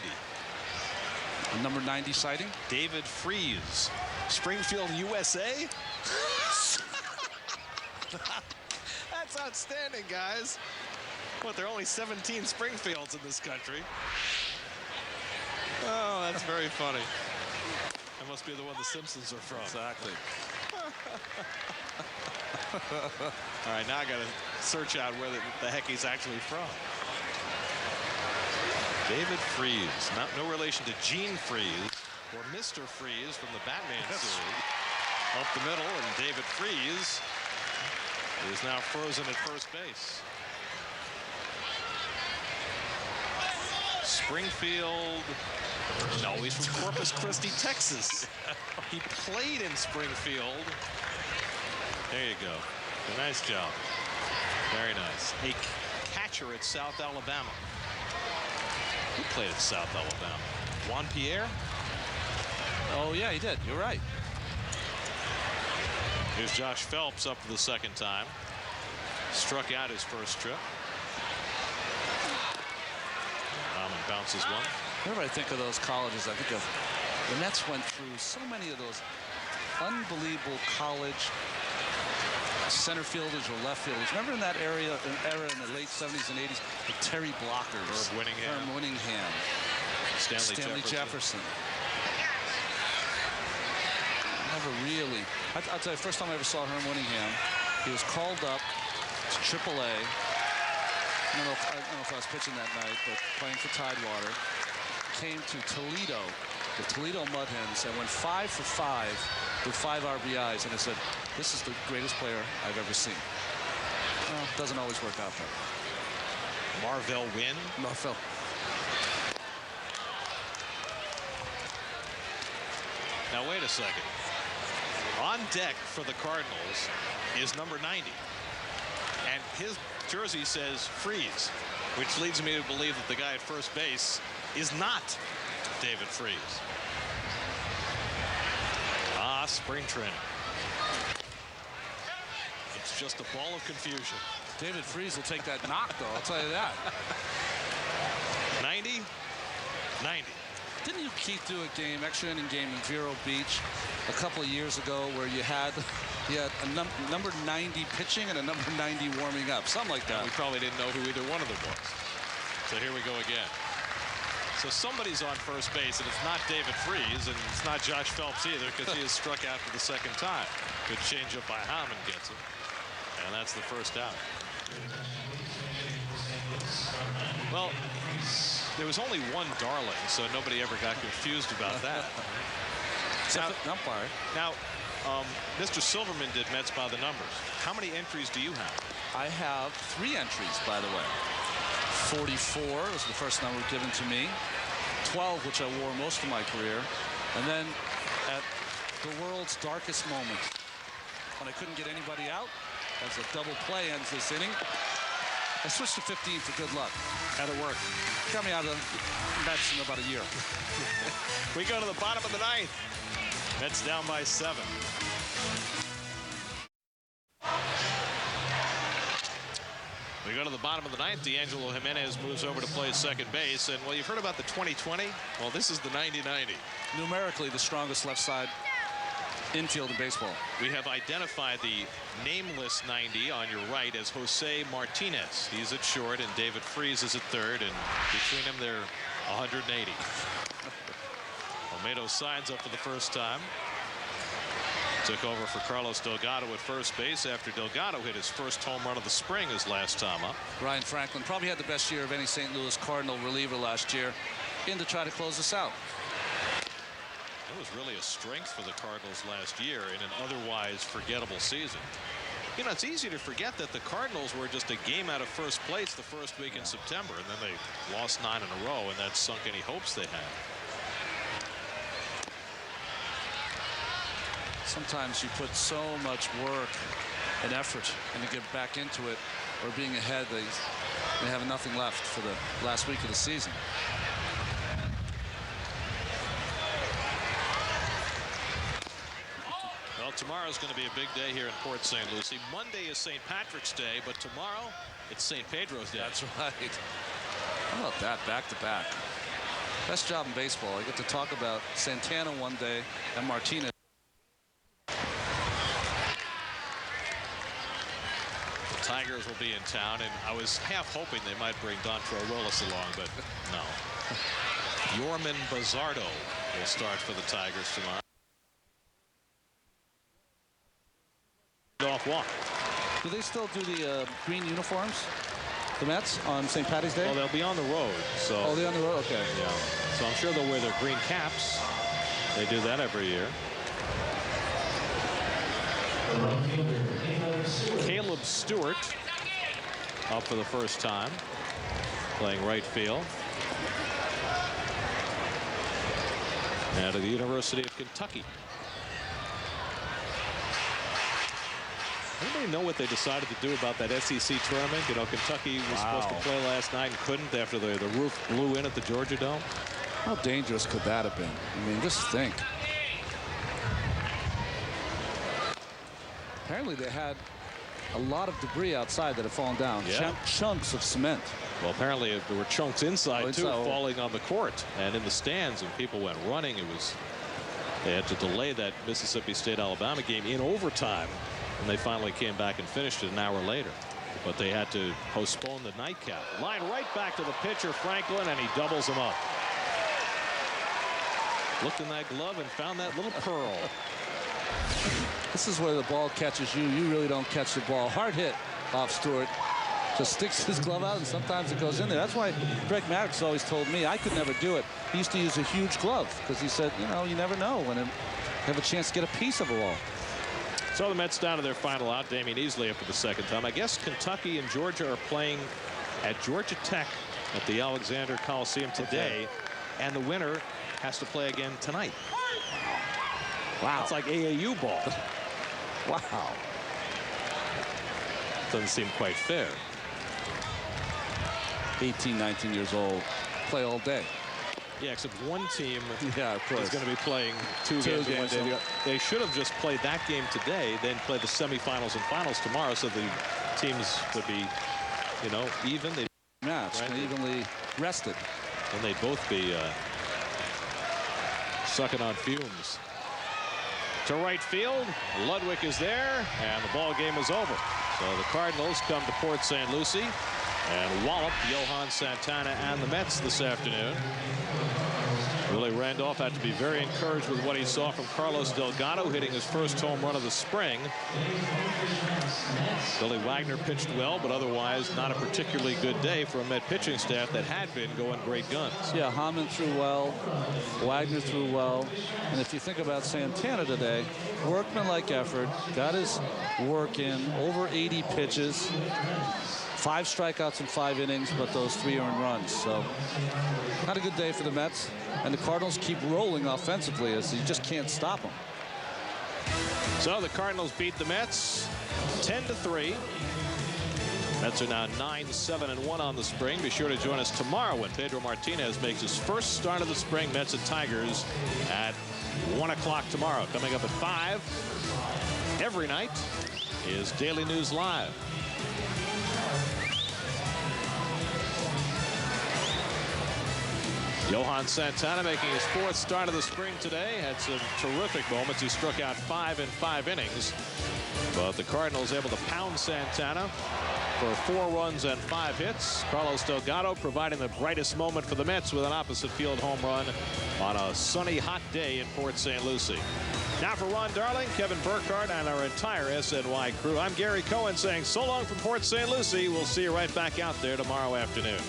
A number 90 sighting? David Freese, Springfield, USA. That's outstanding, guys. What, there are only 17 Springfields in this country. Oh, that's very funny. That must be the one the Simpsons are from. Exactly. All right, now I got to search out where the heck he's actually from. David Freese, no relation to Gene Freese or Mr. Freeze from the Batman series. Up the middle, and David Freese is now frozen at first base. Springfield. No, he's from Corpus Christi, Texas. He played in Springfield. There you go. Nice job. Very nice. A catcher at South Alabama. Who played at South Alabama? Juan Pierre? Oh, yeah, he did. You're right. Here's Josh Phelps up for the second time. Struck out his first trip. Bauman bounces one. Whenever I think of those colleges, I think of the Mets went through so many of those unbelievable college center fielders or left fielders. Remember in that era in the late 70s and 80s, the Terry Blockers, Herm Winningham, Stanley Jefferson. Never really. I'll tell you, first time I ever saw Herm Winningham, he was called up to AAA. I don't know if I was pitching that night, but playing for Tidewater. Came to Toledo, the Toledo Mud Hens, and went 5 for 5 with 5 RBIs. And I said, this is the greatest player I've ever seen. Well, doesn't always work out though. Marvell Wynn. Marvell. Now wait a second. On deck for the Cardinals is number 90. And his jersey says Freeze, which leads me to believe that the guy at first base is not David Freese. Spring training. It's just a ball of confusion. David Freese will take that knock, though, I'll tell you that. 90. Didn't you, Keith, do a game, extra inning game in Vero Beach a couple of years ago where you had a number 90 pitching and a number 90 warming up, something like that? We probably didn't know who either one of them was. So here we go again. So somebody's on first base, and it's not David Freese, and it's not Josh Phelps either, because he is struck out for the second time. Good changeup by Howman gets him, and that's the first out. Well, There was only one Darling, so nobody ever got confused about that. Now, Mr. Silverman did Mets by the numbers. How many entries do you have? I have 3 entries, by the way. 44 was the first number given to me. 12, which I wore most of my career. And then at the world's darkest moment, when I couldn't get anybody out, as a double play ends this inning, I switched to 15 for good luck. How'd it work? Got me out of the Mets in about a year. We go to the bottom of the 9th. Mets down by 7. We go to the bottom of the 9th. D'Angelo Jimenez moves over to play second base. And, well, you've heard about the 20-20. Well, this is the 90-90. Numerically, the strongest left side infield in baseball. We have identified the nameless 90 on your right as Jose Martinez. He's at short, and David Freese is at third. And between them, they're 180. Olmedo signs up for the first time. Took over for Carlos Delgado at first base after Delgado hit his first home run of the spring his last time up. Ryan Franklin probably had the best year of any St. Louis Cardinal reliever last year in to try to close us out. It was really a strength for the Cardinals last year in an otherwise forgettable season. You know, it's easy to forget that the Cardinals were just a game out of first place the first week in September, and then they lost 9 in a row, and that sunk any hopes they had. Sometimes you put so much work and effort and to get back into it, or being ahead, they have nothing left for the last week of the season. Well, tomorrow's going to be a big day here in Port St. Lucie. Monday is St. Patrick's Day, but tomorrow it's St. Pedro's Day. That's right. How about that, back to back? Best job in baseball. I get to talk about Santana one day and Martinez. Tigers will be in town, and I was half hoping they might bring Dontrell Willis along, but no. Yorman Bazardo will start for the Tigers tomorrow. Off walk. Do they still do the green uniforms, the Mets, on St. Patty's Day? Well, they'll be on the road. So. Oh, they're on the road? Okay. Yeah. So I'm sure they'll wear their green caps. They do that every year. Caleb Stewart up for the first time, playing right field. Out of the University of Kentucky. Anybody know what they decided to do about that SEC tournament? You know, Kentucky was supposed to play last night and couldn't after the roof blew in at the Georgia Dome. How dangerous could that have been? I mean, just think. Apparently they had a lot of debris outside that had fallen down. Yeah. Chunks of cement. Well, apparently there were chunks inside too, falling on the court and in the stands, and people went running. They had to delay that Mississippi State-Alabama game in overtime, and they finally came back and finished it an hour later. But they had to postpone the nightcap. Line right back to the pitcher, Franklin, and he doubles him up. Looked in that glove and found that little pearl. This is where the ball catches you. You really don't catch the ball. Hard hit off Stewart. Just sticks his glove out, and sometimes it goes in there. That's why Greg Maddox always told me I could never do it. He used to use a huge glove because he said, you know, you never know when you have a chance to get a piece of a ball. So the Mets down to their final out. Damian Easley up for the second time. I guess Kentucky and Georgia are playing at Georgia Tech at the Alexander Coliseum today, and the winner has to play again tonight. Wow. It's like AAU ball. Wow. Doesn't seem quite fair. 18, 19 years old. Play all day. Yeah, except one team is going to be playing two games in one day. They should have just played that game today, then play the semifinals and finals tomorrow, so the teams would be, you know, even. Match, right? Evenly rested. And they'd both be sucking on fumes. To right field, Ludwig is there, and the ball game is over. So the Cardinals come to Port St. Lucie and wallop Johan Santana and the Mets this afternoon. Willie Randolph had to be very encouraged with what he saw from Carlos Delgado hitting his first home run of the spring. Billy Wagner pitched well, but otherwise not a particularly good day for a Met pitching staff that had been going great guns. Yeah, Hammond threw well, Wagner threw well, and if you think about Santana today, workmanlike effort, got his work in, over 80 pitches, 5 strikeouts in 5 innings, but those 3 earned runs. So not a good day for the Mets, and the Cardinals keep rolling offensively as you just can't stop them. So the Cardinals beat the Mets 10-3. Mets are now 9-7-1 on the spring. Be sure to join us tomorrow when Pedro Martinez makes his first start of the spring. Mets and Tigers at 1 o'clock tomorrow. Coming up at 5 every night is Daily News Live. Johan Santana making his 4th start of the spring today. Had some terrific moments. He struck out 5 in 5 innings. But the Cardinals able to pound Santana for 4 runs and 5 hits. Carlos Delgado providing the brightest moment for the Mets with an opposite field home run on a sunny, hot day in Port St. Lucie. Now for Ron Darling, Kevin Burkhardt, and our entire SNY crew, I'm Gary Cohen saying so long from Port St. Lucie. We'll see you right back out there tomorrow afternoon.